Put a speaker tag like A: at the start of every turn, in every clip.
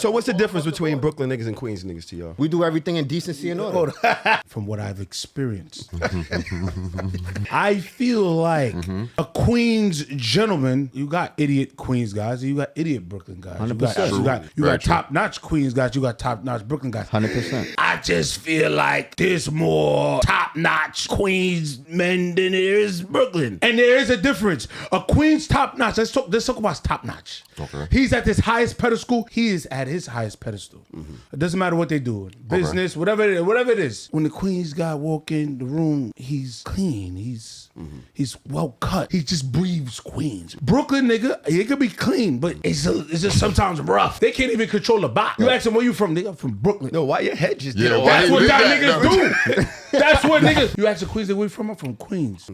A: So what's the difference between Brooklyn niggas and Queens niggas to y'all?
B: We do everything in decency and order.
C: From what I've experienced, I feel like a Queens gentleman, you got idiot Queens guys, you got idiot Brooklyn guys.
B: 100%.
C: You got top-notch Queens guys, you got top-notch Brooklyn guys.
B: 100%.
C: I just feel like there's more top-notch Queens men than there is Brooklyn. And there is a difference. A Queens top-notch, let's talk about top-notch.
D: Okay.
C: He's at this highest pedestal. He is at his highest pedestal. It doesn't matter what they do. Business, whatever it is. When the Queens guy walk in the room, he's clean. He's well cut. He just breathes Queens. Brooklyn nigga, he could be clean, but it's just sometimes rough. They can't even control the box. You ask him where you from, nigga, I'm from Brooklyn.
A: No, why your head just
C: That's what niggas do. That's what niggas. You ask the Queens, where you from? I'm from Queens.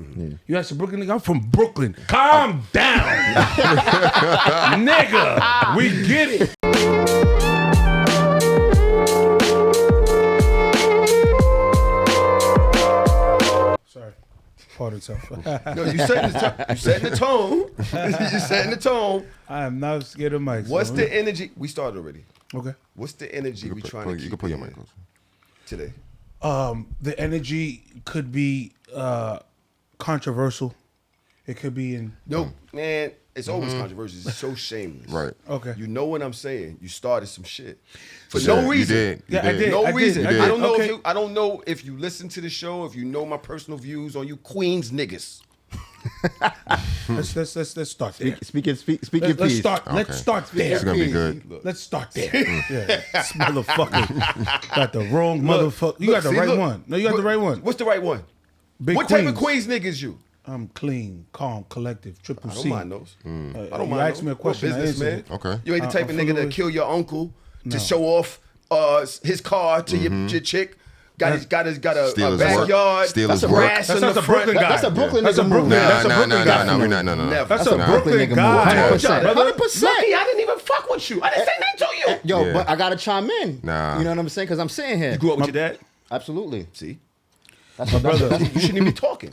C: You ask the Brooklyn nigga, I'm from Brooklyn. Calm down. Nigga, we get it. Sorry. Pardon self.
A: No, you setting the tone. You setting the tone.
C: I am not scared of mics.
A: What's the energy? We started already.
C: Okay.
A: What's the energy we trying to keep?
D: You can put your mic close.
A: Today.
C: The energy could be controversial. It could be in...
A: No, man, it's always controversial. It's so shameless.
D: Right.
C: Okay.
A: You know what I'm saying? You started some shit. For no reason.
D: You did.
C: I did.
A: No reason.
C: I did.
A: I don't know
C: Okay.
A: I don't know if you listen to the show, if you know my personal views on you Queens niggas.
C: Let's start there.
B: Speak your
C: Let's
B: piece.
C: start.
D: Okay.
C: Let's start there.
D: It's gonna be good.
C: Let's start there. Yeah. This motherfucker got the wrong motherfucker. You got the right one. No, you got the right one.
A: What's the right one?
C: Big
A: What type of Queens niggas you?
C: I'm clean, calm, collective, triple
A: I don't
C: C.
A: mind those. I don't
C: You
A: mind
C: asked
A: those.
C: me a question, I
A: Business,
C: answered
A: man.
C: it.
D: Okay.
A: You ain't the type of
C: I'm
A: nigga
C: fully-
A: to kill your uncle to show off his car to your chick. Got a
D: Steal his
A: backyard.
D: work. Steal
A: That's
D: his
A: a
D: work.
A: grass
C: That's
A: in
C: not
A: the
C: the
A: front.
C: Brooklyn guy.
B: That's a Brooklyn
C: That's a
B: nigga
C: Brooklyn.
B: move.
C: That's a Brooklyn guy.
D: No.
A: Never.
C: That's a
A: Nah.
C: Brooklyn
B: nigga
C: guy.
B: move. 100%.
C: 100%.
A: Lucky, I didn't even fuck with you. I didn't say nothing to you.
B: Yo,
D: Yeah.
B: but I gotta chime in.
D: Nah.
B: You know what I'm saying? Because I'm sitting here.
A: You grew up with your dad?
B: Absolutely.
A: See?
B: That's my brother.
A: You shouldn't even be talking.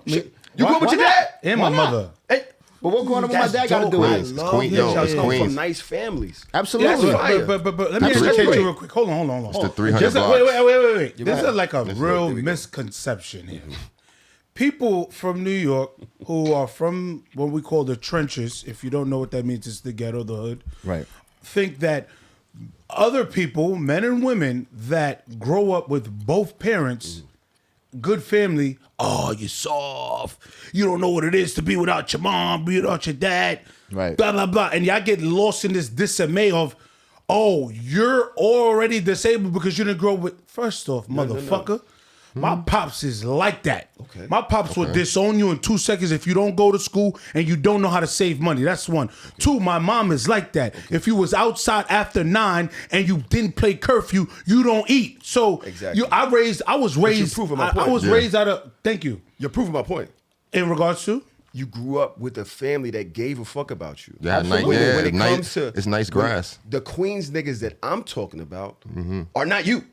A: You grew up with
B: Why
A: your dad?
C: And my mother.
A: Hey,
B: But what growing up with my
A: that's
B: dad got to
A: dope.
B: do
A: I
B: with it?
A: love
D: Queen-
A: y'all
D: yo, it's
A: come
D: Queens.
A: from nice families.
B: Absolutely.
A: That's fire.
C: But let me
B: Absolutely.
C: educate you real quick. Hold on.
D: It's the 300
C: Just-
D: blocks.
C: Wait. This is like a
D: Let's
C: real
D: go.
C: misconception here. People from New York who are from what we call the trenches, if you don't know what that means, it's the ghetto, the hood,
B: Right.
C: think that other people, men and women, that grow up with both parents, good family, oh, you're soft. You don't know what it is to be without your mom, be without your dad,
B: Right.
C: blah, blah, blah. And y'all get lost in this dismay of, oh, you're already disabled because you didn't grow up with, first off, motherfucker. My pops is like that.
A: Okay.
C: My pops will disown you in 2 seconds if you don't go to school and you don't know how to save money. That's one. Two, my mom is like that. If you was outside after 9 and you didn't play curfew, you don't eat. So
A: Exactly.
C: I was raised.
A: proving my
C: I
A: point.
C: was
D: Yeah.
C: raised out of. Thank you.
A: You're proving my point.
C: In regards to.
A: You grew up with a family that gave a fuck about you.
D: Yeah,
A: Absolutely. When it
D: nice,
A: comes to
D: it's nice grass.
A: the Queens niggas that I'm talking about are not you.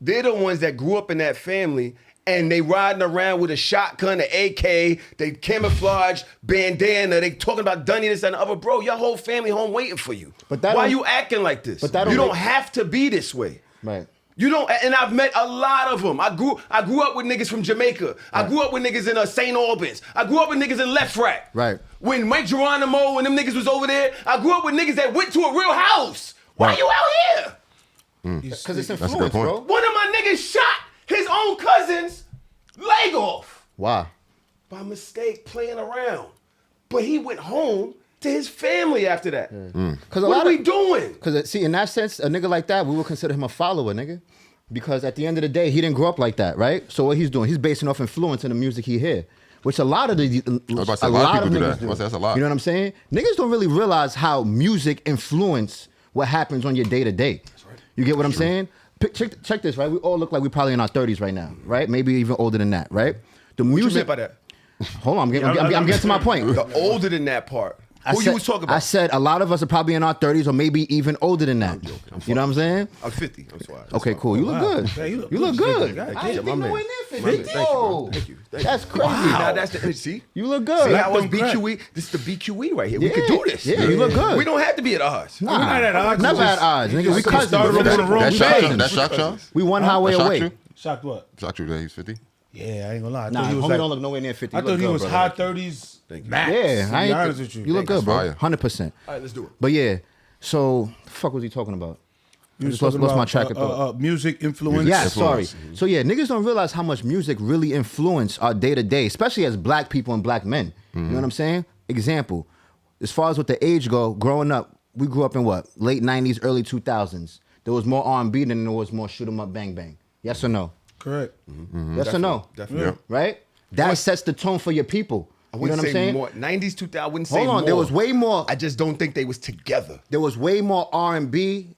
A: They're the ones that grew up in that family and they riding around with a shotgun, an AK, they camouflage bandana, they talking about Dunny, this and the other. Bro, your whole family home waiting for you.
B: But that
A: why
B: don't-
A: you acting like this?
B: But that
A: you
B: don't
A: don't
B: make-
A: have to be this way.
B: Right.
A: You don't, and I've met a lot of them. I grew up with niggas from Jamaica. I grew up with niggas in St. Albans. I grew up with niggas in Left Rack.
B: Right.
A: When Mike Geronimo and them niggas was over there, I grew up with niggas that went to a real house. Why you out here?
B: Because it's
D: a good
B: influence,
D: point.
B: bro.
A: One of my niggas shot his own cousin's leg off
B: Why?
A: by mistake playing around. But he went home to his family after that.
B: Because
A: What are we doing?
B: Because see, in that sense, a nigga like that, we would consider him a follower, nigga. Because at the end of the day, he didn't grow up like that, right? So what he's doing, he's basing off influence in the music he hear, which a lot of the
D: was about to say, a lot of people do
B: niggas
D: that. I was about to say, that's a lot.
B: You know what I'm saying? Niggas don't really realize how music influence what happens on your day to day. You get what I'm saying? Check this, right? We all look like we're probably in our 30s right now, right? Maybe even older than that, right? The
A: What you
B: music.
A: meant by that?
B: Hold on, I'm getting to my point.
A: The older than that part. You was talking about?
B: I said a lot of us are probably in our 30s or maybe even older than that. You know what I'm saying?
A: I'm 50. I'm sorry.
B: Okay, cool. You look good.
C: Yeah,
B: you look good.
C: God,
B: I ain't
A: my
B: think
A: man.
B: nowhere
A: My
B: near
A: man.
B: 50.
A: Thank you, bro.
B: Yo,
A: Thank you.
B: that's crazy.
A: Now that's the see.
B: You look good.
A: See how us
C: them correct.
A: BQE? This is the BQE right here. We could
B: Yeah.
A: do this.
B: Yeah, you look good.
A: We don't have to be at odds.
B: Nah,
C: We're not at odds.
B: Never
C: Just-
B: at odds, nigga. We
C: just
B: cousins.
C: started off on the wrong
D: That
B: We
D: shocked you?
B: cousins.
D: That shocked y'all?
B: We one highway
D: That shocked
B: away.
D: you?
C: Shocked what?
D: Shocked you that he's 50?
C: Yeah, I ain't gonna lie. I
B: Nah,
C: thought he was
B: homie
C: like,
B: don't look nowhere near 50.
C: I
B: You
C: thought
B: look
C: he
B: good,
C: was
B: brother.
C: high 30s max.
B: Yeah,
C: to
B: I
C: be
B: ain't.
C: honest with you.
B: You look good,
D: That's
B: bro.
D: fire.
B: 100%.
A: All right, let's do it.
B: But yeah, so the fuck was he talking about?
C: You was
B: Lost
C: talking
B: my
C: about,
B: track of thought.
C: music influence.
B: Yeah,
D: Influence.
B: sorry. So yeah, niggas don't realize how much music really influence our day to day, especially as black people and black men. You know what I'm saying? Example, as far as what the age go, growing up, we grew up in what? Late 90s, early 2000s. There was more R&B than there was more shoot 'em up, bang bang. Yes or no?
C: Correct.
B: Yes or no?
A: Definitely.
D: Yeah.
B: Right? That sets the tone for your people.
A: I
B: You know
A: wouldn't
B: what I'm
A: say
B: saying?
A: more. 90s, 2000. I wouldn't say
B: Hold on,
A: more.
B: there was way more.
A: I just don't think they was together.
B: There was way more R&B,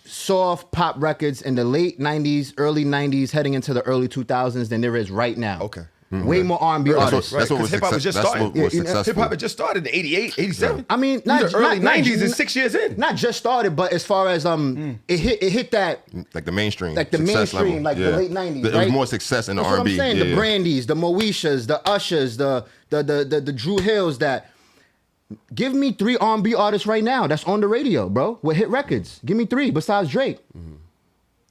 B: soft pop records in the late 90s, early 90s, heading into the early 2000s than there is right now.
A: Okay.
B: Way more R&B
A: That's
B: artists.
A: what was
D: hip hop was
A: just
D: that's
A: starting.
D: what was
B: Yeah, you know,
D: successful.
A: Hip hop had just started in 88, 87.
B: I mean,
A: These are early 90s and 6 years in.
B: Not just started, but as far as it hit that
D: like the mainstream,
B: like the
D: success
B: mainstream,
D: level.
B: like the late 90s,
D: There
B: right?
D: was more success in the
B: That's what
D: R&B.
B: I'm saying.
D: Yeah,
B: The Brandies, the Moeshas, the Ushers, the Drew Hills. That give me 3 R&B artists right now that's on the radio, bro, with hit records. Give me 3 besides Drake.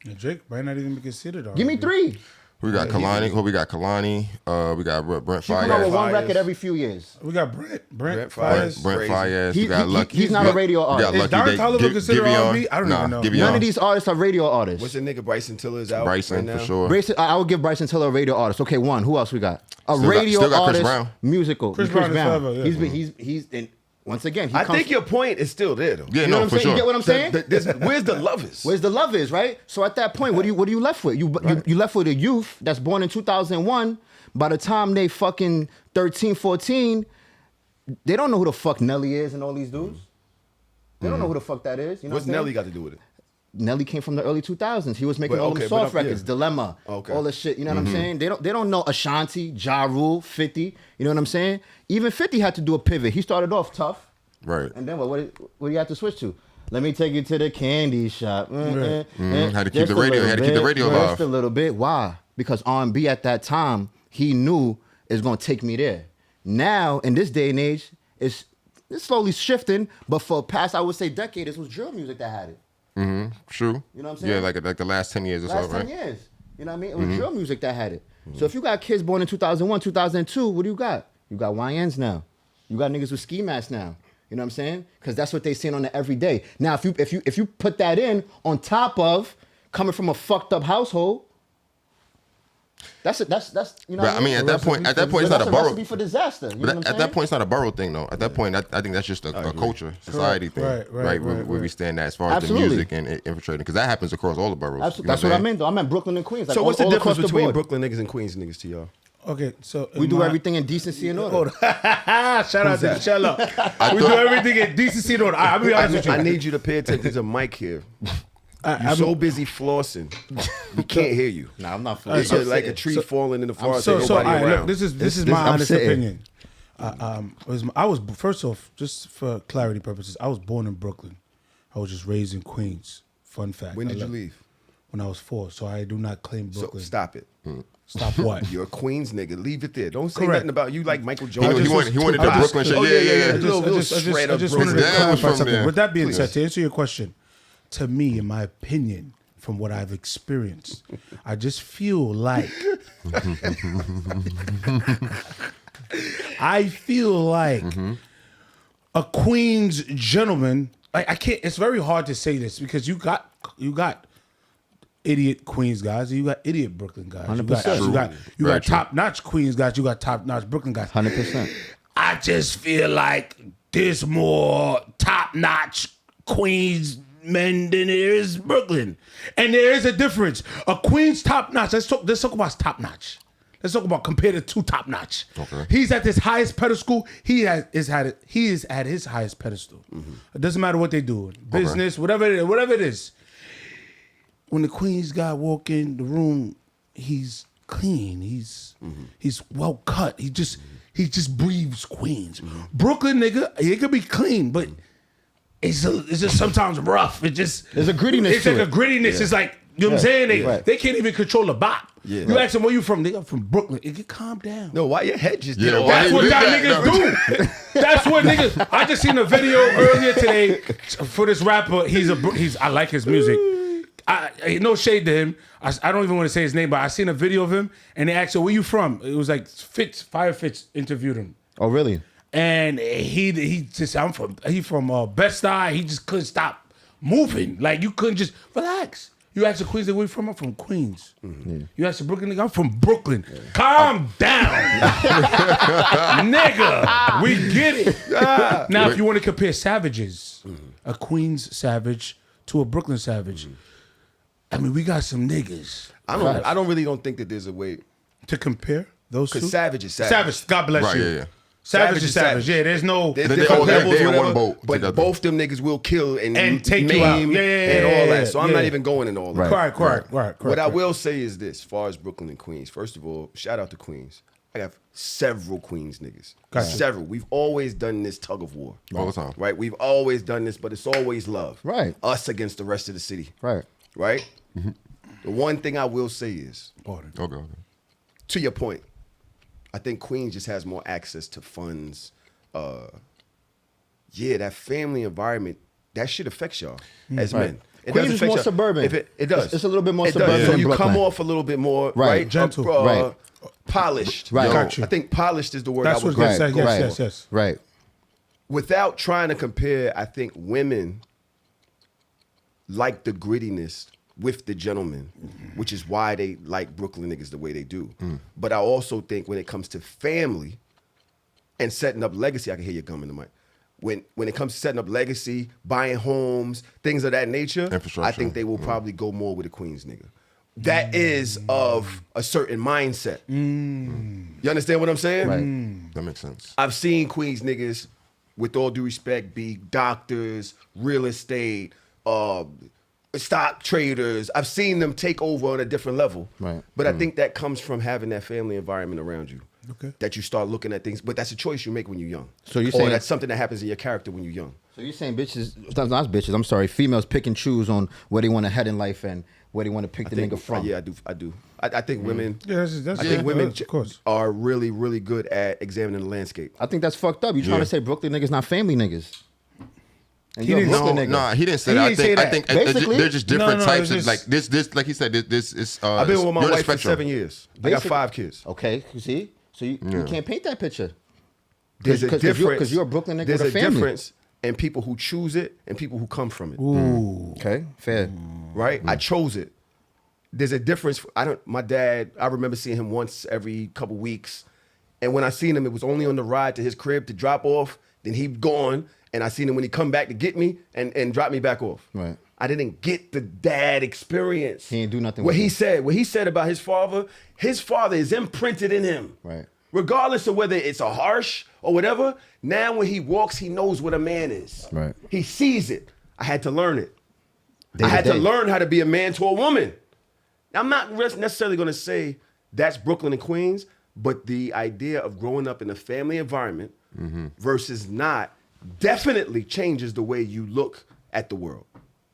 C: Yeah, Drake might not even be considered.
B: Give me 3.
D: We got Kalani. We got Kalani. We got Brent
B: She come out with
D: Fayez.
B: one
A: Fayez.
B: record every few years.
C: We got Brent
A: Brent
C: Fayez.
D: Brent
A: Crazy.
D: Fayez.
B: He-
D: We got
B: he-
D: Lucky.
B: he's not a radio
D: We
B: artist.
D: got
C: Is
D: Lucky.
C: Don
D: They-
C: Toliver
D: Gi-
C: considered
D: Giveon.
C: R&B? I don't even know.
D: Giveon.
B: None of these artists are radio artists.
A: What's the nigga Bryson Tiller's out
D: Bryson
A: right now?
D: for sure.
B: Bryson, I would give Bryson Tiller a radio artist. Okay, one. Who else we got? A
D: Still got-
B: radio
D: still got Chris
B: artist,
D: Brown.
B: musical.
C: Chris Brown is forever, yeah.
B: He's and once again. He
A: I
B: comes
A: think your point is still there, though.
D: Yeah,
B: You know
D: no,
B: what I'm
D: for
B: saying?
D: sure.
B: You get what I'm saying?
A: Where's the lovers?
B: Where's the love is, right? So at that point, what are you left with? You left with a youth that's born in 2001. By the time they fucking 13, 14, they don't know who the fuck Nelly is and all these dudes. They don't know who the fuck that is. You know
A: What's
B: what I'm
A: Nelly
B: saying?
A: got to do with it?
B: Nelly came from the early 2000s. He was making
A: But,
B: all
A: okay,
B: them
A: but
B: soft
A: yeah.
B: records, Dilemma,
A: Okay.
B: all this shit. You know what I'm saying? They don't know Ashanti, Ja Rule, 50. You know what I'm saying? Even 50 had to do a pivot. He started off tough,
D: Right.
B: and then what do you have to switch to? Let me take you to the candy shop.
D: Had to keep
B: Just
D: the
B: a
D: radio-
B: little
D: had to keep the
B: bit,
D: radio
B: Just
D: alive.
B: a little bit. Why? Because R&B at that time, he knew is going to take me there. Now, in this day and age, it's slowly shifting. But for past, I would say, decade, it was drill music that had it.
D: True.
B: You know what I'm saying?
D: Yeah, like the last 10 years or
B: Last
D: so,
B: 10
D: right?
B: years. You know what I mean? It was drill music that had it. So if you got kids born in 2001, 2002, what do you got? You got YNs now. You got niggas with ski masks now. You know what I'm saying? Because that's what they seeing on the everyday. Now, if you put that in on top of coming from a fucked up household, that's you know.
D: But
B: what
D: I mean, at that point, it's not
B: that's
D: a borough.
B: recipe for disaster. You know what I'm
D: But at
B: saying?
D: that point, it's not a borough thing, though. At that point, I think that's just a culture, society thing,
C: Right,
D: where we stand at as far as
B: Absolutely.
D: the music and infiltrating, because that happens across all the boroughs.
B: That's,
D: You know
B: that's what I
D: saying?
B: meant, though. I meant Brooklyn and Queens. Like
A: So what's the
B: all
A: difference
B: across the
A: between
B: board.
A: Brooklyn niggas and Queens niggas to y'all?
C: Okay, so
B: We do everything in decency and order.
C: Shout out to Shella. We do everything in decency and order. I'll be honest with you.
A: I need you to pay attention. There's a mic here. You're so busy flossing, we can't hear you.
B: Nah, I'm not
A: You're
B: fooling.
A: like a tree falling in the forest.
C: So,
A: ain't
C: so all
A: nobody
C: right,
A: around.
C: look, this is my
B: I'm
C: honest
B: sitting.
C: opinion. First off, just for clarity purposes, I was born in Brooklyn. I was just raised in Queens. Fun fact.
A: When did you leave?
C: When I was 4, so I do not claim
A: So
C: Brooklyn.
A: stop it.
C: Stop what?
A: You're a Queens nigga. Leave it there. Don't say
C: Correct.
A: nothing about you like Michael
D: He
A: Jordan.
D: wanted the Brooklyn shit.
A: Oh,
D: Yeah,
A: yeah.
D: yeah.
A: Little
C: I
A: straight up
C: just
A: Brooklyn.
C: wanted to
D: That was
C: clarify
D: from
C: something.
D: there.
C: With that being said, to answer your question, to me, in my opinion, from what I've experienced, I just feel like a Queens gentleman. I can't. It's very hard to say this because you got idiot Queens guys, and you got idiot Brooklyn guys.
B: 100%.
C: You got
D: Very true.
C: top notch Queens guys. You got top notch Brooklyn guys.
B: 100%.
C: I just feel like there's more top notch Queens men than there is Brooklyn, and there is a difference. A Queens top notch. Let's talk about top notch. Let's talk about compared to two top notch.
D: Okay.
C: He's at this highest pedestal. He is at his highest pedestal. It doesn't matter what they do, business, whatever it is. When the Queens guy walk in the room, he's clean. He's well cut. he just breathes Queens. Brooklyn nigga, it could be clean, but it's just sometimes rough. There's
B: a grittiness
C: It's
B: to
C: like
B: it.
C: a grittiness. It's like, you know what I'm saying? They can't even control the bop.
A: Yeah.
C: You ask them where you from, nigga, I'm from Brooklyn. It get calm down.
A: No, why your head just
D: Yeah,
A: did all
D: why
C: That's
A: that?
C: what
D: did
C: y'all
D: that?
C: niggas do. That's what niggas. I just seen a video earlier today for this rapper. I like his music. No shade to him. I don't even want to say his name, but I seen a video of him and they asked him, where you from? It was like Fire Fitz interviewed him.
B: Oh, really?
C: And he from Bed-Stuy. He just couldn't stop moving. Like you couldn't just relax. You ask the Queens, where you from? I'm from Queens. You ask the Brooklyn nigga, I'm from Brooklyn. Calm down. Nigga, we get it. Now, if you want to compare savages, a Queens savage to a Brooklyn savage, I mean, we got some niggas.
A: I don't really think that there's a way.
C: To compare those two?
A: Because savage is savage.
C: Savage, God bless
D: Right,
C: you.
D: yeah.
C: Savage is savage. Yeah, there's no...
A: There's
D: They
A: different
D: all- they-
A: levels,
D: they in one
A: whatever,
D: boat
A: but
D: together.
A: both them niggas will kill and
C: take you
A: maim
C: out. Yeah,
A: and all that. So I'm not
C: yeah.
A: even going in all that.
C: Correct.
A: What I will say is this, as far as Brooklyn and Queens, first of all, shout out to Queens. I have several Queens niggas.
C: Gotcha.
A: Several. We've always done this tug of war.
D: All the time.
A: Right? We've always done this, but it's always love.
B: Right.
A: Us against the rest of the city.
B: Right.
A: Right? The one thing I will say is,
D: Okay.
A: to your point, I think Queens just has more access to funds. That family environment, that shit affects y'all as men. It
B: Queens
A: does
B: is
A: affect
B: more
A: y'all.
B: suburban.
A: It does.
B: It's a little bit more
A: It does.
B: suburban
A: So
B: than
A: you come
B: Brooklyn.
A: off a little bit more,
B: Right.
A: right?
C: Gentle.
B: Right.
A: Polished.
B: Right.
C: Got you.
A: I think polished is the word
C: That's
A: I would
C: what
A: go
C: they say.
A: for.
C: Yes.
B: Right.
A: Without trying to compare, I think women like the grittiness with the gentlemen, which is why they like Brooklyn niggas the way they do. But I also think when it comes to family and setting up legacy, I can hear you gum in the mic. When it comes to setting up legacy, buying homes, things of that nature,
D: Infrastructure.
A: I think they will probably go more with a Queens nigga. That is of a certain mindset. You understand what I'm saying?
B: Right.
D: That makes sense.
A: I've seen Queens niggas, with all due respect, be doctors, real estate, stock traders. I've seen them take over on a different level.
B: Right.
A: But I think that comes from having that family environment around you.
C: Okay.
A: That you start looking at things, but that's a choice you make when you're young.
B: So you're
A: or
B: saying-
A: that's something that happens in your character when you're young.
B: So you're saying bitches, not bitches, I'm sorry, females pick and choose on where they want to head in life and where they want to pick the nigga from.
A: Yeah, I do. I think women.
C: Yeah, that's
A: I think women
C: of course.
A: are really, really good at examining the landscape.
B: I think that's fucked up. You trying to say Brooklyn niggas not family niggas. And
C: He
B: you're a
C: didn't-
B: Brooklyn
D: No,
B: nigga.
D: nah, he didn't say
C: He
D: that.
C: didn't say
D: I
C: that.
D: think
B: Basically-
D: they're just different
C: No,
D: types
C: it's
D: of
C: just-
D: like this. Like he said, this is.
A: I've been with my
D: you're the
A: wife for
D: spectrum.
A: 7 years. I got
B: Basically-
A: 5 kids.
B: Okay, you see? So you can't paint that picture.
A: There's a
B: 'Cause
A: difference.
B: because you're a Brooklyn nigga
A: There's
B: with a
A: a
B: family.
A: difference in people who choose it and people who come from it.
B: Okay, fair.
A: Right? I chose it. There's a difference. My dad, I remember seeing him once every couple weeks. And when I seen him, it was only on the ride to his crib to drop off. Then he'd gone. And I seen him when he come back to get me and drop me back off.
B: Right.
A: I didn't get the dad experience.
B: He ain't do nothing
A: What
B: with
A: he
B: you.
A: said, what he said about his father is imprinted in him.
B: Right.
A: Regardless of whether it's a harsh or whatever, now when he walks, he knows what a man is.
B: Right.
A: He sees it. I had to learn it.
B: Day
A: I
B: to
A: had to
B: day.
A: learn how to be a man to a woman. I'm not necessarily going to say that's Brooklyn and Queens, but the idea of growing up in a family environment versus not definitely changes the way you look at the world,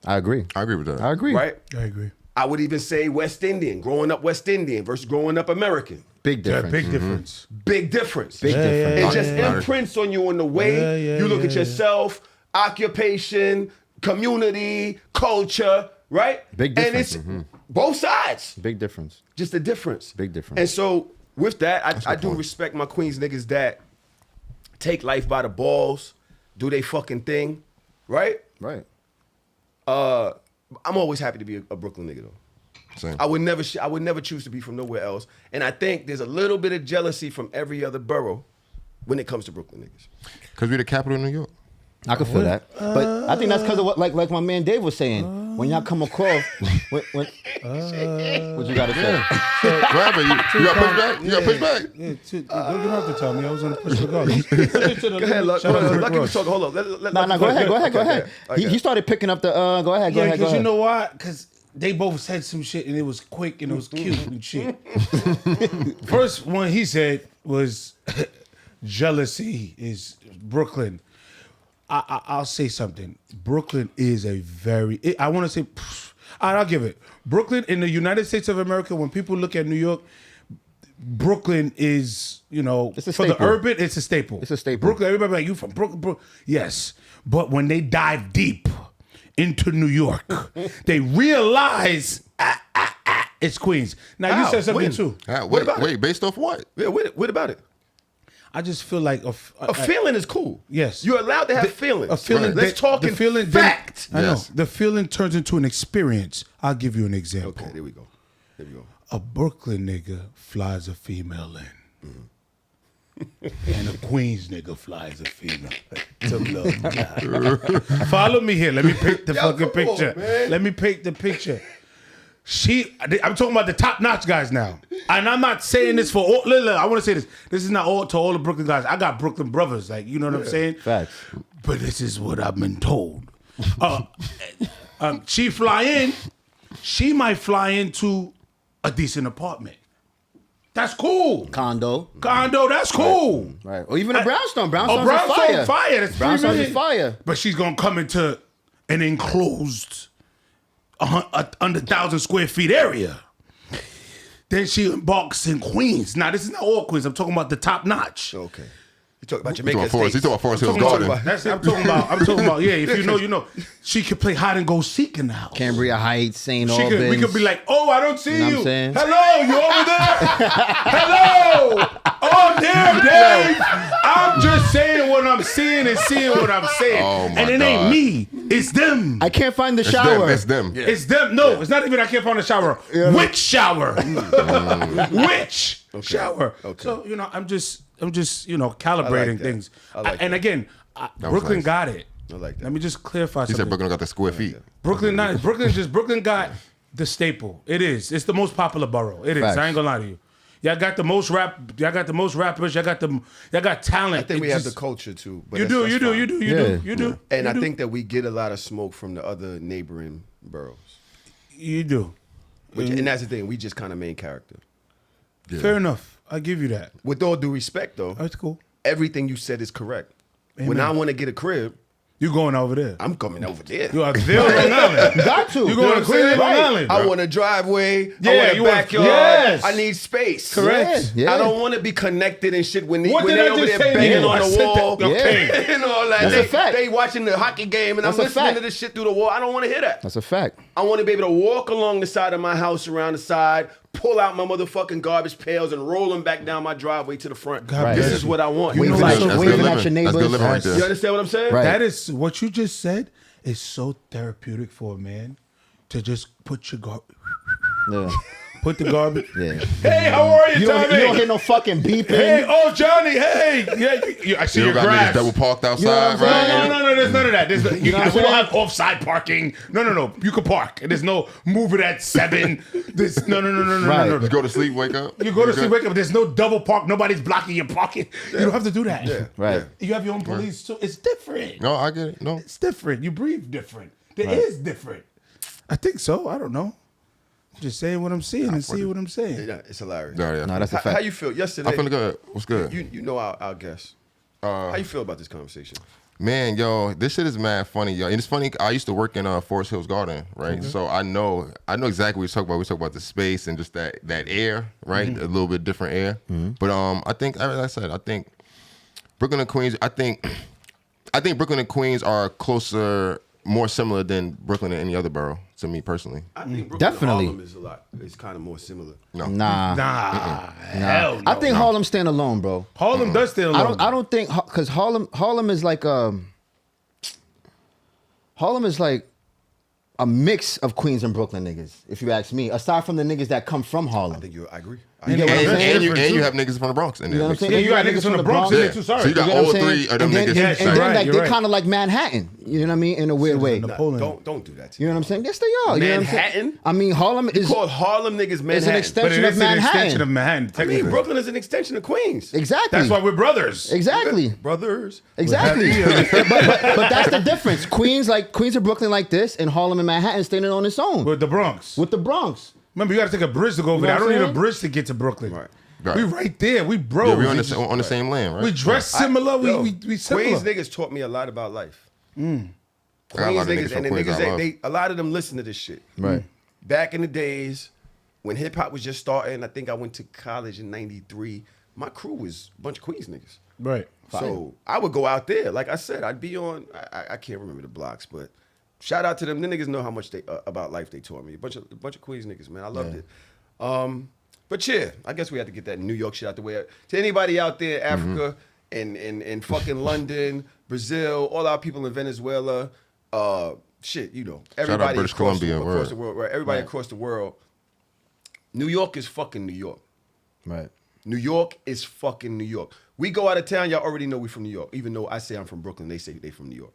B: I agree.
D: I agree with that.
B: I agree.
A: right?
C: I agree.
A: I would even say West Indian, growing up West Indian versus growing up American.
B: Big
C: Yeah,
B: difference.
C: big difference.
A: Big difference.
B: Big difference.
A: It just imprints on you in the way you look at yourself, occupation, community, culture, right?
B: Big
A: And
B: difference.
A: it's both sides.
B: Big difference.
A: Just a difference.
B: Big difference.
A: And so with that, I
D: good
A: do
D: point.
A: respect my Queens niggas that take life by the balls, do they fucking thing, right?
B: Right.
A: I'm always happy to be a Brooklyn nigga though.
D: Same.
A: I would never choose to be from nowhere else. And I think there's a little bit of jealousy from every other borough when it comes to Brooklyn niggas.
D: Because we're the capital of New York.
B: I can feel that. But I think that's because of what like my man Dave was saying. When y'all come across what you gotta say?
D: Right, but you got push back? You got push back?
C: Yeah, you don't have to tell me. I was on the push regardless.
A: Go ahead, Lucky was talking. Hold on. Let
B: No, go ahead.
A: Okay.
B: He started picking up the go ahead,
C: Yeah,
B: go
C: because you
B: ahead.
C: know why? Because they both said some shit and it was quick and it was cute and shit. First one he said was, jealousy is Brooklyn. I'll say something. Brooklyn is a very. I want to say. I'll give it. Brooklyn in the United States of America. When people look at New York, Brooklyn is,
B: It's a
C: for the
B: staple.
C: urban, it's a staple.
B: It's a staple.
C: Brooklyn, everybody like, you from Brooklyn? Yes. But when they dive deep into New York, they realize it's Queens. Now, you
A: How?
C: said something
A: When?
C: too.
D: Wait,
A: about
D: wait, based off what?
A: Yeah, what about it?
C: I just feel like
A: A feeling is cool.
C: Yes.
A: You're allowed to have feelings.
C: a feeling.
A: Let's talk in fact.
C: I know.
D: Yes.
C: The feeling turns into an experience. I'll give you an example.
A: Okay, there we go. There we go.
C: A Brooklyn nigga flies a female in. And a Queens nigga flies a female to love. Follow me here. Let me paint the fucking
A: come on,
C: picture.
A: man.
C: Let me paint the picture. I'm talking about the top-notch guys now. And I'm not saying this for all. Look, I want to say this. This is not all to all the Brooklyn guys. I got Brooklyn brothers. Like, you know what I'm saying?
B: Facts.
C: But this is what I've been told. She fly in. She might fly into a decent apartment. That's cool.
B: Condo.
C: That's cool.
B: Right. Or even a brownstone. Brownstone's
C: Brownstone
B: fire.
C: That's
B: Brownstone's
C: 3
B: is
C: million.
B: fire.
C: But she's gonna come into an enclosed 100,000 square feet area. Then she embarks in Queens. Now this is not all Queens. I'm talking about the top notch.
A: Okay. You talk about
D: You
A: Jamaica
D: talking about Forest? You talking about Forest Hills Garden?
C: I'm talking about. Yeah, if you know. She could play hide and go seek in the house.
B: Cambria Heights, St.
C: We
B: Albans.
C: could be like, oh, I don't see
B: You know what
C: you.
B: I'm saying?
C: Hello, you over there? Hello. Oh, damn, Dave. I'm just saying what I'm seeing and seeing what I'm saying.
D: Oh, my
C: and it ain't
D: God.
C: me. It's them.
B: I can't find the
D: It's
B: shower.
D: them. It's them.
C: It's them. No, it's not even I can't find a shower. Which shower? Which shower?
A: Okay.
C: So, I'm just calibrating
A: that.
C: things.
A: I like
C: And
A: that.
C: again,
D: was
C: Brooklyn
D: nice.
C: got it.
A: I like that.
C: Let me just clarify
D: He
C: something.
D: said Brooklyn got the square feet.
C: Brooklyn got the staple. It is. It's the most popular borough. It is.
B: Facts.
C: I ain't gonna lie to you. Y'all got the most rappers. Y'all got talent.
A: I think we
C: It
A: have
C: just-
A: the culture too. But
C: You
A: that's
C: do.
A: fine.
C: You do.
A: And
C: You
A: I
C: do.
A: think that we get a lot of smoke from the other neighboring boroughs.
C: You do.
A: And that's the thing. We just kind of main character.
C: Fair enough. I give you that.
A: With all due respect, though,
C: That's cool.
A: everything you said is correct. When
C: Amen.
A: I want to get a crib,
C: You going over there?
A: I'm coming over there.
C: You are there, Long Island.
B: You got to.
C: You
A: know
C: going
A: what
C: to
A: I'm
C: Queens,
A: saying?
C: Long
A: Right.
C: Island?
A: I want a driveway.
C: Yeah,
A: I want
C: you
A: a
C: want-
A: backyard.
C: yes.
A: I need space.
C: Correct.
B: Yeah.
A: I don't want to be connected and shit when
C: What
A: when
C: did
A: they
C: I
A: over
C: just
A: there
C: say to
A: banging
C: you?
A: on
C: I
A: the
C: said
A: wall
C: that- okay.
A: and all that.
B: That's a fact.
A: They watching the hockey game and
B: That's
A: I'm
B: a
A: listening
B: fact.
A: to this shit through the wall. I don't want to hear that.
B: That's a fact.
A: I want to be able to walk along the side of my house around the side, pull out my motherfucking garbage pails and roll them back down my driveway to the front.
C: God
A: This
C: bless
A: is
C: you.
A: what I want.
C: You know
B: Waving
C: what's
B: at,
C: so
D: That's
B: waving
D: good
B: at
D: living.
B: your
D: That's
B: neighbors.
D: good living right
A: You
D: there.
A: understand what I'm saying?
B: Right.
C: That is what you just said is so therapeutic for a man to just put your
B: Yeah.
C: put the garbage.
B: Yeah.
C: Hey, how are you,
B: You don't,
C: Tommy?
B: you don't hear no fucking beeping.
C: Hey, oh Johnny, hey, yeah, I see
D: You
C: your
D: got niggas
C: grass.
D: double parked
B: You know
D: outside,
B: what I'm
D: right?
B: saying?
C: No, there's none of that. There's, you
B: know what I'm
C: we don't
B: saying?
C: have offside parking. No. You can park. And there's no move it at 7. This no.
B: Right.
D: Just go to sleep, wake up.
C: You go to sleep,
D: good.
C: wake up. There's no double park. Nobody's blocking your parking. You don't have to do that.
A: Yeah.
B: Right.
C: You have your own police too. It's different.
D: No, I get it. No.
C: It's different. You breathe different. It is different. I think so. I don't know. Just saying what I'm seeing and see what I'm saying.
A: Yeah, it's hilarious.
D: No, yeah.
B: No, that's a
A: How
B: fact.
A: you feel yesterday?
D: I'm feeling good. What's good?
A: You know our guest. How you feel about this conversation?
D: Man, yo, this shit is mad funny, yo. And it's funny, I used to work in Forest Hills Garden, right? So I know exactly what we talk about. We talk about the space and just that air, right? A little bit different air. But I think, as I said, I think Brooklyn and Queens, I think Brooklyn and Queens are closer, more similar than Brooklyn and any other borough, to me personally.
A: I think Brooklyn
B: Definitely.
A: and Harlem is kind of more similar.
D: No.
B: Nah.
C: Hell no.
B: I think Harlem stand alone, bro.
C: Harlem does stay alone.
B: I don't think because Harlem is like a mix of Queens and Brooklyn niggas, if you ask me. Aside from the niggas that come from Harlem.
A: I agree.
B: You get what I'm saying?
D: And you have niggas from the Bronx in there.
B: You know what I'm saying?
C: Yeah, you got niggas from the Bronx in there too. Sorry.
D: So you got
B: You get what
D: all
B: I'm saying?
D: three of them
B: And then,
D: niggas.
C: Yes,
B: and
C: you're
B: then
C: right,
B: like
C: you're
B: they
C: right.
B: kind of like Manhattan. You know what I mean? In a weird way.
C: Napoleon.
A: Don't do that to
B: You know what I'm saying? Yes, they are. You know what I'm saying?
A: Manhattan?
B: I mean, Harlem is
A: Called Harlem niggas Manhattan.
B: is an extension
C: But it
B: of
C: is an extension
B: Manhattan.
C: of Manhattan.
A: I mean,
C: technically.
A: Brooklyn is an extension of Queens.
B: Exactly.
C: That's why we're brothers.
B: Exactly.
A: Brothers.
B: Exactly. but that's the difference. Queens and Brooklyn like this, and Harlem and Manhattan standing on its own
C: With the Bronx.
B: with the Bronx.
C: Remember, you got to take a bridge to go over
B: You know
C: there. I
B: what
C: don't
B: I'm
C: need a
B: saying?
C: bridge to get to Brooklyn.
A: Right.
D: Right.
C: We right there. We bros.
D: Yeah, we on the same land, right?
C: We dress similar.
A: Yo,
C: we similar.
A: Queens niggas taught me a lot about life.
D: I got a lot of niggas from
A: and the
D: Queens I love.
A: they a lot of them listen to this shit.
B: Right.
A: Back in the days when hip hop was just starting, I think I went to college in '93. My crew was a bunch of Queens niggas.
C: Right.
A: So I would go out there. Like I said, I'd be on. I can't remember the blocks, but shout out to them. The niggas know how much they about life they taught me. A bunch of Queens niggas, man. I loved it. But yeah, I guess we had to get that New York shit out the way. To anybody out there, Africa and fucking London, Brazil, all our people in Venezuela, shit, you know, everybody
D: British
A: across
D: Columbia,
A: across the world, right? Everybody across the world. New York is fucking New York.
B: Right.
A: New York is fucking New York. We go out of town, y'all already know we from New York. Even though I say I'm from Brooklyn, they say they from New York.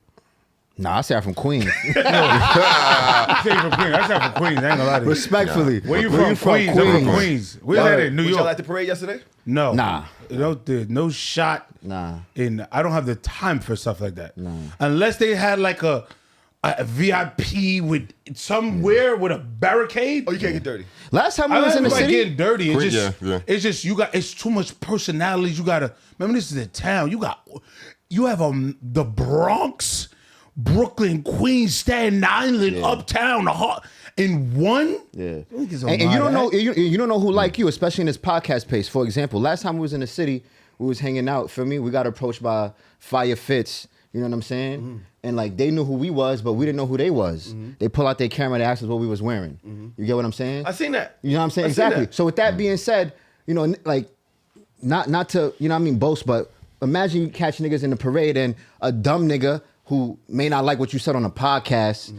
B: Nah, I say I'm from Queens.
C: I say you from Queens. I say I'm from Queens. I ain't gonna lie to you.
B: Respectfully.
C: Where you from? Queens. I'm from Queens. Where's that in? New
A: Was
C: York?
A: y'all at the parade yesterday?
C: No.
B: Nah.
C: No shot.
B: Nah.
C: And I don't have the time for stuff like that. Unless they had like a VIP with somewhere with a barricade.
A: Oh, you can't get dirty.
B: Last time
C: I
B: we was
C: don't
B: in the
C: like
B: city,
C: getting dirty. It's just,
D: Yeah.
C: it's just it's too much personalities. You gotta remember this is a town. You have the Bronx, Brooklyn, Queens, Staten Island, Uptown, the heart in one.
B: yeah.
C: And
B: you don't know you don't know who like you, especially in this podcast pace. For example, last time we was in the city, we was hanging out. For me, we got approached by Fire Fitz. You know what I'm saying? And like they knew who we was, but we didn't know who they was. They pull out their camera, they asked us what we was wearing. You get what I'm saying?
A: I seen that.
B: You know what I'm saying?
A: I seen
B: Exactly.
A: that.
B: So with that being said, you know, like not to, you know what I mean, boast, but imagine you catch niggas in the parade and a dumb nigga who may not like what you said on a podcast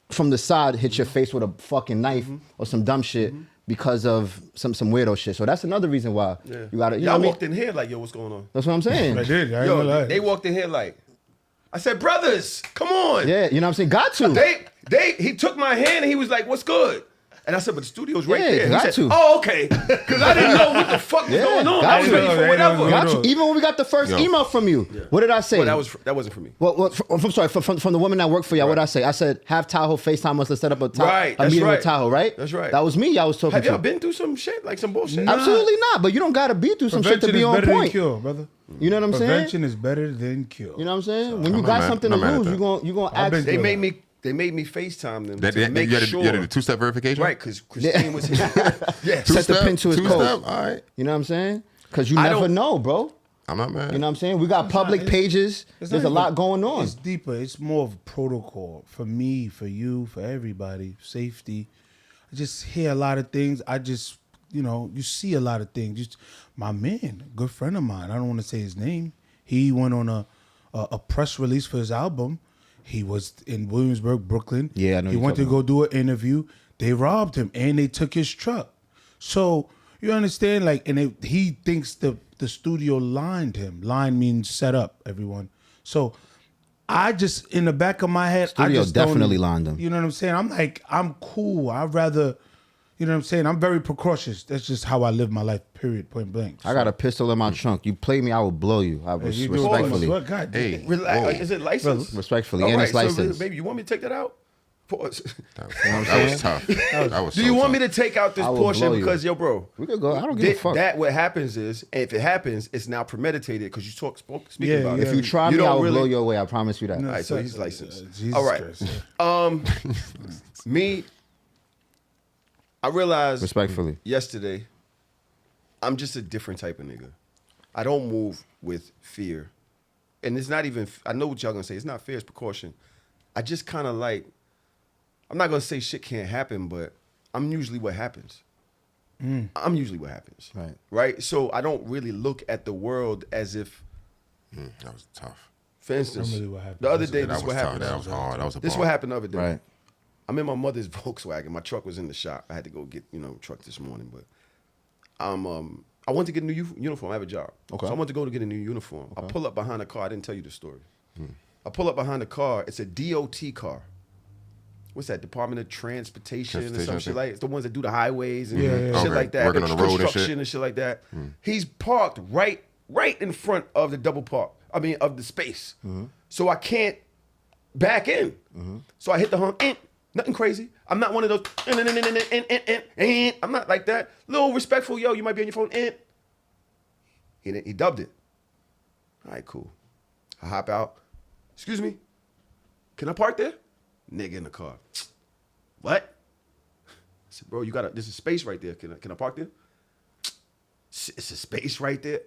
B: from the side hit your face with a fucking knife or some dumb shit because of some weirdo shit. So that's another reason why you gotta, you know
A: Y'all
B: what I
A: walked
B: mean?
A: in here like, yo, what's going on?
B: That's what I'm saying.
C: I did. I ain't gonna lie.
A: They walked in here like, I said, brothers, come on.
B: Yeah, you know what I'm saying? Got to.
A: He took my hand and he was like, what's good? And I said, but the studio's right
B: Yeah,
A: there. He
B: got
A: said,
B: to.
A: oh, okay. Because I didn't know what the fuck was going on.
B: got
A: I was
B: to.
A: ready for whatever.
B: Got you. Even when we got the first email from you, what did I say?
A: Well, that wasn't for me.
B: Well, I'm sorry, from the woman that worked for y'all, what did I say? I said, have Tahoe FaceTime us to set up a meeting with Tahoe, right?
A: That's right.
B: That was me y'all was talking
A: Have
B: to.
A: y'all been through some shit, like some bullshit?
B: Absolutely not, but you don't gotta be through some shit to be on
C: Prevention is better than
B: point.
C: cure, brother.
B: You know what I'm saying?
C: Prevention is better than cure.
B: You know what I'm saying? When you
D: I'm
B: got
D: not-
B: something
D: I'm
B: to
D: not mad
B: lose,
D: at
B: you gonna
C: I've been
B: ask.
C: through
A: They made me FaceTime them
D: That,
A: to make
D: you
A: sure.
D: had a two-step verification?
A: Right, because Christine was here. Yeah.
B: Set the pin to his
D: two-step?
B: code.
D: All right.
B: You know what I'm saying? Because you
A: I
B: never
A: don't-
B: know, bro.
D: I'm not mad.
B: You know what I'm saying? We got public pages.
C: It's
B: There's
C: not
B: a lot
C: even-
B: going on.
C: It's deeper. It's more of protocol for me, for you, for everybody. Safety. I just hear a lot of things. I just, you see a lot of things. Just my man, a good friend of mine. I don't want to say his name. He went on a press release for his album. He was in Williamsburg, Brooklyn.
B: Yeah, I know
C: He
B: you're
C: went to
B: talking
C: go do an interview. They robbed him and they took his truck. So you understand, like, and he thinks the studio lined him. Line means set up, everyone. So I just, in the back of my head, I
B: Studio
C: just don't-
B: definitely lined him.
C: You know what I'm saying? I'm like, I'm cool. I'd rather, you know what I'm saying? I'm very precautious. That's just how I live my life, period, point blank.
B: I got a pistol in my trunk. You play me, I will blow you. I was
C: You do it,
B: respectfully.
C: what? God damn.
D: Hey,
A: Relax.
D: whoa.
A: Is it licensed?
B: Respectfully,
A: All
B: and
A: right,
B: it's licensed.
A: baby, you want me to take that out? Pause.
D: That was tough. That was
A: Do
D: so
A: you want
D: tough.
A: me to take out this
B: I will
A: portion
B: blow you.
A: because, yo, bro?
B: We could go. I don't give a fuck.
A: That what happens is, if it happens, it's now premeditated because you speaking
C: Yeah,
A: about
C: yeah.
A: it.
B: If you try
A: You
B: me, I
A: don't
B: will
A: really-
B: blow your way. I promise you that.
A: All right, so he's licensed.
C: Jesus
A: All right.
C: Christ.
A: Me, I realized
B: Respectfully.
A: yesterday, I'm just a different type of nigga. I don't move with fear. And it's not even, I know what y'all gonna say, it's not fear, it's precaution. I just kind of like, I'm not gonna say shit can't happen, but I'm usually what happens. I'm usually what happens.
B: Right.
A: Right? So I don't really look at the world as if,
D: That was tough.
A: for instance,
C: really what happened.
A: the other day,
D: That
A: this is
D: was
A: what
D: tough.
A: happened.
D: That was hard. That was a
A: This is
D: bar.
A: what happened the other day.
B: Right.
A: I'm in my mother's Volkswagen. My truck was in the shop. I had to go get, truck this morning, but I went to get a new uniform. I have a job.
B: Okay.
A: So I went to go to get a new uniform. I pull up behind the car. I didn't tell you the story. I pull up behind the car. It's a DOT car. What's that? Department of Transportation or some
D: Transportation,
A: shit
D: I
A: like. It's the ones that do the highways and
C: Yeah,
A: shit
C: yeah.
D: Okay.
A: like that.
D: Working on the road and shit.
A: Construction and shit like that. He's parked right in front of the double park. I mean, of the space. So I can't back in. So I hit the hump. Nothing crazy. I'm not one of those. I'm not like that. Little respectful. Yo, you might be on your phone. He dubbed it. All right, cool. I hop out. Excuse me. Can I park there? Nigga in the car. What? I said, bro, there's a space right there. Can I park there? It's a space right there.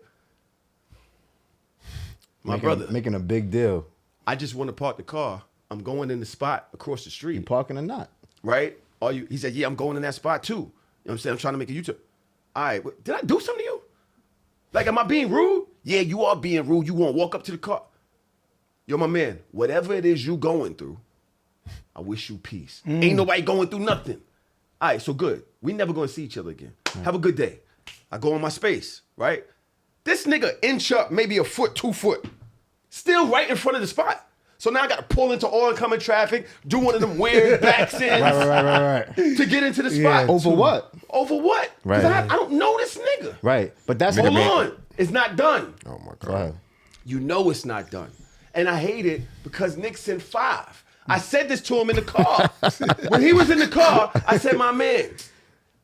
A: My brother.
B: Making a big deal.
A: I just want to park the car. I'm going in the spot across the street.
B: You parking or not?
A: Right? He said, yeah, I'm going in that spot too. You know what I'm saying? I'm trying to make a U-turn. All right, did I do something to you? Like, am I being rude? Yeah, you are being rude. You won't walk up to the car. Yo, my man, whatever it is you going through, I wish you peace. Ain't nobody going through nothing. All right, so good. We never gonna see each other again. Have a good day. I go in my space, right? This nigga inch up maybe a foot, 2 foot. Still right in front of the spot. So now I gotta pull into oncoming traffic, do one of them weird back ends
B: Right.
A: to get into the spot.
B: Over what?
A: Over what? Because
B: Right.
A: I don't know this nigga.
B: Right. But that's
A: Hold on. It's not done.
D: Oh my
B: Go
D: God.
B: ahead.
A: You know it's not done. And I hate it because Nick sent 5. I said this to him in the car. When he was in the car, I said, my man,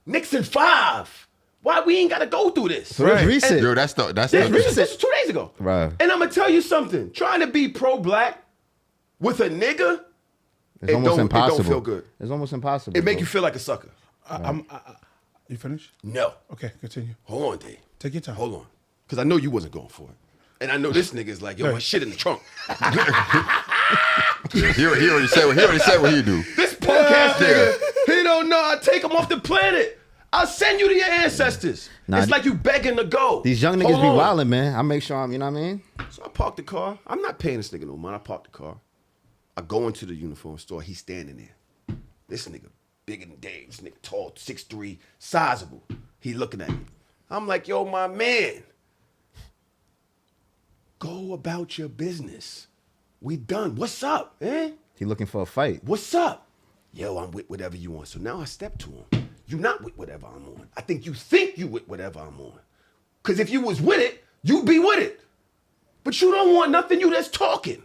A: Nick sent 5. Why we ain't got to go through this?
B: So let's reset.
D: Yo, that's
A: This was 2 days ago.
B: Right.
A: And I'm going to tell you something. Trying to be pro-black with a nigga,
B: It's almost impossible.
A: It don't feel good.
B: It's almost impossible.
A: It make
B: bro.
A: you feel like a sucker.
C: You finished?
A: No.
C: Okay, continue.
A: Hold on, Dave.
C: Take your time.
A: Hold on. Because I know you wasn't going for it. And I know this nigga is like, yo, my shit in the trunk.
D: He already said what he do.
A: This punk ass nigga, he don't know. I take him off the planet. I'll send you to your ancestors.
B: Nah,
A: it's like you begging to go.
B: These young niggas be wildin', man. I make sure I'm, you know what I mean?
A: So I park the car. I'm not paying this nigga no mind. I park the car. I go into the uniform store. He's standing there. This nigga bigger than Dave. This nigga tall, 6'3", sizable. He looking at me. I'm like, yo, my man, go about your business. We done. What's up, man?
B: He looking for a fight.
A: What's up? Yo, I'm with whatever you want. So now I step to him. You not with whatever I'm on. I think you with whatever I'm on. Because if you was with it, you'd be with it. But you don't want nothing, you just talking.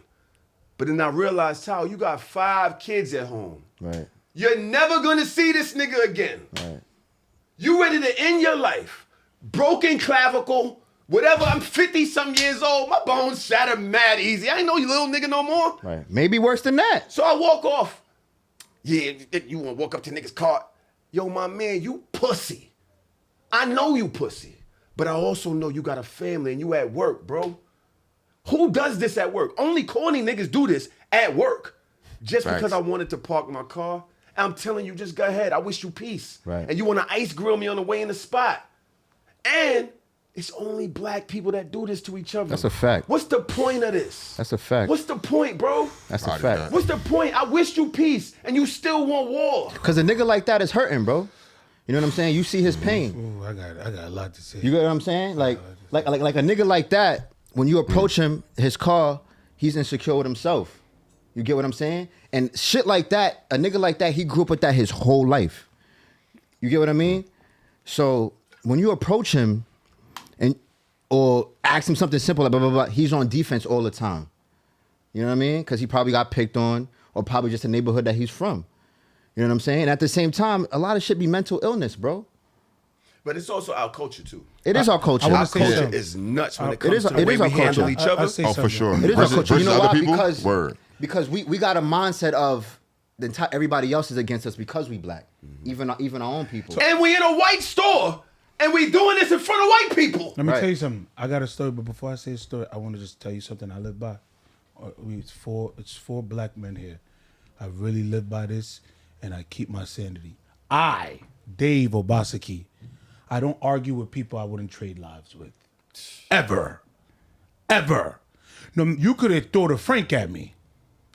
A: But then I realized, Tahoe, you got 5 kids at home.
B: Right.
A: You're never going to see this nigga again.
B: Right.
A: You ready to end your life. Broken clavicle, whatever. I'm 50-some years old. My bones shatter mad easy. I ain't know you little nigga no more.
B: Right. Maybe worse than that.
A: So I walk off. Yeah, you want to walk up to nigga's car. Yo, my man, you pussy. I know you pussy. But I also know you got a family and you at work, bro. Who does this at work? Only corny niggas do this at work. Just
D: Facts.
A: because I wanted to park my car. And I'm telling you, just go ahead. I wish you peace.
B: Right.
A: And you want to ice grill me on the way in the spot. And it's only black people that do this to each other.
B: That's a fact.
A: What's the point of this?
B: That's a fact.
A: What's the point, bro?
B: That's a
D: Roger
B: fact.
D: that.
A: What's the point? I wish you peace, and you still want war.
B: Because a nigga like that is hurting, bro. You know what I'm saying? You see his pain.
C: Ooh, I got a lot to say.
B: You get what I'm saying? Like a nigga like that, when you approach him, his car, he's insecure with himself. You get what I'm saying? And shit like that, a nigga like that, he grew up with that his whole life. You get what I mean? So when you approach him or ask him something simple like blah, blah, blah, he's on defense all the time. You know what I mean? Because he probably got picked on or probably just the neighborhood that he's from. You know what I'm saying? And at the same time, a lot of shit be mental illness, bro.
A: But it's also our culture too.
B: It is our culture.
C: I wanna
A: Our
C: say
A: culture
C: something.
A: is nuts when it
B: It
A: comes
B: is-
A: to the
B: it
A: way
B: is
A: we
B: our culture.
A: handle each other.
C: I'll say
D: Oh, for
C: something.
D: sure.
B: It is our culture. You know
D: other
B: why?
D: people?
B: Because we got a mindset of the entire everybody else is against us because we black. Even our own people.
A: And we in a white store, and we doing this in front of white people.
C: Let me
B: Right.
C: tell you something. I got a story, but before I say a story, I want to just tell you something I live by. It's four black men here. I really live by this, and I keep my sanity. I, Dave Obaseki, I don't argue with people I wouldn't trade lives with. Ever. No, you could have thrown a Frank at me.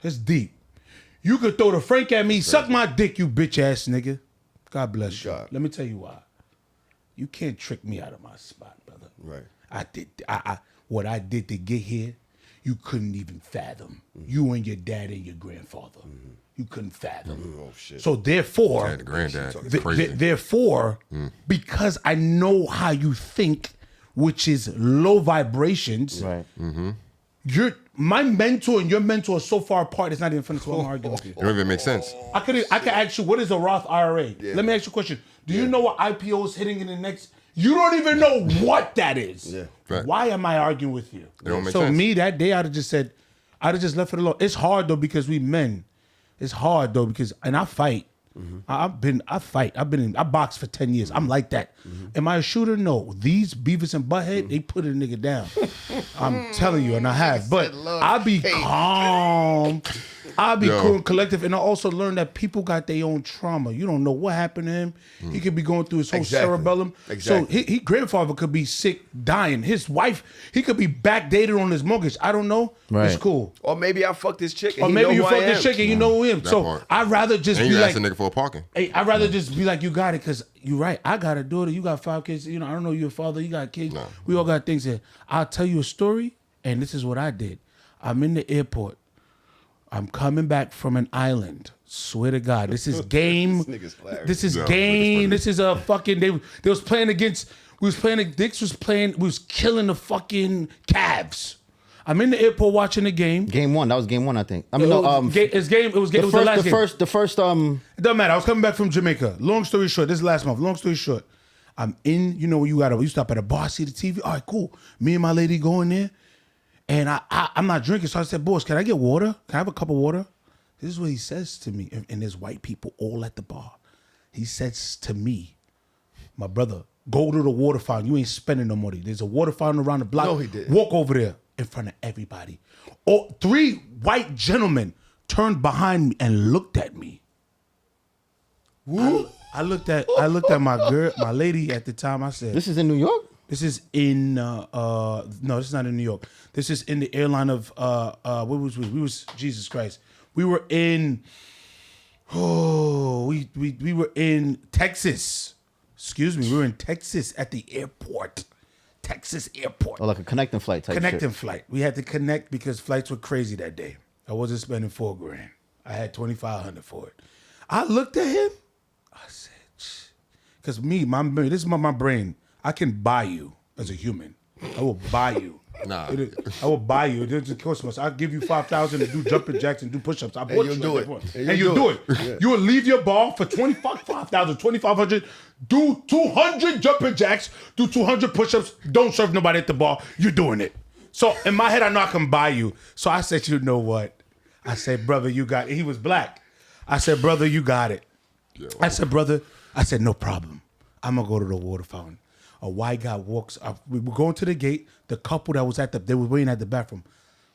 C: That's deep. You could throw the Frank at me. Suck my dick, you bitch ass nigga. God bless you.
A: God.
C: Let me tell you why. You can't trick me out of my spot, brother.
A: Right.
C: What I did to get here, you couldn't even fathom. You and your dad and your grandfather. You couldn't fathom.
A: Oh shit.
C: So therefore,
D: Yeah, the granddad. It's crazy.
C: therefore, because I know how you think, which is low vibrations,
B: Right.
C: my mentor and your mentor are so far apart. It's not even funny. So I'm arguing with you.
D: It don't even make sense.
C: I could ask you, what is a Roth IRA? Let me ask you a question. Do you know what IPO is hitting in the next? You don't even know what that is.
A: Yeah.
D: Right.
C: Why am I arguing with you?
D: It don't make
C: so
D: sense.
C: me that day, I'd have just left it alone. It's hard though because we men. It's hard though because I fight. I boxed for 10 years. I'm like that. Am I a shooter? No. These Beavis and Butthead, they put a nigga down. I'm telling you, and I have. But I'll be calm. I'll be cool and collective. And I also learned that people got their own trauma. You don't know what happened to him. He could be going through his whole cerebellum.
A: Exactly.
C: So his grandfather could be sick, dying. His wife, he could be backdated on his mortgage. I don't know.
B: Right.
C: It's cool.
A: Or maybe I fucked this chick and
C: Or
A: he
C: maybe
A: know
C: you
A: who I
C: fucked
A: am.
C: this chick and you know him. So
D: part.
C: I'd rather just
D: And
C: be
D: you
C: like,
D: ask a nigga for a parking.
C: hey, I'd rather just be like, you got it, because you're right. I got a daughter. You got 5 kids. You know, I don't know your father. You got kids.
D: No.
C: We all got things here. I'll tell you a story, and this is what I did. I'm in the airport. I'm coming back from an island. Swear to God, this is game.
A: This nigga's hilarious.
C: This is
D: Yeah,
C: game. This is a fucking. They was playing against. We was playing. Dix was playing. We was killing the fucking Cavs. I'm in the airport watching the game.
B: Game 1. That was game 1, I think. I mean,
C: It
B: no,
C: was, it was the last game.
B: the first.
C: It doesn't matter. I was coming back from Jamaica. Long story short, this is last month. Long story short, I'm in. You know, you stop at a bar, see the TV. All right, cool. Me and my lady go in there, and I'm not drinking, so I said, "Boss, can I get water? Can I have a cup of water?" This is what he says to me, and there's white people all at the bar. He says to me, "My brother, go to the water fountain. You ain't spending no money. There's a water fountain around the block.
A: No, he didn't.
C: Walk over there in front of everybody." 3 white gentlemen turned behind me and looked at me. I looked at my lady at the time. I said,
B: This is in New York?
C: this is in no, this is not in New York. This is in the airline of where was we? We was Jesus Christ. We were in we were in Texas. Excuse me, we were in Texas at the airport. Texas airport.
B: Or like a connecting flight type
C: Connecting
B: shit.
C: flight. We had to connect because flights were crazy that day. I wasn't spending $4,000. I had $2,500 for it. I looked at him. I said, because this is my brain. I can buy you as a human. I will buy you.
D: Nah.
C: I will buy you. It doesn't cost much. I'll give you $5,000 to do jumping jacks and do push-ups. I bought
A: you'll
C: you
A: do
C: like
A: it.
C: that.
A: And
C: And
A: you'll
C: you'll
A: do
C: do it.
A: it. Yeah.
C: You will leave your bar for $25,000, $2,500, do 200 jumping jacks, do 200 push-ups, don't serve nobody at the bar. You're doing it. So in my head, I know I can buy you. So I said, you know what? I said, brother, you got it. He was black. I said, brother, you got it. I said, brother, no problem. I'm going to go to the water fountain. A white guy walks up. We were going to the gate. The couple that was they were waiting at the bathroom.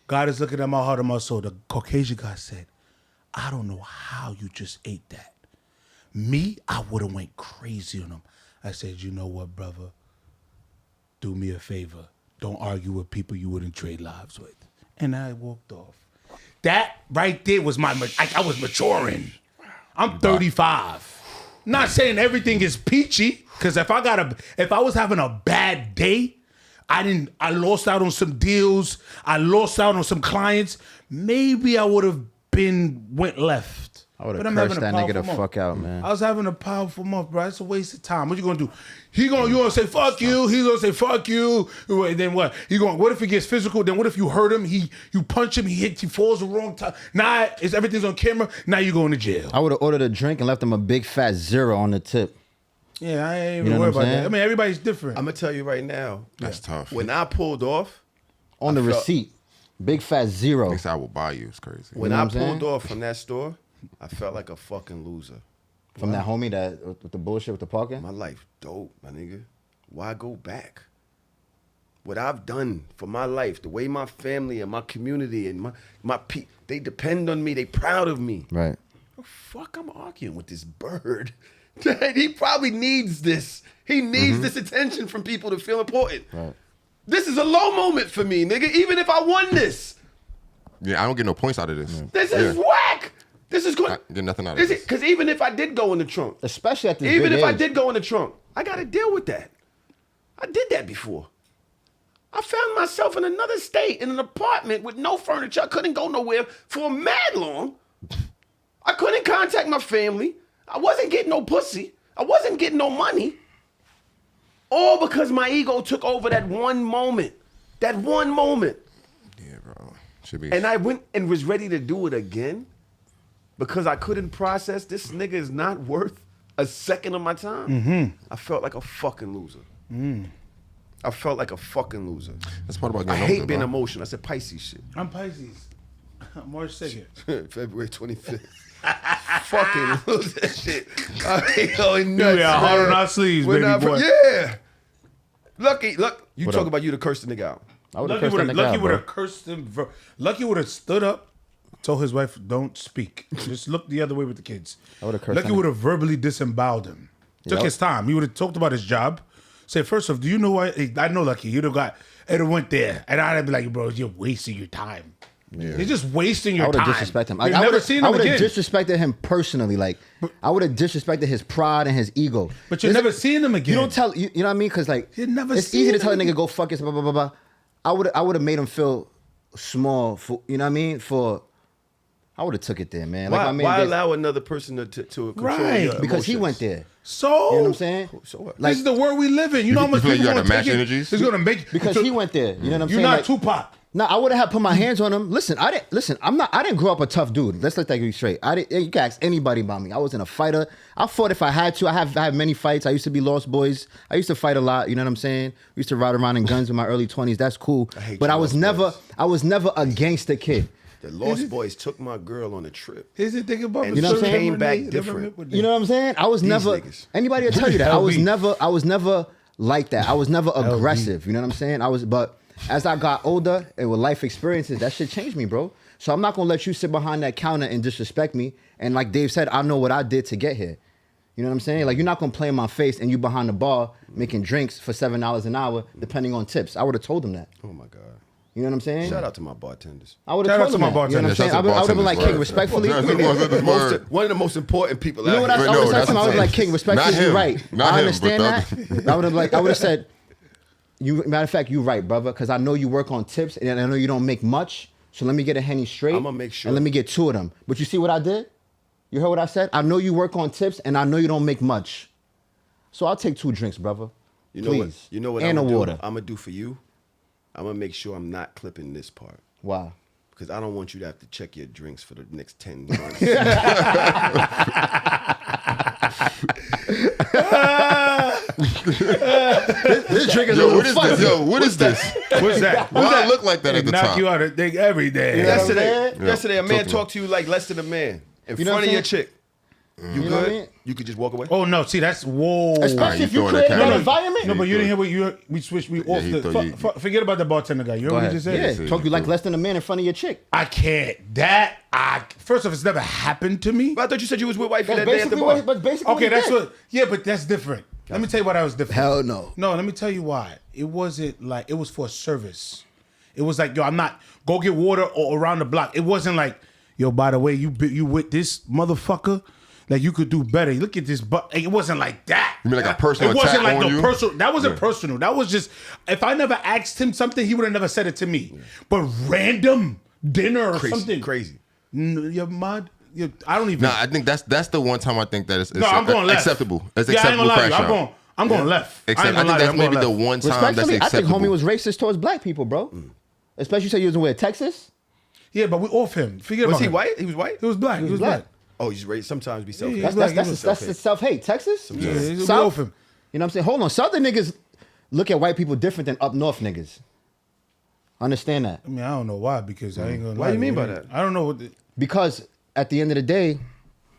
C: God is looking at my heart and my soul. The Caucasian guy said, I don't know how you just ate that. Me, I would have went crazy on him. I said, you know what, brother? Do me a favor. Don't argue with people you wouldn't trade lives with. And I walked off. That right there was I was maturing. I'm 35. Not saying everything is peachy, because if I was having a bad day, I lost out on some deals, I lost out on some clients, maybe I would have went left.
B: I would
C: But
B: have
C: I'm having
B: cursed
C: a
B: that nigga the
C: powerful month.
B: fuck out, man.
C: I was having a powerful month, bro. It's a waste of time. What you gonna do? You gonna say fuck you? He's gonna say fuck you. Then what? What if he gets physical? Then what if you hurt him? You punch him. He falls the wrong time. Now everything's on camera. Now you going to jail.
B: I would have ordered a drink and left him a big fat 0 on the tip.
C: Yeah, I ain't
B: You
C: even
B: know
C: worried
B: what I'm
C: about that.
B: saying?
C: I mean, everybody's different.
A: I'm gonna tell you right now.
D: That's tough.
A: When I pulled off,
B: On the
A: felt-
B: receipt. Big fat 0.
D: Next I will buy you. It's crazy.
A: when
B: know
A: I
B: what I'm saying?
A: pulled off from that store, I felt like a fucking loser.
B: From that homie that with the bullshit with the parking.
A: My life dope, my nigga. Why go back? What I've done for my life, the way my family and my community and my people, they depend on me. They proud of me.
B: Right.
A: The fuck, I'm arguing with this bird. He probably needs this. He needs this attention from people to feel important.
B: Right.
A: This is a low moment for me, nigga. Even if I won this,
D: Yeah, I don't get no points out of this.
A: this is whack. This is good.
D: I get nothing out of this.
A: Because even if I did go in the trunk,
B: Especially at this
A: even
B: big
A: if I
B: age.
A: did go in the trunk, I got to deal with that. I did that before. I found myself in another state in an apartment with no furniture. I couldn't go nowhere for mad long. I couldn't contact my family. I wasn't getting no pussy. I wasn't getting no money. All because my ego took over that one moment. That one moment.
D: Yeah, bro. Should be.
A: And I went and was ready to do it again because I couldn't process this nigga is not worth a second of my time. I felt like a fucking loser. I felt like a fucking loser.
D: That's part about
A: I
D: getting
A: hate
D: older,
A: being
D: bro.
A: emotional. I said Pisces shit.
C: I'm Pisces. March 2nd.
A: February 25th. Fucking lose that shit. I ain't going nuts.
C: Yeah, hard
A: man.
C: on our sleeves,
A: We're
C: baby
A: not
C: boy.
A: Yeah. Lucky, look. You
B: What
A: talk
B: up?
A: about you to curse the nigga out.
B: I would have
C: Lucky
B: cursed that nigga out,
C: would
B: bro.
C: have cursed him. Lucky would have stood up, told his wife, "Don't speak. Just look the other way with the kids."
B: I would've cursed
C: Lucky
B: him.
C: would have verbally disemboweled him. Took his time. He would have talked about his job. Say, first off, do you know why? I know Lucky. You'd have got. It went there, and I'd be like, "Bro, you're wasting your time.
D: Yeah.
C: You're just wasting
B: I
C: your
B: would
C: time."
B: have disrespected him.
C: You've
B: I
C: never
B: would
C: seen him
B: have
C: again.
B: disrespected him personally. Like I would have disrespected his pride and his ego.
C: But you're never seeing him again.
B: You don't tell. You know what I mean? Because like
C: You're never
B: it's easy to
C: seeing
B: tell a
C: him.
B: nigga go fuck yourself. Blah blah blah blah. I would have made him feel small. For you know what I mean? I would have took it there, man. Like
A: Why,
B: my man
A: why
B: did-
A: allow another person to control
C: Right.
A: your
B: because he
A: emotions?
B: went there.
C: So,
B: You know what I'm saying?
A: So what?
B: Like
C: this is the world we live in. You know how
D: You
C: much
D: feel like
C: people
D: you gotta
C: gonna
D: match
C: take it?
D: energies?
C: It's gonna make
B: because he went there. You know what I'm
C: You're
B: saying?
C: not
B: Like,
C: Tupac.
B: No, I would have had put my hands on him. Listen, I didn't grow up a tough dude. Let's let that be straight. You can ask anybody about me. I wasn't a fighter. I fought if I had to. I have many fights. I used to be Lost Boys. I used to fight a lot. You know what I'm saying? We used to ride around in guns in my early 20s. That's cool.
A: hate
B: But
A: you
B: I was
A: Lost
B: never a gangster kid.
A: The Lost Boys took my girl on a trip.
C: Here's the thing about
A: And
C: it.
B: you know what I'm saying?
A: Came back different.
B: You know what I'm saying? I was never.
A: niggas.
B: Anybody will tell you that I was
C: LB.
B: never like that. I was never aggressive. You know what I'm saying? But as I got older and with life experiences, that shit changed me, bro. So I'm not gonna let you sit behind that counter and disrespect me. And like Dave said, I know what I did to get here. You know what I'm saying? Like you're not gonna play in my face and you behind the bar making drinks for $7 an hour, depending on tips. I would have told him that.
A: Oh my God.
B: You know what I'm saying?
A: Shout out to my bartenders.
B: I would
C: Shout
B: have
C: out
B: told
C: to
B: him
C: my
B: that. You know what I'm
C: bartenders.
B: saying?
D: Shout out to
B: I would have been like,
D: bartenders,
B: King,
D: word.
B: respectfully.
D: Shout out to bartenders, word.
A: One of the most important people
B: You know what I
D: Wait,
B: would have
D: no,
B: said to him? I
D: that's
B: would be like,
D: insane.
B: King, respectfully,
D: Not
B: you're
D: him.
B: right.
D: Not
B: I
D: him,
B: understand
D: but
B: that. I would have said, matter of fact, you're right, brother, because I know you work on tips and I know you don't make much. So let me get a Henny straight.
A: I'ma make sure.
B: And let me get two of them. But you see what I did? You heard what I said? I know you work on tips and I know you don't make much. So I'll take 2 drinks, brother.
A: You know what?
B: Please.
A: You know what?
B: And
A: I'm
B: a
A: gonna
B: water.
A: do? I'm gonna do for you. I'm gonna make sure I'm not clipping this part
B: Why?
A: because I don't want you to have to check your drinks for the next 10 months.
B: This drink is a
D: Yo,
B: little
D: what is
B: funny.
D: this? Yo, what is this?
C: What's that?
D: Why I look like that
C: They
D: at the
C: knock
D: top?
C: you out of thing every day.
B: Yeah.
A: Yesterday, a man
D: Talk to me.
A: talked to you like less than a man in
B: You know
A: front
B: what
A: of your
B: I'm
A: chick. You
B: You know what I
A: good?
B: mean?
A: You could just walk away.
C: Oh no! See, that's whoa.
B: Especially
D: you
B: if you
D: throwing
B: create
D: that
B: that
D: cat.
B: environment.
C: No, but you
D: thought-
C: didn't hear what we switched. We off
D: he
C: the.
D: thought you-
C: Forget about the bartender guy. You know what we just said?
B: Yeah,
D: said
B: talk
D: you
B: you like
D: cool.
B: less than a man in front of your chick.
C: I can't. First off, it's never happened to me.
A: But I thought you said you was with wifey
B: That's
A: that day at the bar.
B: basically
C: Okay,
B: what
C: that's
B: he did.
C: what. Yeah, but that's different. Let me tell you why that was different.
B: Hell no.
C: No, let me tell you why. It wasn't like it was for a service. It was like, yo, I'm not go get water or around the block. It wasn't like, yo, by the way, you with this motherfucker, like you could do better. Look at this, but it wasn't like that.
D: You mean like a personal
C: It wasn't
D: attack
C: like
D: on
C: no
D: you?
C: personal. That wasn't personal. That was just if I never asked him something, he would have never said it to me. But random dinner or something
A: Crazy.
C: You're mad. I don't even.
D: Nah, I think that's the one time I think that it's
C: no, I'm going left.
D: acceptable. It's
C: Yeah, I ain't
D: acceptable
C: gonna lie to
D: crash
C: you.
D: out.
C: I'm going left.
D: Except,
C: I
D: I
C: ain't
D: think
C: gonna lie to
D: that's
C: you. I'm
D: maybe
C: going
D: the
C: left.
D: one time that's
B: Respectfully, I think
D: acceptable.
B: homie was racist towards black people, bro. Especially you said you was where, Texas?
C: Yeah, but we off him. Forget
A: Was
C: about
A: he
C: him.
A: white? He was white?
C: He was black. He was
B: black.
C: black.
A: Oh, he's raised. Sometimes be self.
C: Yeah,
B: That's the self-hate. Texas?
C: Yeah, we
B: South?
C: off him.
B: You know what I'm saying? Hold on. Southern niggas look at white people different than up north niggas. Understand that.
C: I mean, I don't know why because I ain't gonna.
A: Why
C: lie
A: you
C: to
A: mean by that?
C: I don't know what.
B: Because at the end of the day,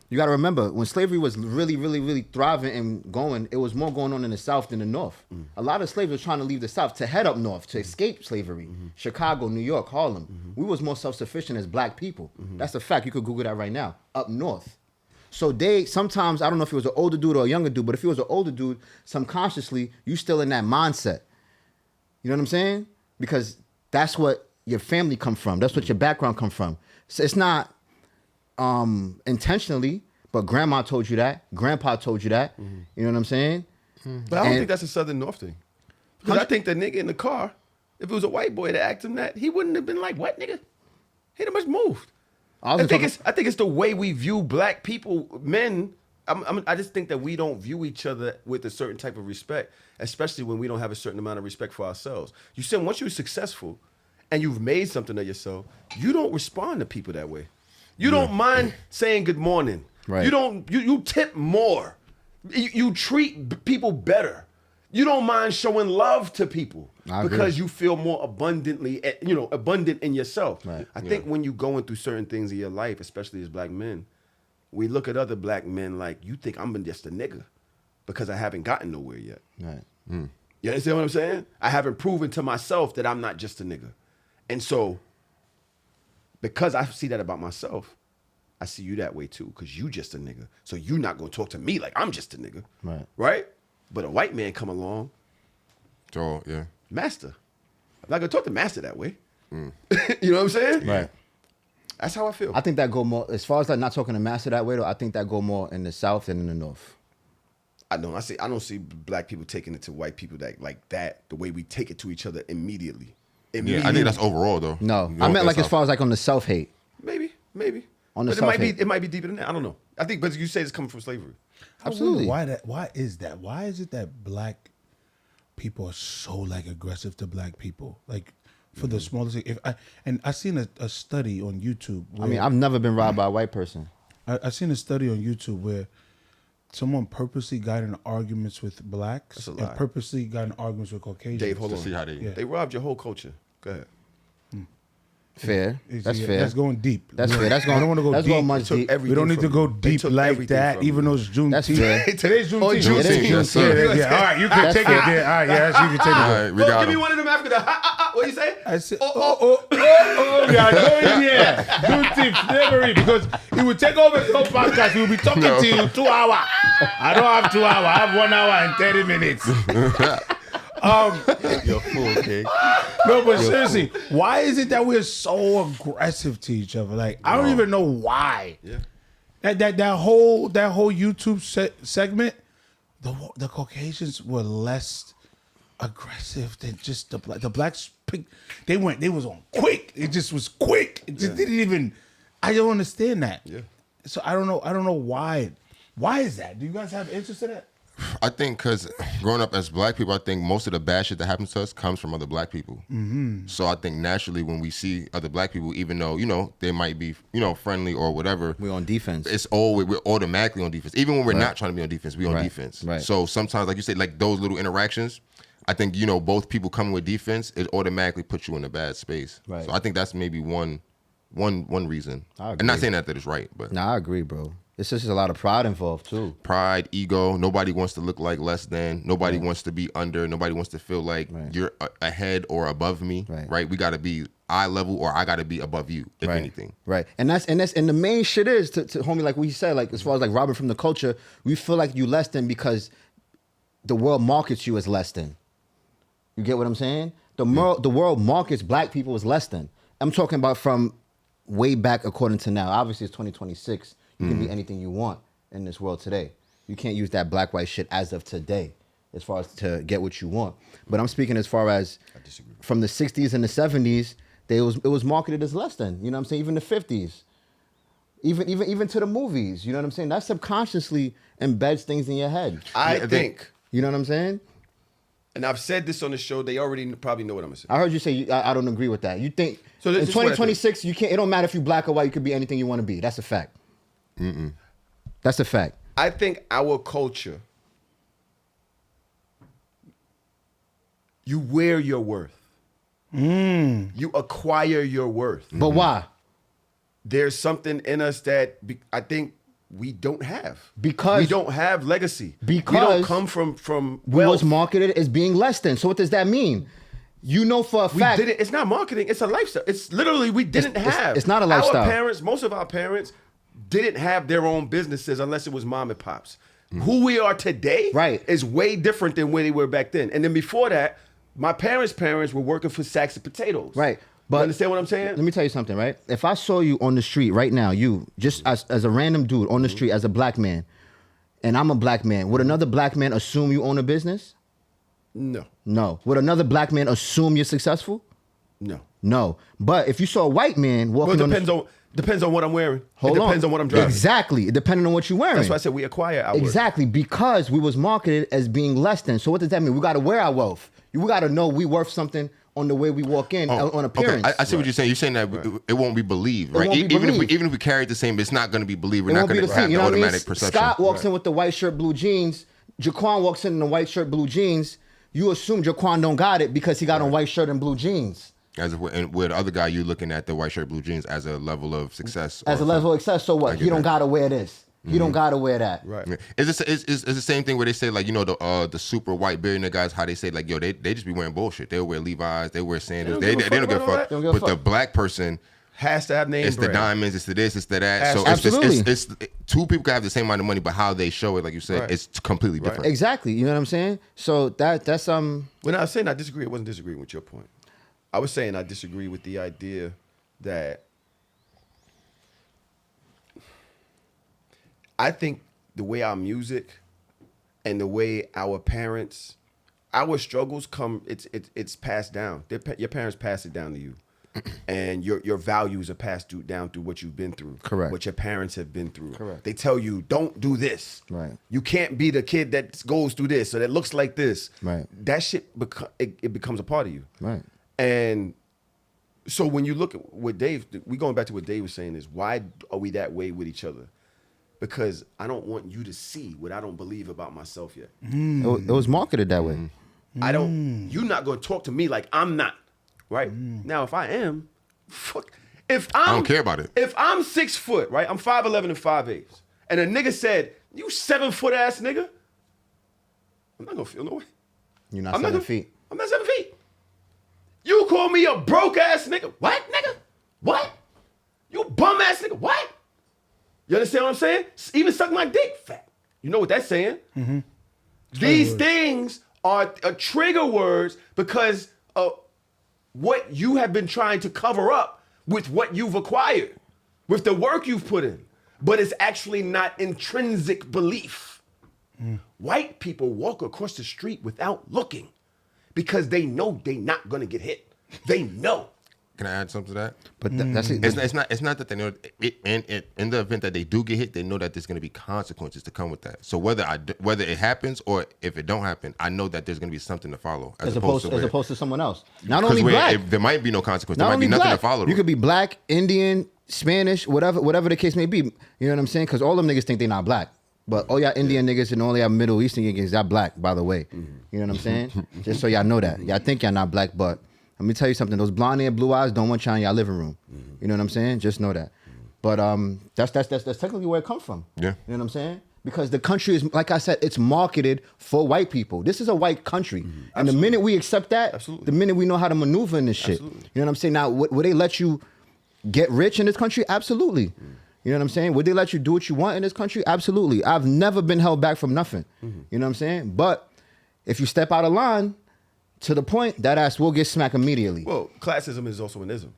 B: you got to remember when slavery was really, really, really thriving and going, it was more going on in the South than the North. A lot of slaves were trying to leave the South to head up north to escape slavery. Chicago, New York, Harlem. We was more self-sufficient as black people. That's a fact. You could Google that right now. Up north. So they sometimes, I don't know if it was an older dude or a younger dude, but if he was an older dude, subconsciously, you still in that mindset. You know what I'm saying? Because that's what your family come from. That's what your background come from. So it's not intentionally, but grandma told you that. Grandpa told you that. You know what I'm saying?
A: But I don't
B: And-
A: think that's a Southern North thing. Because I think the nigga in the car, if it was a white boy that asked him that, he wouldn't have been like, "What, nigga?" He'd have much moved. I think it's the way we view black people, men. I just think that we don't view each other with a certain type of respect, especially when we don't have a certain amount of respect for ourselves. You said once you're successful, and you've made something of yourself, you don't respond to people that way. You don't mind saying good morning.
B: Right.
A: You tip more. You treat people better. You don't mind showing love to people because you feel more abundant in yourself.
B: Right.
A: I think when you're going through certain things in your life, especially as black men, we look at other black men like, you think I'm just a nigga because I haven't gotten nowhere yet.
B: Right.
A: You understand what I'm saying? I haven't proven to myself that I'm not just a nigga. And so, because I see that about myself, I see you that way too, because you just a nigga. So you're not going to talk to me like I'm just a nigga.
B: Right.
A: Right? But a white man come along,
D: So yeah.
A: master. I'm not going to talk to master that way. You know what I'm saying?
B: Right.
A: That's how I feel.
B: I think that go more, as far as like not talking to master that way though, I think that go more in the South than in the North.
A: I don't see black people taking it to white people that the way we take it to each other immediately.
D: Yeah, I think that's overall though.
B: No,
D: You know,
B: I meant like
D: that's
B: as far as like on the self-hate.
A: Maybe.
B: On the
A: But it might be
B: self-hate.
A: it might be deeper than that. I don't know. I think, but you say it's coming from slavery.
B: Absolutely.
C: Why is that? Why is it that black people are so like aggressive to black people? Like for the smallest thing. I seen a study on YouTube.
B: I mean, I've never been robbed by a white person.
C: I seen a study on YouTube where someone purposely got in arguments with blacks
A: That's a lie.
C: and purposely got in arguments with Caucasians.
A: Dave, hold
D: To
A: on.
D: see how they.
C: Yeah.
A: They robbed your whole culture. Go ahead.
B: Fair. That's fair.
C: That's going deep.
B: That's fair. That's
C: I
B: going.
C: don't want to go
B: That's
C: deep.
B: going much
A: took
B: deep.
A: everything
C: We don't need
A: from
C: to go
A: you. They
C: deep
A: took
C: like
A: everything
C: that,
A: from you.
C: even though it's Juneteenth.
B: That's fair.
C: Today's Juneteenth.
A: Juneteenth.
B: It is
D: Yes, sir.
B: Juneteenth.
C: Yeah. All right, you can
A: That's
C: take
A: fair.
C: it there. All right, yes, you can take it
D: All
C: there.
D: right, we
A: Well,
D: got
A: give me
D: him.
A: one of them after the what do you say?
C: I said,
A: Oh.
C: we are going here. Juneteenth slavery, because it will take over the whole podcast. We will be talking to you 2 hours. I don't have 2 hours. I have 1 hour and 30 minutes.
B: You're a fool, okay?
C: No, but seriously, why is it that we're so aggressive to each other? Like, I don't even know why.
A: Yeah.
C: That whole YouTube segment, the Caucasians were less aggressive than just the black. The blacks, they was on quick. It just was quick. It just didn't even. I don't understand that.
A: Yeah.
C: So I don't know why. Why is that? Do you guys have interest in that?
D: I think because growing up as black people, I think most of the bad shit that happens to us comes from other black people. Mm-hmm. So I think naturally when we see other black people, even though, they might be, friendly or whatever.
B: We're on defense.
D: It's always, we're automatically on defense. Even when we're not trying to be on defense, we're on
B: Right.
D: defense.
B: Right.
D: So sometimes, like you say, like those little interactions, I think, both people coming with defense, it automatically puts you in a bad space.
B: Right.
D: So I think that's maybe one reason.
B: I
D: I'm not
B: agree.
D: saying that it's right, but
B: Nah, I agree, bro. It's just a lot of pride involved too.
D: pride, ego. Nobody wants to look like less than. Nobody wants to be under. Nobody wants to feel like you're ahead or above me.
B: Right.
D: We got to be eye level, or I got to be above you, if
B: Right.
D: anything.
B: Right. And the main shit is to homie, like we said, like as far as like robbing from the culture, we feel like you less than because the world markets you as less than. You get what I'm saying? The world markets black people as less than. I'm talking about from way back according to now. Obviously it's 2026. You can be anything you want in this world today. You can't use that black white shit as of today as far as to get what you want. But I'm speaking as far as from the 60s and the 70s, it was marketed as less than. You know what I'm saying? Even the 50s. Even to the movies. You know what I'm saying? That subconsciously embeds things in your head.
A: I think,
B: You know what I'm saying?
A: and I've said this on the show, they already probably know what I'm going to say.
B: I heard you say I don't agree with that. You think
A: So
B: in
A: this is what I think.
B: 2026 you can't. It don't matter if you black or white. You could be anything you want to be. That's a fact. That's a fact.
A: I think our culture, you wear your worth. You acquire your worth.
B: But why?
A: There's something in us that I think we don't have.
B: Because-
A: we don't have legacy. we
B: Because
A: don't come from
B: We
A: wealth.
B: was marketed as being less than. So what does that mean? You know for a
A: We
B: fact.
A: didn't. It's not marketing. It's a lifestyle. It's literally we didn't have.
B: it's not a lifestyle.
A: Our parents, most of our parents, didn't have their own businesses unless it was mom and pops. Who we are today,
B: Right.
A: is way different than where they were back then. And then before that, my parents' were working for sacks of potatoes.
B: Right.
A: But
B: But
A: you understand what I'm saying?
B: Let me tell you something, right? If I saw you on the street right now, you just as a random dude on the street as a black man, and I'm a black man, would another black man assume you own a business?
A: No,
B: No. Would another black man assume you're successful?
A: no.
B: No. But if you saw a white man
A: Well,
B: walking
A: it
B: on the
A: depends on what I'm wearing.
B: Hold
A: it depends on what I'm driving.
B: Exactly. Depending on what you're wearing.
A: That's why I said we acquire our worth.
B: Exactly, because we was marketed as being less than. So what does that mean? We got to wear our wealth. We got to know we worth something on the way we walk in, on appearance.
D: Okay. I see what you're saying. You're saying that it won't be believed, right?
B: won't be believed.
D: Even if we carry it the same, it's not going to be believed. We're
B: It
D: not
B: won't be
D: going to
B: the
D: have
B: same. You
D: the
B: know what I mean?
D: automatic perception.
B: Scott walks in with the white shirt, blue jeans. Jaquan walks in the white shirt, blue jeans. You assume Jaquan don't got it because he got on white shirt and blue jeans.
D: And with the other guy, you're looking at the white shirt, blue jeans as a level of success.
B: As a level of success, so what? He don't gotta wear this. He don't gotta wear that.
A: Right.
D: It's the same thing where they say, like, you know, the super white billionaire guys, how they say, like, yo, they just be wearing bullshit. They'll wear Levi's, they wear sandals. They don't give a fuck. But the black person
A: has to have name
D: it's
A: brand.
D: the diamonds, it's the this, it's the that. So
B: Absolutely.
D: it's two people can have the same amount of money, but how they show it, like you said,
A: Right.
D: it's completely different.
B: Exactly. You know what I'm saying? So that's
A: When I was saying I disagree, I wasn't disagreeing with your point. I was saying I disagree with the idea that I think the way our music and the way our parents, our struggles come, it's passed down. Your parents pass it down to you. And your values are passed down through what you've been through.
B: Correct.
A: What your parents have been through.
B: Correct.
A: They tell you, don't do this.
B: Right.
A: You can't be the kid that goes through this or that looks like this.
B: Right.
A: That shit, it becomes a part of you.
B: right.
A: And so when you look at what Dave, we going back to what Dave was saying is, why are we that way with each other? Because I don't want you to see what I don't believe about myself yet.
B: It was marketed that way.
A: You're not going to talk to me like I'm not, right? Now, if I am, if I
D: don't care about it.
A: If I'm 6 foot, right? I'm 5'11" and 5'8", and a nigga said, you 7 foot ass nigga, I'm not going to feel no way.
B: You're not
A: I'm
B: 7
A: not
B: feet.
A: I'm not 7 feet. You call me a broke ass nigga. What, nigga? What? You bum ass nigga. What? You understand what I'm saying? Even suck my dick, fat. You know what that's saying?
C: Mm-hmm.
A: These things are trigger words because of what you have been trying to cover up with what you've acquired, with the work you've put in. But it's actually not intrinsic belief. White people walk across the street without looking because they know they're not going to get hit. They know.
D: Can I add something to that?
B: But that's it.
D: It's not that they know it, in the event that they do get hit, they know that there's going to be consequences to come with that. So whether it happens or if it don't happen, I know that there's going to be something to follow
B: as opposed to someone else. Not only
D: because
B: black.
D: there might be no consequence.
B: Not
D: There might be
B: only
D: nothing
B: black.
D: to follow.
B: You could be black, Indian, Spanish, whatever the case may be. You know what I'm saying? Because all them niggas think they not black. But all y'all Indian niggas and all y'all Middle Eastern niggas, y'all black, by the way. You know what I'm saying? Just so y'all know that. Y'all think y'all not black, but let me tell you something. Those blonde hair, blue eyes don't want y'all in y'all living room. You know what I'm saying? Just know that. But that's technically where it comes from.
D: Yeah.
B: You know what I'm saying? Because the country is, like I said, it's marketed for white people. This is a white country. And the minute we accept that, the minute we know how to maneuver in this shit. You know what I'm saying? Now, would they let you get rich in this country? Absolutely. You know what I'm saying? Would they let you do what you want in this country? Absolutely. I've never been held back from nothing. You know what I'm saying? But if you step out of line, to the point, that ass will get smacked immediately.
A: Well, classism is also an ism.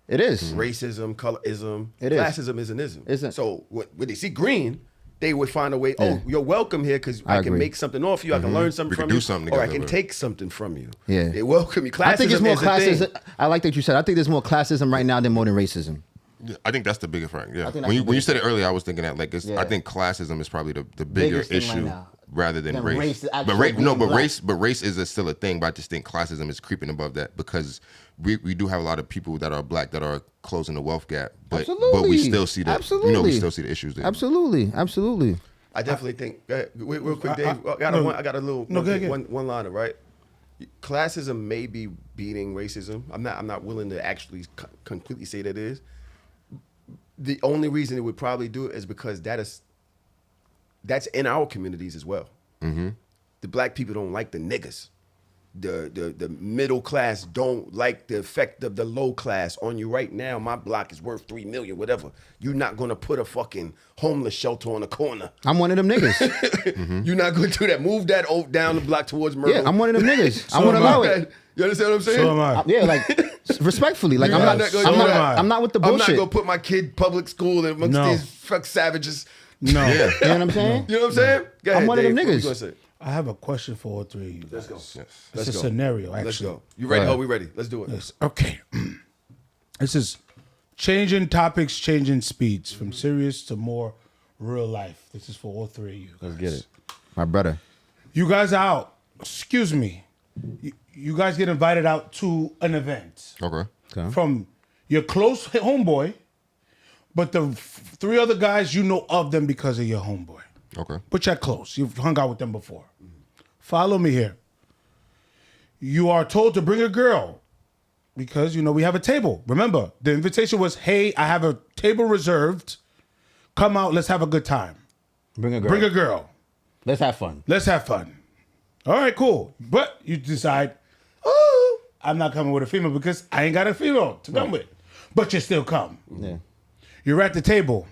B: It is.
A: Racism, colorism.
B: It is.
A: Classism is an ism.
B: Isn't.
A: So when they see green, they would find a way, oh, you're welcome here because I can
B: agree.
A: make something off you. I can learn something
D: We
A: from
D: can do
A: you.
D: something
A: or I
D: together,
A: can
D: but-
A: take something from you.
B: Yeah.
A: They welcome you. Classism
B: I think it's more
A: is a thing.
B: classism. I like that you said. I think there's more classism right now than more than racism.
D: Yeah, I think that's the bigger fact. Yeah.
B: I think that's
D: When
B: the
D: you
B: biggest
D: said it earlier, I was thinking that
B: Yeah.
D: I think classism is probably the bigger
B: Biggest thing right
D: issue
B: now.
D: rather than
B: Than
D: race.
B: race actually
D: But race, no,
B: being black.
D: but race is still a thing. But I just think classism is creeping above that because we do have a lot of people that are black that are closing the wealth gap. But
B: Absolutely.
D: we still see that.
B: Absolutely.
D: You know, we still see the issues there.
B: Absolutely. Absolutely.
A: I definitely think. Go ahead, real quick, Dave. I got a little one liner, right? Classism may be beating racism. I'm not willing to actually completely say that it is. The only reason it would probably do it is because that's in our communities as well. The black people don't like the niggas. The middle class don't like the effect of the low class on you. Right now, my block is worth $3 million, whatever. You're not gonna put a fucking homeless shelter on the corner.
B: I'm one of them niggas.
A: You're not gonna do that. Move that down the block towards Myrtle.
B: Yeah, I'm one of them niggas. I
C: So
B: won't
C: am
B: allow
C: I.
B: it.
A: You understand what I'm saying?
C: So am I.
B: Yeah, like respectfully, like
A: You're
B: I'm
A: not gonna do that.
B: not with the
A: I'm not
B: bullshit.
A: gonna put my kid public school amongst
C: No.
A: these fuck savages.
C: No.
B: You know what I'm saying?
A: You know what I'm saying? Go ahead,
B: I'm one of them
A: Dave. What you
B: niggas.
A: gonna say?
C: I have a question for all three of you guys.
A: Let's go.
D: Yes.
C: It's
A: Let's
C: a
A: go.
C: scenario, actually.
A: Let's go. You ready?
B: Right.
A: Oh, we ready. Let's do it.
C: Yes. Okay. This is changing topics, changing speeds from serious to more real life. This is for all three of you guys.
B: Let's get it. My brother.
C: You guys are out. Excuse me. You guys get invited out to an event
D: Okay.
C: from your close homeboy, but the 3 other guys, you know of them because of your homeboy.
D: Okay.
C: But you're close. You've hung out with them before. Follow me here. You are told to bring a girl because, we have a table. Remember, the invitation was, hey, I have a table reserved. Come out. Let's have a good time.
B: Bring a girl.
C: Bring a girl.
B: Let's have fun.
C: Let's have fun. All right, cool. But you decide, oh, I'm not coming with a female because I ain't got a female to come with. But you still come.
B: Yeah.
C: You're at the table.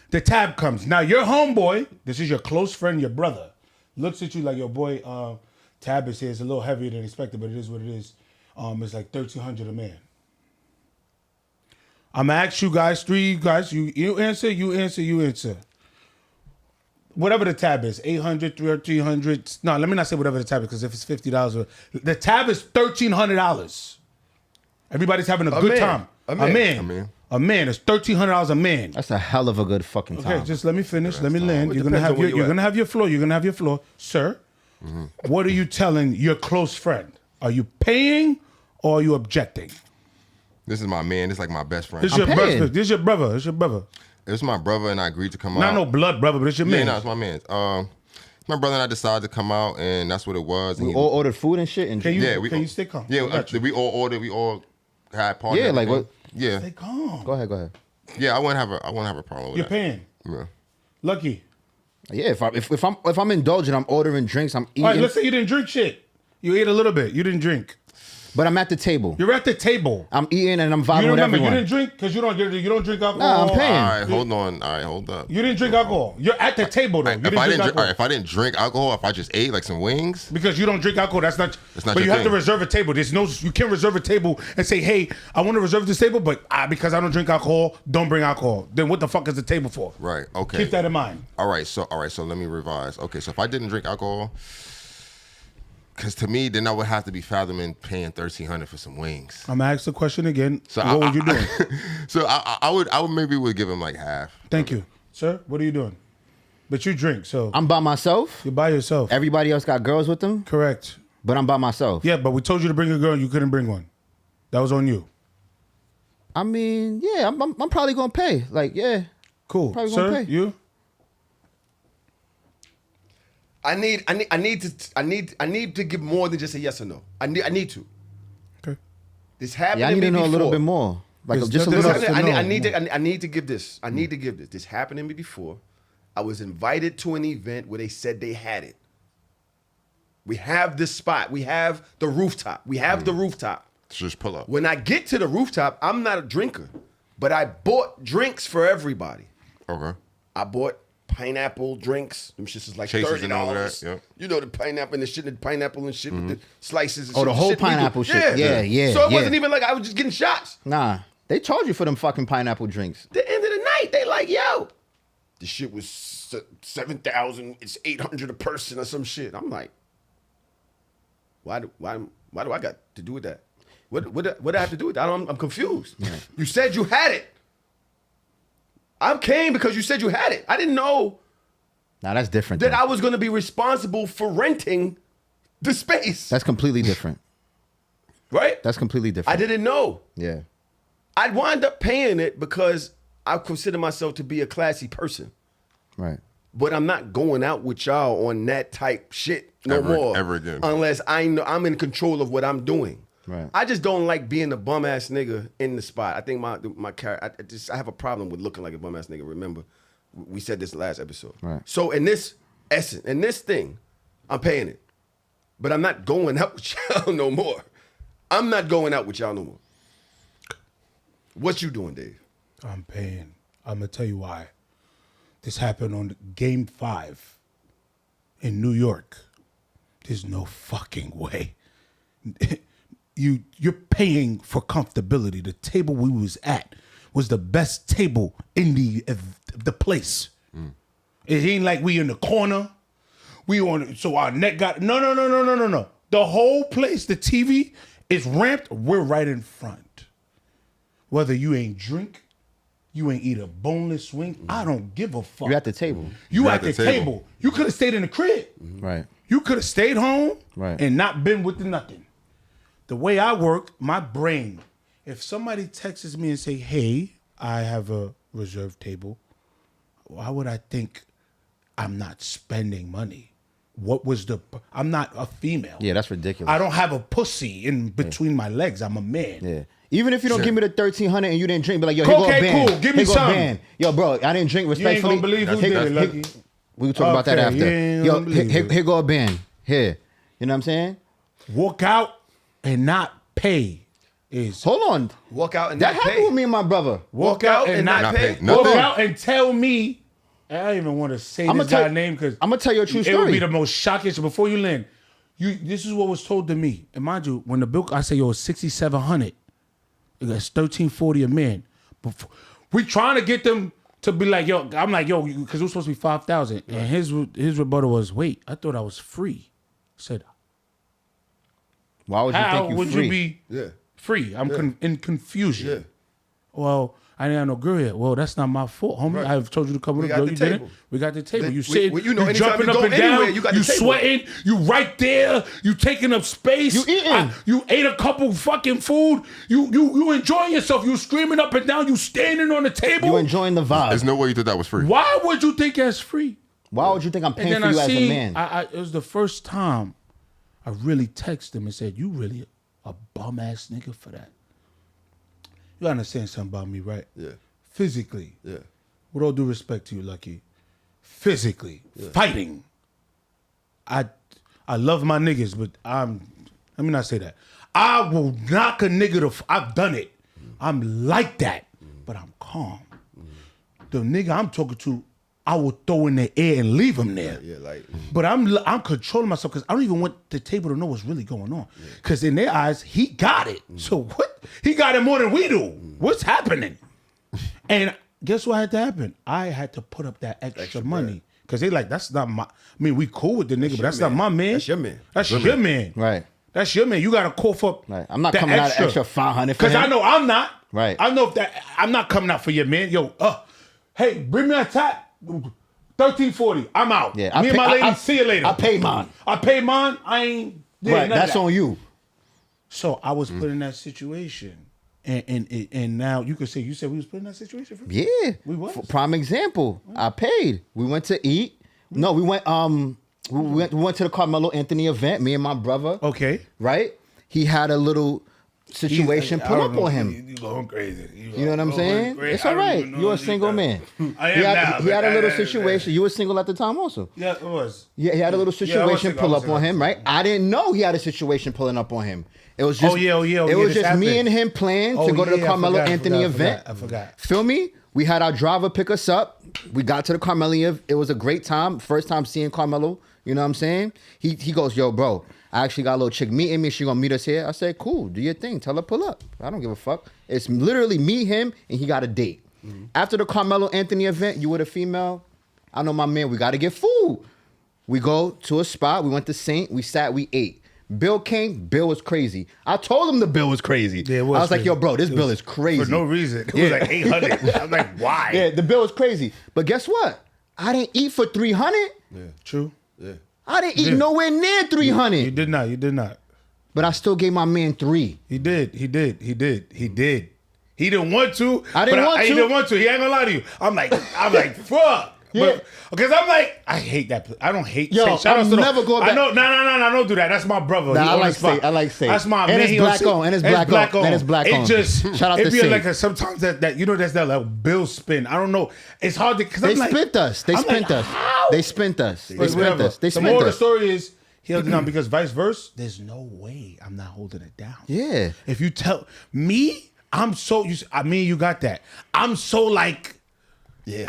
C: The tab comes. Now, your homeboy, this is your close friend, your brother, looks at you like, your boy, tab is here. It's a little heavier than expected, but it is what it is. It's like $1,300 a man. I'm going to ask you guys, 3 guys, you answer. Whatever the tab is, 800, 300. No, let me not say whatever the tab is, because if it's $50, the tab is $1,300. Everybody's having a good
A: man.
C: time.
A: A man.
C: A man. It's $1,300 a man.
B: That's a hell of a good fucking time.
C: Okay, just let me finish. Let me land.
A: It
C: You're gonna
A: depends
C: have
A: on where
C: you're
A: you at.
C: gonna have your floor. You're gonna have your floor, sir. What are you telling your close friend? Are you paying or are you objecting?
D: This is my man. This is like my best friend.
C: This
B: I'm
C: your brother.
B: paying.
C: This your brother. This your brother.
D: It's my brother, and I agreed to come out.
C: Not no blood brother, but it's your
D: Yeah,
C: man.
D: no, it's my man. My brother and I decided to come out, and that's what it was. And
B: We all ordered food and shit. And
C: Can you
D: Yeah, we-
C: can you stay calm? I
D: yeah,
C: got you.
D: we all ordered. We all had party.
B: Yeah,
D: and
B: like
D: everything.
B: what-
D: Yeah,
C: Stay calm.
B: Go ahead.
D: yeah. I wouldn't have a problem with
C: You're
D: that.
C: paying.
D: Yeah.
C: Lucky.
B: Yeah, if I'm indulging, I'm ordering drinks, I'm eating,
C: All right, let's say you didn't drink shit. You ate a little bit. You didn't drink.
B: but I'm at the table.
C: You're at the table.
B: I'm eating and I'm vibing
C: You
B: with
C: remember you
B: everyone.
C: didn't drink because you don't drink alcohol.
B: Nah, I'm paying.
D: All right, hold on. All right, hold up.
C: You didn't drink alcohol. You're at the table though. You
D: If I didn't,
C: alcohol.
D: if I didn't drink alcohol, if I just ate like some wings,
C: Because you don't drink alcohol, that's not.
D: It's not
C: But
D: your
C: you have to
D: thing.
C: reserve a table. You can't reserve a table and say, "Hey, I want to reserve this table, but because I don't drink alcohol, don't bring alcohol." Then what the fuck is the table for?
D: right? Okay.
C: Keep that in mind.
D: All right, so let me revise. Okay, so if I didn't drink alcohol, because to me, then I would have to be fathoming paying $1,300 for some wings.
C: I'm gonna ask the question again.
D: So
C: What would you doing?
D: So I would maybe give him like half.
C: Thank you, sir. What are you doing? But you drink, so
B: I'm by myself.
C: you're by yourself.
B: Everybody else got girls with them,
C: Correct.
B: but I'm by myself.
C: Yeah, but we told you to bring a girl. You couldn't bring one. That was on you.
B: I mean, yeah, I'm probably gonna pay. Like, yeah,
C: Cool,
B: Probably gonna
C: sir.
B: pay.
C: You.
A: I need to give more than just a yes or no. I need to.
C: Okay.
A: This happened
B: yeah, I
A: to
B: need
A: me
B: to know
A: before.
B: a little bit more. Like,
C: There's
B: just a
C: nothing
B: little.
C: else to know.
A: I need to give this. I need to give this. This happened to me before. I was invited to an event where they said they had it. We have this spot. We have the rooftop. We have the rooftop.
D: Just pull up.
A: When I get to the rooftop, I'm not a drinker, but I bought drinks for everybody.
D: Okay.
A: I bought pineapple drinks. Them shits is like
D: Chasers
A: $30.
D: and all of that, yep.
A: You know the pineapple and the shit, with the slices. And
B: Oh,
A: shit,
B: the whole
A: shit we do.
B: pineapple shit. Yeah,
A: So it
B: yeah.
A: wasn't even like I was just getting shots.
B: Nah, they charge you for them fucking pineapple drinks.
A: The end of the night, they like, yo, this shit was 7,000. It's 800 a person or some shit. I'm like, why do I got to do with that? What do I have to do with that? I'm confused. You said you had it. I came because you said you had it. I didn't know
B: Nah, that's different.
A: that
B: though.
A: I was going to be responsible for renting the space.
B: That's completely different.
A: Right?
B: That's completely different.
A: I didn't know.
B: Yeah.
A: I'd wind up paying it because I consider myself to be a classy person.
B: Right.
A: But I'm not going out with y'all on that type shit no more.
D: Ever again.
A: Unless I know I'm in control of what I'm doing.
B: Right.
A: I just don't like being a bum ass nigga in the spot. I think my character. I have a problem with looking like a bum ass nigga. Remember, we said this last episode.
B: Right.
A: So in this thing, I'm paying it, but I'm not going out with y'all no more. I'm not going out with y'all no more. What you doing, Dave?
C: I'm paying. I'm gonna tell you why. This happened on Game 5 in New York. There's no fucking way. You're paying for comfortability. The table we was at was the best table in the place. It ain't like we in the corner. We on so our neck got no. The whole place, the TV is ramped. We're right in front. Whether you ain't drink, you ain't eat a boneless wing. I don't give a fuck.
B: You're at the table.
C: You at the table. You could have stayed in the crib.
B: Right.
C: You could have stayed home
B: Right.
C: and not been with the nothing. The way I work, my brain, if somebody texts me and say, hey, I have a reserved table, why would I think I'm not spending money? I'm not a female.
B: Yeah, that's ridiculous.
C: I don't have a pussy in between my legs. I'm a man.
B: Yeah. Even if you don't give me the 1,300 and you didn't drink, be like, yo, here go a
C: Okay,
B: band.
C: cool. Give me
B: Here go a
C: some.
B: band. Yo, bro, I didn't drink
C: You ain't
B: respectfully.
C: gonna believe who
B: Here-
C: did it,
B: here-
C: Lucky.
B: We will talk about that
C: Okay,
B: after.
C: you ain't
B: Yo,
C: gonna believe it.
B: here go a band. Here. You know what I'm saying?
C: Walk out and not pay is
B: Hold on.
A: Walk out and
B: That
A: not
B: happened
A: pay.
B: with me and my brother.
C: walk out and not pay.
D: pay.
C: Walk
D: Nothing.
C: out and tell me. I don't even want to say
B: I'ma
C: this
B: tell-
C: guy's name because
B: I'ma tell you a true
C: It would
B: story.
C: be the most shocking. So before you land, this is what was told to me. And mind you, when the bill, I say, yo, it's 6,700. It's 1,340 a man. Before, we trying to get them to be like, yo. I'm like, yo, because it was supposed to be 5,000. And his rebuttal was, wait, I thought I was free. I said,
B: Why would you
C: how
B: think you
C: would
B: free?
C: you be
A: Yeah.
C: free? I'm in confusion.
A: Yeah.
C: Well, I didn't have no girl yet. Well, that's not my fault, homie.
A: Right.
C: I've told you to come with
A: We
C: a
A: got
C: girl.
A: the
C: You didn't.
A: table.
C: We got the table.
A: Then
C: You
A: we-
C: sitting,
A: you know,
C: you
A: anytime
C: jumping
A: you
C: up
A: go
C: and
A: anywhere,
C: down.
A: you got
C: You
A: the table.
C: sweating. You right there. You taking up space.
B: You eating.
C: You ate a couple fucking food. You enjoying yourself. You screaming up and down. You standing on the table.
B: You enjoying the vibe.
D: There's no way you thought that was free.
C: Why would you think that's free?
B: Why would you think I'm
C: And
B: paying
C: then
B: for you
C: I
B: as
C: see,
B: a man?
C: it was the first time I really texted him and said, you really a bum ass nigga for that. You understand something about me, right?
A: Yeah.
C: Physically.
A: Yeah.
C: With all due respect to you, Lucky. Physically. Fighting. I love my niggas, but let me not say that. I will knock a nigga I've done it. I'm like that, but I'm calm. The nigga I'm talking to, I will throw in the air and leave him there.
A: Yeah, like
C: But I'm controlling myself because I don't even want the table to know what's really going on. Because in their eyes, he got it. So what? He got it more than we do. What's happening? And guess what had to happen? I had to put up that extra money. Because they like, that's not my, I mean, we cool with the nigga, but that's not my man.
A: That's your man.
C: That's your man.
B: Right.
C: That's your man. You got to call for
B: Right. I'm not
C: that
B: coming out extra 500 for
C: Because
B: him.
C: I know I'm not.
B: Right.
C: I know if that, I'm not coming out for your man. Yo, hey, bring me a tap. 1,340. I'm out.
B: Yeah,
C: Me and my lady, see you later.
B: I paid mine.
C: I paid mine. I ain't. did
B: Right.
C: none of
B: That's
C: that.
B: on you.
C: So I was put in that situation, and now you could say you said we was put in that situation. For me?
B: Yeah.
C: We was?
B: Prime example. I paid. We went to eat. No, we went we went to the Carmelo Anthony event, me and my brother.
C: Okay.
B: Right? He had a little situation
C: I
B: pull
C: don't
B: up
C: know.
B: on him.
C: You going crazy.
B: You know what I'm saying? It's all right. You're a single man.
C: I
B: He
C: am
B: had,
C: now.
B: he had a little
C: but-
B: situation. You were single at the time also.
C: Yeah, it was.
B: Yeah, he had a little
C: Yeah, I was
B: situation
C: single,
B: pull
C: I was
B: up on
C: single.
B: him, right? I didn't know he had a situation pulling up on him. It was just
C: Oh, yeah,
B: it was
C: this
B: just me
C: happened.
B: and him playing
C: Oh,
B: to go to the
C: yeah, I
B: Carmelo
C: forgot,
B: Anthony event.
C: I forgot.
B: Feel me? We had our driver pick us up. We got to the Carmelo. It was a great time. First time seeing Carmelo. You know what I'm saying? He goes, yo, bro, I actually got a little chick meeting me. She gonna meet us here. I said, cool, do your thing. Tell her pull up. I don't give a fuck. It's literally me, him, and he got a date. After the Carmelo Anthony event, you with a female. I know my man, we gotta get food. We go to a spot. We went to Saint. We sat. We ate. Bill came. Bill was crazy. I told him the bill was crazy.
C: Yeah, it was
B: I was like,
C: crazy.
B: yo, bro, this
C: It
B: bill
C: was
B: is crazy.
C: For no reason. It was like 800. I'm like, why?
B: Yeah, the bill was crazy. But guess what? I didn't eat for 300.
C: True.
A: yeah.
B: I didn't eat
C: Yeah.
B: nowhere near 300.
C: You did not. You did not.
B: But I still gave my man 3.
C: He did. He did. He did. He did. He didn't want to.
B: I didn't want
C: He
B: to.
C: didn't want to. He ain't gonna lie to you. I'm like, fuck.
B: Yeah.
C: Because I'm like, I hate that. I don't hate.
B: Yo,
C: Saint. Shout
B: I'm
C: out to the-
B: never going
C: I
B: back-
C: know. No. Don't do that. That's my brother.
B: Nah,
C: He
B: I
C: on
B: like
C: the spot.
B: Saint. I like Saint.
C: That's my
B: And
C: man.
B: it's
C: He on
B: black
C: Saint.
B: owned. And it's black owned. And it's black
C: It
B: owned.
C: just
B: Shout out
C: it
B: to
C: be
B: Saint.
C: like sometimes that you know that's that like bill spin. I don't know. It's hard to because
B: They
C: I'm like,
B: spent us. They
C: I'm like,
B: spent us.
C: how?
B: They spent us. They
C: But
B: spent
C: whatever.
B: us. They
C: The moral
B: spent
C: of the
B: us.
C: story is he held it down because vice versa. There's no way I'm not holding it down.
B: Yeah.
C: If you tell me, I'm so I mean you got that. I'm so like.
A: Yeah.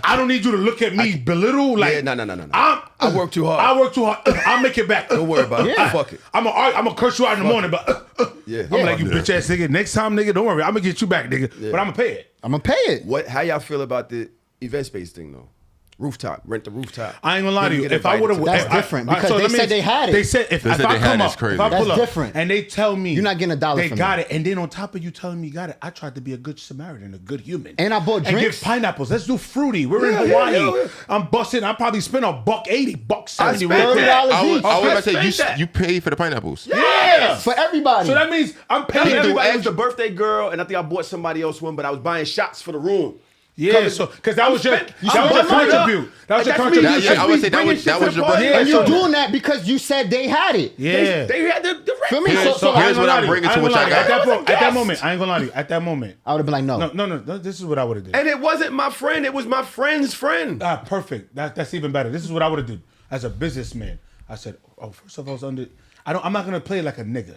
C: I don't need you to look at me belittle. Like,
A: Yeah, no.
C: I
A: work too hard.
C: I work too hard. I'll make it back.
A: Don't worry about it.
B: Yeah.
A: Fuck it.
C: I'm gonna curse you out in the morning, but
A: Yeah.
C: I'm like you bitch ass nigga. Next time, nigga, don't worry. I'm gonna get you back, nigga. But I'm gonna pay it.
B: I'm going to pay it.
A: How y'all feel about the event space thing though? Rooftop. Rent the rooftop.
C: I ain't gonna lie to
A: Then
C: you.
A: get
C: If I would have,
A: invited
B: That's different, because they said they had it.
C: They said if I
D: said they had
C: come
D: it,
C: up,
D: it's crazy.
C: if I pull
B: That's
C: up,
B: different.
C: and they tell me
B: You're not getting $1
C: they
B: from
C: got
B: me.
C: it, and then on top of you telling me you got it, I tried to be a good Samaritan, a good human,
B: And I bought
C: and
B: drinks.
C: give pineapples. Let's do fruity. We're in
A: Yeah,
C: Hawaii.
A: yeah.
C: I'm busting. I probably spent $180, $170.
A: spent
C: real quick.
B: $30
D: I was
B: each.
D: about to say
A: spend that.
D: you paid for the pineapples.
C: Yeah.
B: For everybody.
C: So that means I'm paying
A: He threw
C: everybody.
A: as the birthday girl, and I think I bought somebody else one, but I was buying shots for the room.
C: Yeah, so because that was your
A: spent-
C: that was your
A: spent money.
C: contribute. That was your
A: That's me.
C: contribution.
D: Yeah, I would say that
A: Bringing
D: was
A: shit
D: that
A: to
D: was
A: the
D: your
A: party.
D: birthday.
B: and
C: Yeah,
B: you're
C: so-
B: doing that because you said they had it.
C: Yeah.
A: They had the
B: Feel me?
A: rent.
B: So
C: I ain't
D: here's
C: gonna
D: what
C: lie
D: I'm
C: to you.
D: bringing
C: I
D: to
C: ain't
D: what
C: gonna
D: y'all
C: lie to you.
D: got.
C: At that moment, I ain't gonna lie to you. At that moment,
B: I would have been like, no.
C: no. This is what I would have did.
A: And it wasn't my friend. It was my friend's friend.
C: Perfect. That's even better. This is what I would have done as a businessman. I said, oh, first off, I was under. I'm not gonna play like a nigga.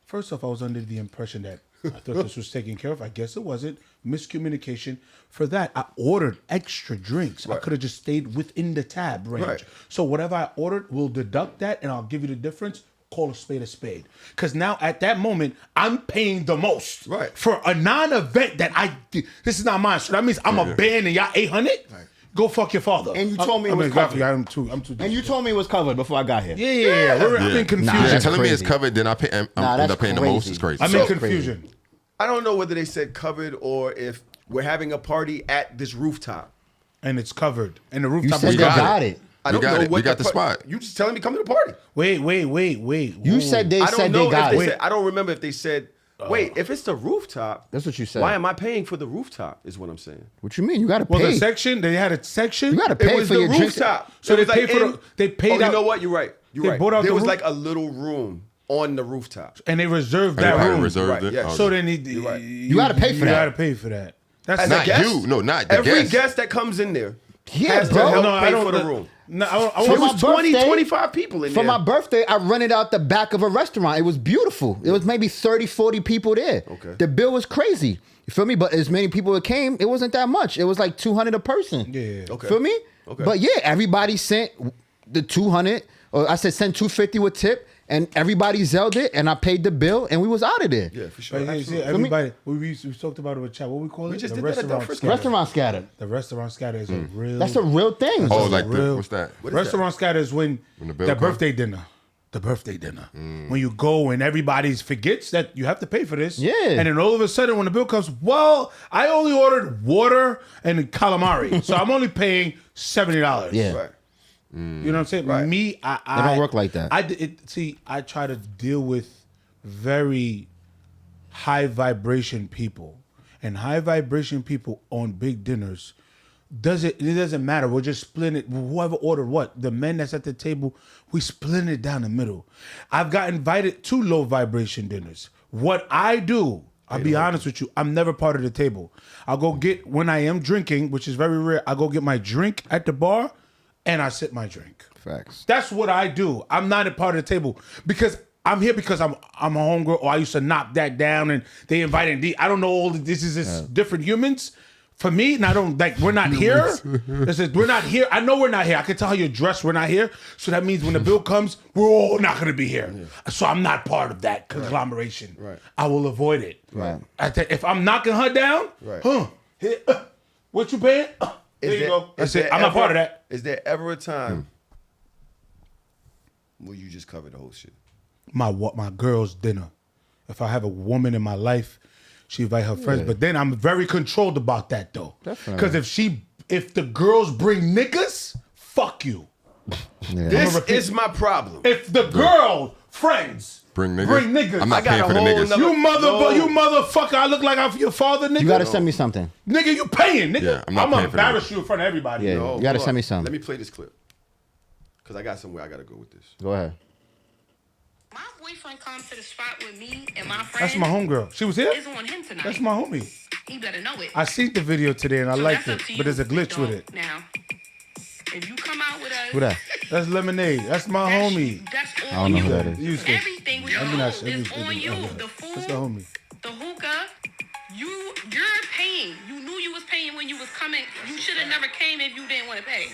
C: First off, I was under the impression that I thought this was taken care of. I guess it wasn't. Miscommunication. For that, I ordered extra drinks. I could have just stayed within the tab range.
A: Right.
C: So whatever I ordered, we'll deduct that, and I'll give you the difference. Call a spade a spade. Because now at that moment, I'm paying the most.
A: Right.
C: For a non-event that this is not mine. So that means I'm a band and y'all 800. Go fuck your father.
B: And you told me it
C: I
B: was
C: mean,
B: covered.
C: I'm too.
B: And you told me it was covered before I got here.
C: Yeah. I'm in confusion.
B: Nah,
D: Yeah,
B: that's
D: telling me it's
B: crazy.
D: covered, then I pay. I'm
B: Nah,
D: end
B: that's
D: up paying the
B: crazy.
D: most. It's crazy.
C: I'm
B: So
C: in confusion.
A: I don't know whether they said covered or if we're having a party at this rooftop.
C: And it's covered. And the
B: You
C: rooftop
B: said
C: is
B: they
D: got
B: got
D: it.
B: it.
A: I
D: We
A: don't
D: got
A: know
D: it.
A: what
D: We got the
A: par-
D: spot.
A: You just telling me come to the party.
C: Wait.
B: You said they
A: I
B: said
A: don't know
B: they got
A: if they
B: it.
A: said. I don't remember if they said. Wait, if it's the rooftop,
B: That's what you said.
A: why am I paying for the rooftop? Is what I'm saying.
B: What you mean? You got to
C: Well,
B: pay.
C: the section, they had a section.
B: You got to
A: It
B: pay
A: was
B: for
A: the
B: your drinks.
A: rooftop.
C: So
A: It
C: they
A: was like
C: paid for
A: in-
C: the. They paid
A: Oh,
C: out.
A: you know what? You're right. You're
C: They
A: right.
C: bought out
A: There
C: the
A: was
C: roof?
A: like a little room on the rooftop.
C: And they reserved
D: And
C: that
D: I
C: room.
D: reserved
A: Right,
D: it.
A: yeah.
D: Oh,
C: So
D: okay.
C: they need.
A: You're right.
B: You gotta pay for
C: You
B: that.
C: gotta pay for that. That's
A: As
C: not
A: a guest,
D: you. No, not the
A: every
D: guest.
A: guest that comes in there
B: Yeah,
A: has
B: bro.
A: to help
C: No, I
A: pay
C: don't.
A: for the room.
C: No, I
A: So
B: For
A: it
B: my
A: was 20,
B: birthday-
A: 25 people in
B: For
A: there.
B: my birthday, I rented out the back of a restaurant. It was beautiful. It was maybe 30, 40 people there.
A: Okay.
B: The bill was crazy. You feel me? But as many people that came, it wasn't that much. It was like 200 a person.
C: Yeah.
A: Okay.
B: Feel me?
A: Okay.
B: But yeah, everybody sent the 200, or I said send 250 with tip, and everybody zelled it, and I paid the bill, and we was out of there.
A: Yeah, for sure.
C: But yeah, see,
A: Absolutely.
C: everybody, we talked about it with chat. What we call it?
A: just
C: the
A: did that at Del
C: restaurant
A: Frisco.
C: scatter.
B: Restaurant scatter.
C: The restaurant scatter is a real.
B: That's a real thing.
D: Oh,
C: That's
D: like
C: real.
D: what's that?
A: What is
C: Restaurant scatter is when
D: When the bill
C: that
D: comes?
C: birthday dinner. The birthday dinner. When you go and everybody forgets that you have to pay for this.
B: Yeah.
C: And then all of a sudden when the bill comes, well, I only ordered water and calamari. So I'm only paying $70.
B: Yeah.
A: Right.
C: You know what I'm saying?
A: Right.
C: Me, I
B: don't work like that.
C: I try to deal with very high vibration people. And high vibration people on big dinners, it doesn't matter. We'll just split it. Whoever ordered what, the men that's at the table, we split it down the middle. I've got invited to low vibration dinners. What I do, I'll be honest with you, I'm never part of the table. I'll go get, when I am drinking, which is very rare, I'll go get my drink at the bar and I sip my drink.
B: Facts.
C: That's what I do. I'm not a part of the table because I'm here because I'm a homegirl, or I used to knock that down and they invited me. I don't know all this is just different humans. For me, and I don't like we're not here. We're not here. I know we're not here. I can tell how you're dressed, we're not here. So that means when the bill comes, we're all not gonna be here. So I'm not part of that conglomeration.
A: Right.
C: I will avoid it.
B: Right.
C: If I'm knocking her down,
A: Right.
C: here, what you paying? There you go. That's it. I'm not part of that.
A: Is there ever a time where you just cover the whole shit?
C: My girl's dinner. If I have a woman in my life, she invite her friends. But then I'm very controlled about that though.
B: Definitely.
C: Because if the girls bring niggas, fuck you.
B: Yeah.
A: This
C: repeat-
A: is my problem.
C: If the girl friends
D: Bring niggas. I'm not
A: I got
D: paying
A: a
D: for the
A: whole
D: niggas.
A: nother-
C: you
A: No.
C: motherfucker, I look like I'm your father, nigga.
B: You gotta send me something.
C: Nigga, you paying, nigga.
D: Yeah, I'm not
C: I'm gonna
D: paying for the
C: embarrass you in front of everybody.
B: Yeah.
A: No,
B: You gotta
A: hold
B: send
A: on.
B: me some.
A: Let me play this clip. Because I got somewhere I got to go with this.
B: Go ahead.
E: My boyfriend comes to the spot with me and my friends.
C: That's my homegirl. She was here?
E: It's on him tonight.
C: That's my homie.
E: He better know it.
C: I seen the video today and I
E: So
C: liked
E: that's
C: it.
E: up to
C: But
E: you,
C: there's a glitch
E: dog.
C: with it.
E: Now, if you come out with us,
B: Who that?
C: That's Lemonade. That's my
E: that's,
C: homie.
E: That's
B: I
E: on
B: don't know
E: you.
B: who that is.
C: You said-
E: Everything we
C: I mean,
E: do
C: that's-
E: is
C: everything-
E: on you.
C: okay.
E: The food,
C: That's the homie.
E: the hookah. You're paying. You knew you was paying when you was coming. You should have never came if you didn't want to pay.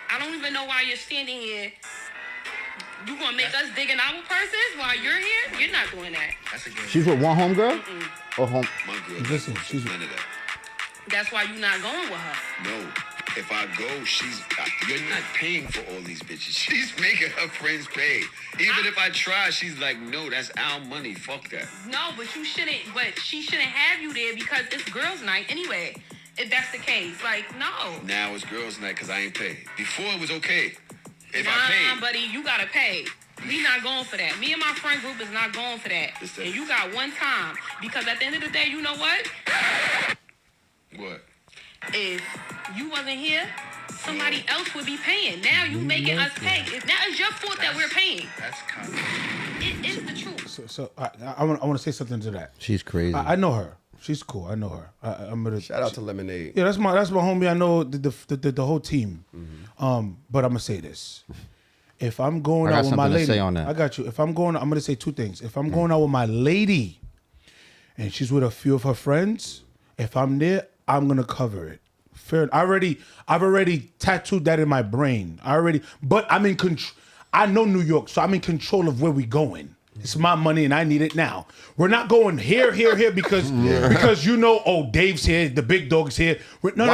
E: I don't even know why you're standing here. You gonna make us dig in our purses while you're here? You're not doing that.
F: That's a game.
B: She's with one homegirl? Or home?
F: My girl.
C: Listen,
F: She's
C: she's-
F: none of that.
E: That's why you're not going with her.
F: No.
A: if I go, you're not paying for all these bitches. She's making her friends pay. Even if I try, she's like, no, that's our money. Fuck that.
E: No, but she shouldn't have you there because it's girls' night anyway. If that's the case, like, no.
A: Now it's girls' night because I ain't paid. Before it was okay. If I paid.
E: Buddy, you gotta pay. We not going for that. Me and my friend group is not going for that. And you got one time. Because at the end of the day, you know what?
A: What?
E: If you wasn't here, somebody else would be paying. Now you making us pay. Now it's your fault that we're paying.
A: That's kind of...
E: It is the truth.
C: So I want to say something to that.
B: She's crazy.
C: I know her. She's cool. I know her. I'm gonna
A: Shout out to Lemonade.
C: Yeah, that's my homie. I know the whole team.
B: Mm-hmm.
C: But I'm gonna say this. If I'm going
B: I got
C: out with my
B: something to
C: lady,
B: say on that.
C: I got you. If I'm gonna say two things. If I'm going out with my lady, and she's with a few of her friends, if I'm there, I'm gonna cover it. Fair. I've already tattooed that in my brain. But I'm in control. I know New York, so I'm in control of where we going. It's my money and I need it now. We're not going here because Dave's here, the big dog's here. No.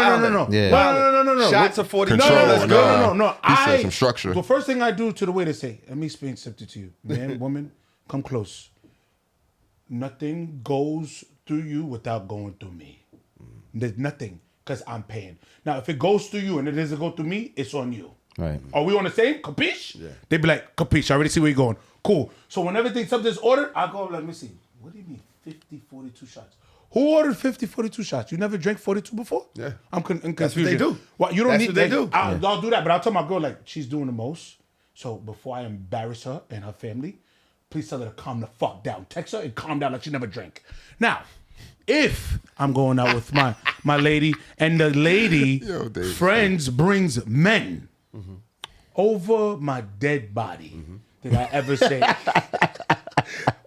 B: Yeah.
C: No.
A: Shots of 40.
D: Control.
A: Let's go.
C: No.
D: He said some structure.
C: The first thing I do to the waiter say, let me explain something to you. Man, woman, come close. Nothing goes through you without going through me. There's nothing because I'm paying. Now, if it goes through you and it doesn't go through me, it's on you.
B: Right.
C: Are we on the same? Capiche?
A: Yeah.
C: They be like, capiche. I already see where you're going. Cool. So when something's ordered, I go, let me see. What do you mean 50, 42 shots? Who ordered 50, 42 shots? You never drank 42 before?
A: Yeah.
C: I'm confused.
A: That's what they do.
C: Well, you don't
A: That's
C: need
A: what they do.
C: I'll do that, but I'll tell my girl, like, she's doing the most. So before I embarrass her and her family, please tell her to calm the fuck down. Text her and calm down like she never drank. Now, if I'm going out with my lady and the lady friends brings men over my dead body, did I ever say,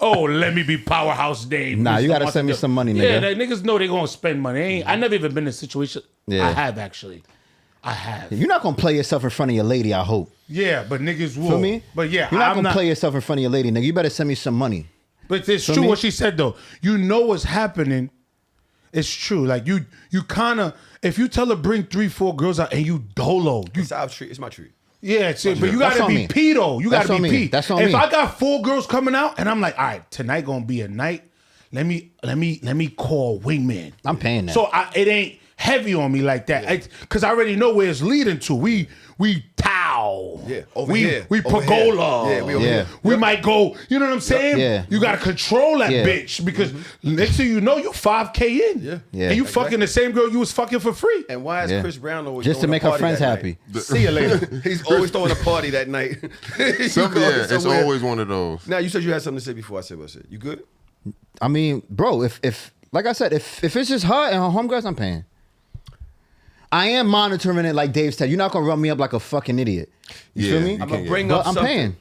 C: oh, let me be Powerhouse Dave?
B: Nah, you gotta send me some money, nigga.
C: Yeah, that niggas know they gonna spend money. I never even been in a situation.
B: Yeah.
C: I have actually. I have.
B: You're not gonna play yourself in front of your lady, I hope.
C: Yeah, but niggas will.
B: Feel me?
C: But yeah,
B: you're not
C: I'm
B: gonna play yourself in front of your lady, nigga. You better send me some money.
C: But it's
B: Feel
C: true
B: me?
C: what she said though. You know what's happening. It's true. Like you kind of, if you tell her bring 3-4 girls out and you dolo,
A: It's our treat. It's my treat.
C: yeah, it's it. But you
B: That's
C: gotta
B: on
C: be
B: me.
C: P though. You
B: That's
C: gotta
B: on
C: be
B: me.
C: P.
B: That's on
C: if
B: me.
C: I got 4 girls coming out and I'm like, all right, tonight gonna be a night. Let me call wingman.
B: I'm paying that.
C: So it ain't heavy on me like that. Cause I already know where it's leading to. We Tao.
A: Yeah, over
C: we,
A: here.
C: We
A: Over
C: Pergola.
A: here. Yeah, we over
B: Yeah.
A: here.
C: We might go, you know what I'm saying?
B: Yeah.
C: You gotta control that
B: Yeah.
C: bitch because next thing you know, you 5K in.
A: Yeah.
B: Yeah.
C: And you
A: Exactly.
C: fucking the same girl you was fucking for free.
A: And why is
B: Yeah.
A: Chris Brown always
B: Just to
A: throwing a
B: make her
A: party
B: friends
A: that
B: happy.
A: night?
C: See you later.
A: He's always throwing a party that night.
D: It's
A: Somewhere.
D: always one of those.
A: Now, you said you had something to say before I said what I said. You good?
B: I mean, bro, if like I said, if it's just her and her homegirls, I'm paying. I am monitoring it like Dave said. You're not gonna run me up like a fucking idiot. You
D: Yeah,
B: feel me?
D: you
A: I'm
D: can't
A: going to
D: get
A: bring
B: But
A: up
B: I'm
A: something.
B: paying.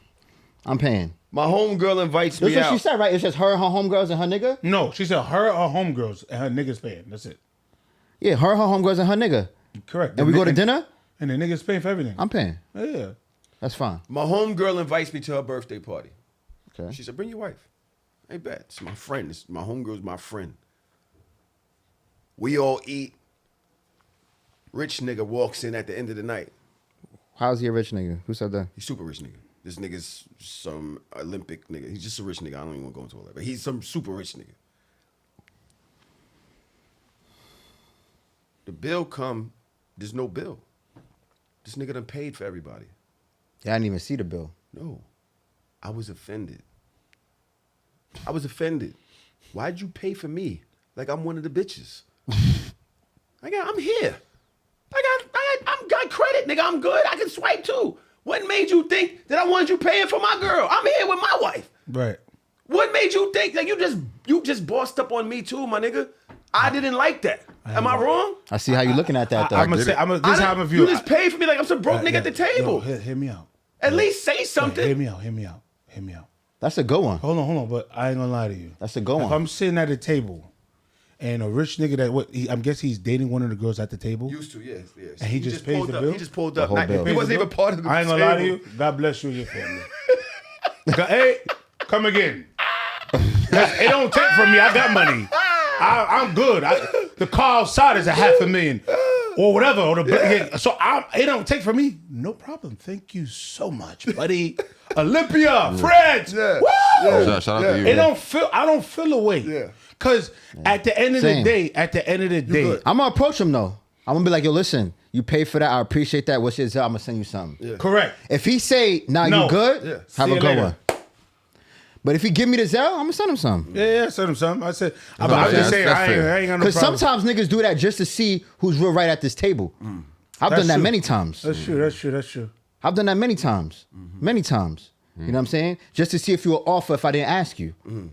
B: I'm paying.
A: My homegirl invites
B: That's
A: me
B: what
A: out.
B: she said, right? It's just her homegirls, and her nigga?
C: No, she said her homegirls and her niggas paying. That's it.
B: Yeah, her homegirls, and her nigga.
C: Correct.
B: And we go to dinner?
C: And the niggas paying for everything.
B: I'm paying.
C: Yeah.
B: That's fine.
A: My homegirl invites me to her birthday party.
B: Okay.
A: She said, bring your wife. I ain't bad. It's my friend. My homegirl's my friend. We all eat. Rich nigga walks in at the end of the night.
B: How's he a rich nigga? Who said that?
A: He's super rich nigga. This nigga's some Olympic nigga. He's just a rich nigga. I don't even want to go into all that. But he's some super rich nigga. The bill come, there's no bill. This nigga done paid for everybody.
B: Yeah, I didn't even see the bill.
A: No. I was offended. Why'd you pay for me? Like I'm one of the bitches. I'm here. I got credit, nigga. I'm good. I can swipe too. What made you think that I wanted you paying for my girl? I'm here with my wife.
C: Right.
A: What made you think that you just bossed up on me too, my nigga? I didn't like that. Am I wrong?
B: I see how you looking at that, though.
C: I'm gonna say, this is how I'm gonna view
A: You
C: it.
A: just paid for me like I'm some broke nigga at the table.
C: Yo, hear me out.
A: At least say something.
C: Hear me out.
B: That's a good one.
C: Hold on. But I ain't gonna lie to you.
B: That's a good
C: If
B: one.
C: I'm sitting at a table and a rich nigga I'm guessing he's dating one of the girls at the table.
A: Used to, yes.
C: And he just pays
A: pulled
C: the
A: up.
C: bill?
A: He just pulled
B: The
A: up.
B: whole bill.
A: He wasn't even part of the
C: I ain't gonna lie to you. God bless you and your family. Hey, come again. It don't take from me. I got money. I'm good. The car outside is $500,000. or whatever. Or so it don't take from me. No problem. Thank you so much, buddy. Olympia, Fred.
A: Yeah.
C: Woo!
D: Shout out to you.
C: It
D: man.
C: don't feel. I don't feel away.
A: Yeah.
C: Cause at the end of
B: Same.
C: the day,
A: good.
B: I'm gonna approach him though. I'm gonna be like, yo, listen, you paid for that. I appreciate that. What's your Zelle? I'm gonna send you something.
A: Yeah.
C: correct.
B: If he say, nah,
C: No.
B: you good?
A: Yeah.
B: Have
C: See
B: a
C: you
B: good
C: later.
B: one. But if he give me the Zelle, I'm gonna send him something.
C: Yeah, send him something. I said, I'm
D: fair.
C: just saying,
D: That's
C: I
D: fair.
C: ain't got no
B: Because
C: problem.
B: sometimes niggas do that just to see who's real right at this table. I've
C: That's
B: done that
C: true.
B: many times.
C: That's true. That's true. That's true.
B: I've done that many times. Many times. You know what I'm saying? Just to see if you were offer if I didn't ask you. You know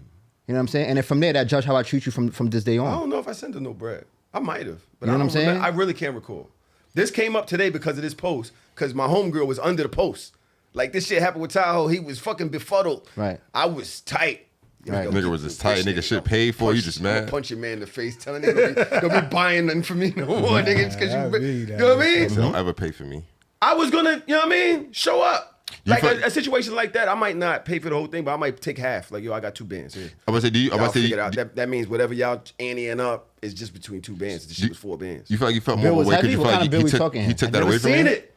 B: what I'm saying? And then from there, that judge how I treat you from this day
A: I
B: on.
A: don't know if I sent her no bread. I might have, but
B: You know
A: I
B: what I'm
A: don't
B: saying?
A: remember. I really can't recall. This came up today because of this post. Because my homegirl was under the post. Like this shit happened with Tahoe. He was fucking befuddled.
B: Right.
A: I was tight.
B: Right.
D: Nigga was just tight. Nigga shit paid for. You just mad.
A: Punch your man in the face, telling him don't be buying nothing for me no more, nigga. It's because
C: I
A: you,
C: mean
A: you know what I mean?
D: Don't ever pay for me.
A: I was gonna, you know what I mean? Show up. Like
D: fuck-
A: a situation like that, I might not pay for the whole thing, but I might take half. Like, yo, I got 2 bands. Here.
D: I'm about to say, do you? I'm
A: Y'all
D: about to say,
A: figure it out. That means whatever y'all anteing up is just between 2 bands. The shit was 4 bands.
D: you feel like you felt
B: Bill
D: more
B: was
D: away
B: heavy?
D: because you
B: What
D: felt
B: kind
D: like
B: of bill
D: he
B: we
D: took
B: talking?
D: he took
A: I
D: that
A: never
D: away from
A: seen
D: you.
A: it.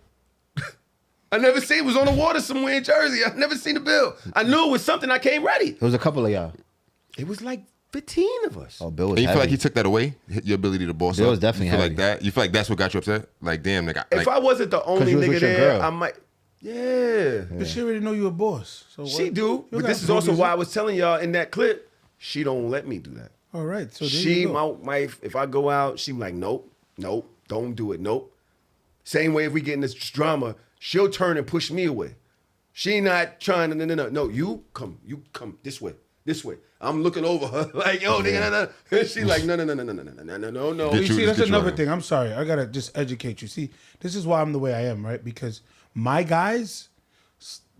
A: I never seen it. It was on the water somewhere in Jersey. I never seen the bill. I knew it was something. I came ready.
B: There was a couple of y'all.
A: It was like 15 of us.
B: Oh, Bill was
D: And you
B: heavy.
D: feel like he took that away, your ability to boss
B: Bill
D: up.
B: was definitely
D: you feel
B: heavy.
D: like that. You feel like that's what got you upset. Like, damn, nigga.
A: If
D: Like,
A: I wasn't the only
B: you was
A: nigga
B: with your
A: there,
B: girl.
A: I might. Yeah.
C: But she already know you a boss. So
A: She
C: what?
A: do.
C: You
A: But
C: got
A: this is
C: no
A: also
C: reason.
A: why I was telling y'all in that clip, she don't let me do that.
C: All right. So there
A: She,
C: you go.
A: my wife, if I go out, she like, nope, don't do it, nope. Same way if we get in this drama, she'll turn and push me away. She not trying to, no, you come this way. I'm looking over her like, yo, nigga, no. She like, no.
D: Get
C: You
D: you-
C: see, that's
D: get you
C: another
D: right.
C: thing. I'm sorry. I gotta just educate you. See, this is why I'm the way I am, right? Because my guys,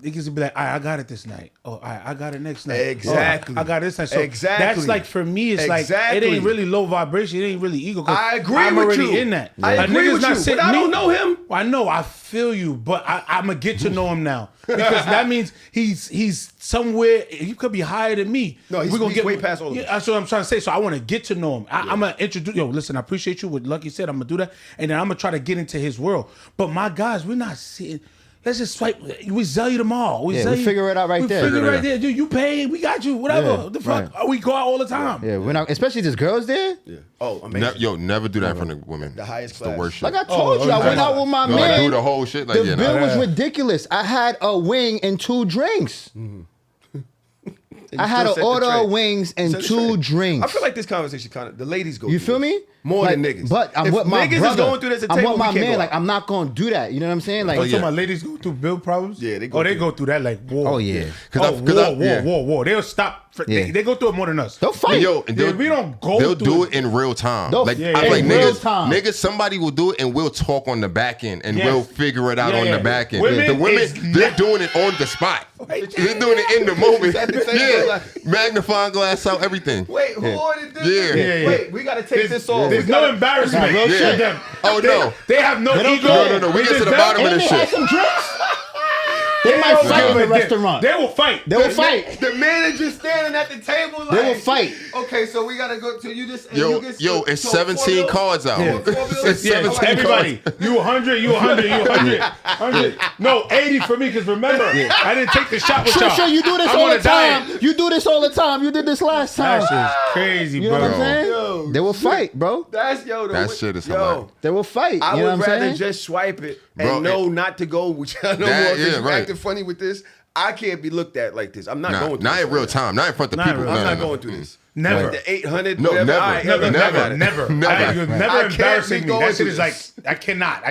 C: niggas will be like, I got it this night. Oh, I got it next night.
A: Exactly.
C: Oh, I got it this night. So
A: Exactly.
C: that's like, for me, it's like,
A: Exactly.
C: it ain't really low vibration. It ain't really ego. 'cause
A: I agree
C: I'm
A: with
C: already
A: you.
C: in that.
A: I
C: A
A: agree
C: nigga's
A: with
C: not
A: you,
C: sitting-
A: but I
C: me-
A: don't know him.
C: I know, I feel you, but I'm gonna get to know him now because that means he's somewhere. He could be higher than me.
A: No, he's-
C: We're gonna
A: he's way past all of us.
C: That's what I'm trying to say. So I want to get to know him. I'm gonna introduce. Yo, listen, I appreciate you. What Lucky said, I'm gonna do that, and then I'm gonna try to get into his world. But my guys, we're not sitting. Let's just swipe. We sell you tomorrow.
B: Yeah,
C: sell
B: we
C: you-
B: figure it out right
C: we
B: there.
C: Figure it
D: Figure it
C: right there, dude. You pay. We got you. Whatever.
B: Yeah,
C: What the fuck?
B: right.
C: We go out all the time.
B: Yeah, we're not, especially there's girls there.
A: Yeah. Oh, amazing.
D: Never do that in front of women.
A: The highest
D: It's the
A: class.
D: worst shit.
B: Like I told you, I went out with my
D: Like,
B: man.
D: do the whole shit. Like,
B: The
D: yeah,
B: bill
D: nah.
B: was ridiculous. I had a wing and 2 drinks. I had
A: still
B: an
A: set the
B: order
A: tray.
B: of wings and
A: Set the
B: 2
A: tray.
B: drinks.
A: I feel like this conversation kind of the ladies go.
B: You
A: through
B: feel
A: this
B: me?
A: More
B: Like,
A: than niggas.
B: But I'm
A: if
B: with my
A: niggas
B: brother.
A: is going through this at the
B: I'm
A: table,
B: with my
A: we can't
B: man.
A: go
B: Like
A: out.
B: I'm not gonna do that. You know what I'm saying? Like,
C: Oh,
D: yeah.
C: so my ladies go through bill problems?
A: Yeah, they go
C: they
A: through
C: go through that like war.
B: Oh, yeah.
C: War. They'll stop.
B: Yeah.
C: They go through it more than us.
B: they'll fight.
D: And yo, and
C: Yeah, we don't go
D: They'll
C: through
D: do
C: it.
D: it in real time.
B: They'll-
D: Like
C: Yeah,
D: I
C: yeah.
D: feel like
B: in real
D: niggas,
B: time.
D: niggas, somebody will do it and we'll talk on the back end and
C: Yes.
D: we'll figure it out
C: Yeah,
D: on
C: yeah.
D: the back end.
C: Women
D: The women,
C: is
D: they're doing it on the spot. They're doing it in the moment.
A: At the table,
D: Yeah,
A: like-
D: magnifying glass out, everything.
A: Wait, who ordered this?
D: Yeah.
C: Yeah, yeah.
A: Wait, we gotta take this off.
C: There's
A: We
C: no
A: gotta-
C: embarrassment.
B: Real
C: with
B: shit.
C: them.
D: Oh, no.
C: They have no ego.
D: No. We get to the
C: They
D: bottom of
B: And
D: this
B: they had
D: shit.
B: some drinks. They might
C: don't
B: fight in
C: give
B: the
C: a damn.
B: restaurant.
C: They will fight.
B: They will fight.
A: The manager standing at the table. Like,
B: They will fight.
A: Okay, so we gotta go to you. Just and
D: Yo,
A: you get
D: yo, it's 17 cards out.
C: Yeah.
D: It's
C: Yeah,
D: 17
C: everybody.
D: cards.
C: You 100, you 100, you 100. 100. No, 80 for me, because remember, I didn't take the shot with y'all.
B: Trisha, you do this
C: I'm
B: all
C: on
B: the
C: a diet.
B: time. You do this all the time. You did this last time.
C: That shit's crazy,
B: You know
C: bro.
B: what I'm saying?
A: Yo,
B: They will fight, bro.
A: That's yo.
D: That shit is
A: yo.
D: hilarious.
B: They will fight.
A: I
B: You know
A: would
B: what I'm
A: rather
B: saying?
A: just swipe it and
D: Bro,
A: know not to go with y'all no
D: That-
A: more because
D: yeah,
A: you
D: right.
A: acting funny with this. I can't be looked at like this. I'm not
D: Nah,
A: going through
D: not
A: this
D: in real
A: right now.
D: time. Not in front of
C: Not in
D: people.
C: real-
D: No,
A: I'm
D: no,
A: not
D: no.
A: going through this.
C: Never.
A: Like the 800.
D: No,
A: whatever.
D: never.
A: All right,
C: Never,
A: look,
C: never,
A: I got it.
C: never.
D: Never.
C: You're
A: I
C: never
A: can't
C: embarrassing
A: be
C: me.
A: going
C: That shit
A: through
C: is like,
A: this.
C: I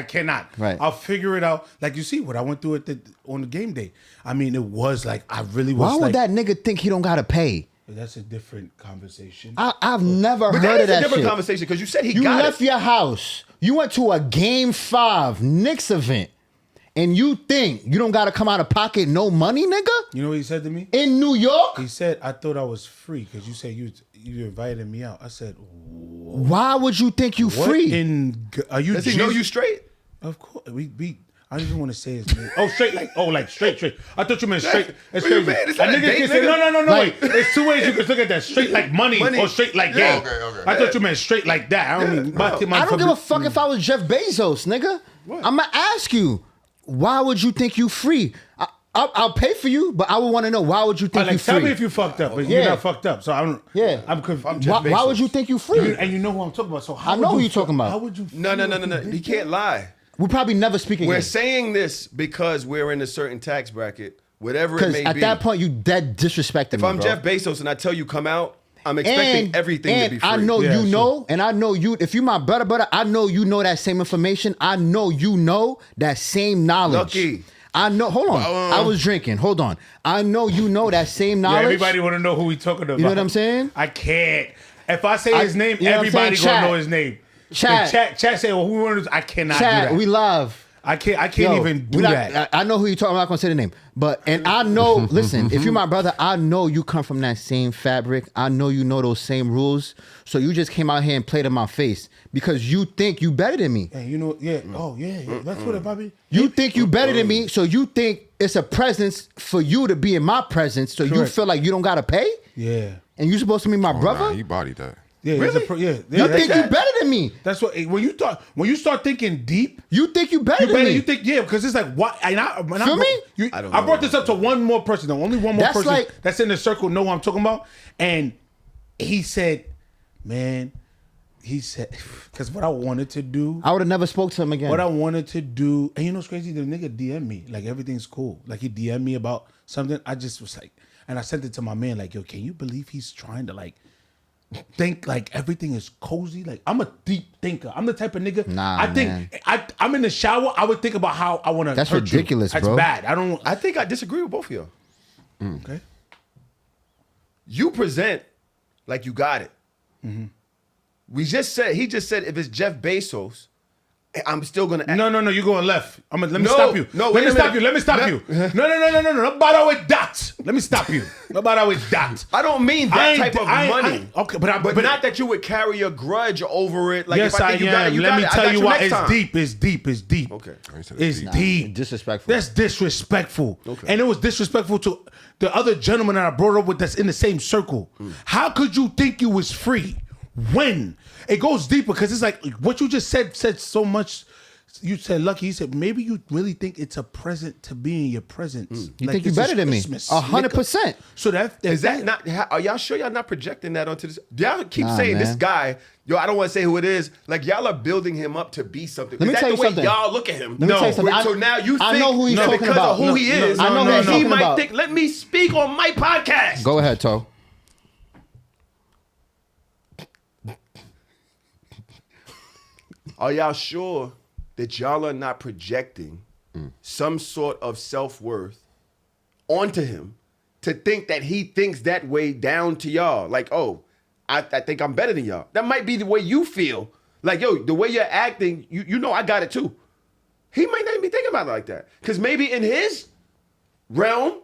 C: cannot.
B: Right.
C: I'll figure it out. Like, you see what I went through on the game day. I mean, it was like, I really was
B: Why
C: like,
B: would that nigga think he don't gotta pay?
C: that's a different conversation.
B: I've never
A: But
B: heard
A: that
B: of
A: is a
B: that
A: different
B: shit.
A: conversation because you said he
B: You
A: got
B: left
A: it.
B: your house. You went to a Game 5 Knicks event, and you think you don't gotta come out of pocket no money, nigga?
C: You know what he said to me?
B: In New York?
C: He said, I thought I was free because you said you invited me out. I said,
B: Why would you think you
C: what
B: free?
C: are you
A: Does he know
C: Jesus?
A: you straight?
C: Of course. I don't even want to say his name. Oh, straight straight. I thought you meant straight. It's
A: What you
C: crazy.
A: mean? It's
C: A
A: not a
C: nigga
A: date,
C: can say,
A: nigga.
C: no. Wait. There's two ways you can look at that. Straight like money. Or straight like game.
D: Okay.
C: I thought you meant straight like that. I don't mean.
B: I don't give a fuck if I was Jeff Bezos, nigga.
A: What?
B: I'm gonna ask you, why would you think you free? I'll pay for you, but I would want to know, why would you think you free?
C: Tell me if you fucked up, but you're not fucked up. So I'm confused.
B: Why would you think you free?
C: And you know who I'm talking about. So
B: I know who you're talking about.
C: How would you?
A: No. He can't lie.
B: We probably never speak again.
A: We're saying this because we're in a certain tax bracket, whatever it
B: Because
A: may
B: at
A: be.
B: that point, you dead disrespecting
A: if
B: me,
A: I'm
B: bro.
A: Jeff Bezos and I tell you come out, I'm expecting everything to be free.
B: I know
C: Yeah,
B: you
C: sure.
B: know, and I know you. If you my brother, I know you know that same information. I know you know that same knowledge.
A: Lucky.
B: I know. Hold on. I was drinking. Hold on. I know you know that same
C: Yeah,
B: knowledge.
C: everybody want to know who we talking about.
B: You know what I'm saying?
C: I can't. If I say his name,
B: you know what I'm
C: everybody
B: saying?
C: gonna
B: Chat.
C: know his name.
B: Chat.
C: Chat say, well, who wanted? I cannot
B: Chat,
C: do that.
B: we live.
C: I can't
B: Yo,
C: even do
B: we not-
C: that.
B: I know who you talking. I'm not gonna say the name, but and I know. Listen, if you're my brother, I know you come from that same fabric. I know you know those same rules. So you just came out here and played in my face because you think you better than me.
C: And you know, yeah. Oh, yeah. That's what it, Bobby.
B: You think you better than me, so you think it's a presence for you to be in my presence. So you
C: Correct.
B: feel like you don't gotta pay,
C: Yeah.
B: and you supposed to be my brother.
D: Nah, you bodied that.
C: Yeah.
A: Really?
C: Yeah.
B: You think
C: that's-
B: you better than me.
C: That's what when you start thinking deep.
B: You think you better
C: You
B: than
C: better.
B: me.
C: You think because it's like what? And I
B: Feel me?
A: I don't
C: I
A: know.
C: brought this up to one more person. Though. Only one more
B: That's
C: person
B: like-
C: that's in the circle know what I'm talking about. And he said, "Man," he said, "Because what I wanted to do,
B: I would have never spoke to him again.
C: what I wanted to do, and you know what's crazy? The nigga DM me like everything's cool. Like he DM me about something. I just was like, and I sent it to my man like, yo, can you believe he's trying to like." Think like everything is cozy. Like I'm a deep thinker. I'm the type of nigga.
B: Nah,
C: I think
B: man.
C: I'm in the shower. I would think about how I want to.
B: That's
C: hurt
B: ridiculous,
C: you. That's
B: bro.
C: bad. I don't.
A: I think I disagree with both of y'all.
C: Okay.
A: You present like you got it.
C: Mm-hmm.
A: He just said if it's Jeff Bezos, I'm still gonna act.
C: No. You're going left. Let me
A: No,
C: stop you.
A: no,
C: let
A: wait
C: me
A: a
C: stop
A: minute.
C: you. Let me stop you. No. No bother with that. Let me stop you. No bother with that.
A: I don't mean
C: I
A: that
C: ain't-
A: type of
C: I ain't-
A: money.
C: okay,
A: but not that you would carry a grudge over it. Like
C: Yes,
A: if I
C: I
A: think you got it,
C: am.
A: you
C: Let
A: got
C: me
A: it. I
C: tell
A: got
C: you why.
A: next
C: It's
A: time.
C: deep. It's deep. It's deep.
A: Okay.
C: It's deep.
B: Disrespectful.
C: That's disrespectful.
A: Okay.
C: And it was disrespectful to the other gentleman that I brought up with that's in the same circle. How could you think you was free? When? It goes deeper because it's like what you just said so much. You said, Lucky, he said, maybe you really think it's a present to be in your presence.
B: You
C: Like,
B: think you
C: this is
B: better than me?
C: Christmas,
B: 100%.
C: So that
A: Is that not? Are y'all sure y'all not projecting that onto this? Y'all keep
B: Nah,
A: saying this
B: man.
A: guy. Yo, I don't want to say who it is. Like y'all are building him up to be something.
B: Let me
A: is that
B: tell
A: the
B: you
A: way
B: something.
A: y'all look at him?
B: Let me tell you something.
A: So now you think
B: I know who he's
A: that
B: talking
A: because
B: about.
A: of who he is,
B: I know who he's
A: he
B: talking
A: might
B: about.
A: think, let me speak on my podcast.
B: Go ahead, Toe.
A: Are y'all sure that y'all are not projecting some sort of self-worth onto him to think that he thinks that way down to y'all? Like, oh, I think I'm better than y'all. That might be the way you feel. Like, yo, the way you're acting, you know I got it too. He might not even be thinking about it like that. Because maybe in his realm,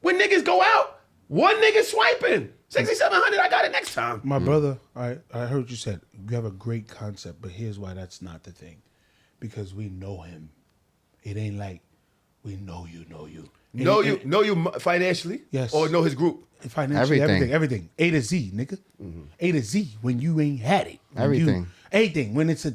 A: when niggas go out, one nigga swiping. 6,700, I got it next time.
C: My brother, I heard what you said. You have a great concept, but here's why that's not the thing. Because we know him. It ain't like we know you.
A: Know you financially?
C: Yes.
A: Or know his group?
C: Financially,
B: Everything.
C: everything. A to Z, nigga. A to Z when you ain't had it. When you-
B: Everything.
C: Everything. When it's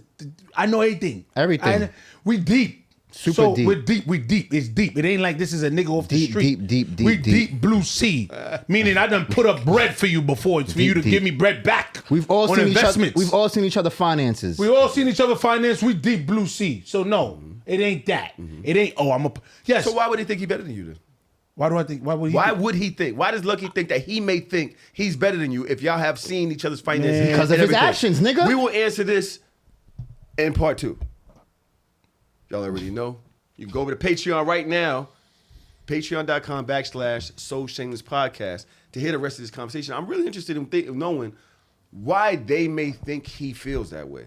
C: I know everything.
B: Everything.
C: We deep.
B: Super
C: so
B: deep.
C: We deep. It's deep. It ain't like this is a nigga off the
B: Deep,
C: street.
B: deep,
C: We
B: deep.
C: deep blue sea. Meaning I done put up bread for you before. It's for you to
B: Deep,
C: give
B: deep.
C: me bread back.
B: We've all
C: on
B: seen each other.
C: investments.
B: We've all seen each other finances.
C: We all seen each other finance. We deep blue sea. So no, it ain't that. It ain't. Oh, I'm a. Yes.
A: So why would he think he better than you then?
C: Why do I think? Why would he?
A: Why would he think? Why does Lucky think that he may think he's better than you if y'all have seen each other's finances?
C: Man.
B: Because of
A: and
B: his
A: everything?
B: actions, nigga.
A: We will answer this in part 2. Y'all already know. You can go over to Patreon right now, patreon.com/So Shameless Podcast to hear the rest of this conversation. I'm really interested in knowing why they may think he feels that way.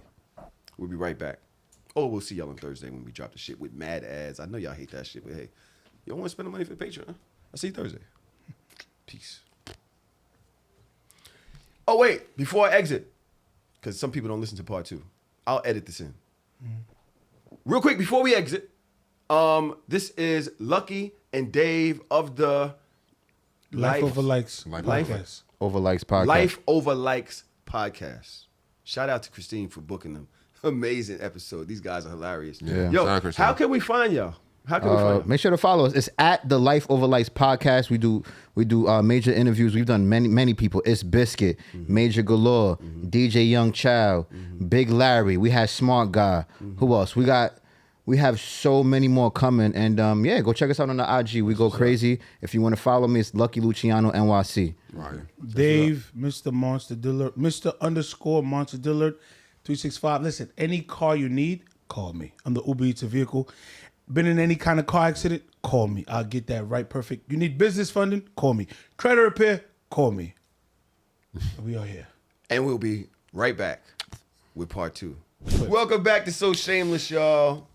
A: We'll be right back. Oh, we'll see y'all on Thursday when we drop the shit with mad ads. I know y'all hate that shit, but hey, you don't want to spend the money for the Patreon. I'll see you Thursday. Peace. Oh, wait, before I exit, because some people don't listen to part 2, I'll edit this in. Real quick, before we exit, This is Luckie and Dave of the
C: Life Over Likes podcast.
B: Over Likes podcast.
A: Life Over Likes podcast. Shout out to Christine for booking them. Amazing episode. These guys are hilarious.
D: Yeah.
A: Yo,
D: Shout out, Christine.
A: how can we find y'all? How can we find y'all?
B: Make sure to follow us. It's at the Life Over Likes podcast. We do major interviews. We've done many people. It's Biscuit, Major Galore, DJ Young Child, Big Larry. We had Smart Guy. Who else? We have so many more coming. And yeah, go check us out on the IG. We go crazy. If you want to follow me, it's Lucky Luciano NYC.
D: Right.
C: Dave, Mr. Monster Dillard, Mr. _ Monster Dillard, 365. Listen, any car you need, call me. I'm the Uber Eats vehicle. Been in any kind of car accident, call me. I'll get that right perfect. You need business funding, call me. Credit repair, call me. We are here.
A: And we'll be right back with part 2. Welcome back to So Shameless, y'all.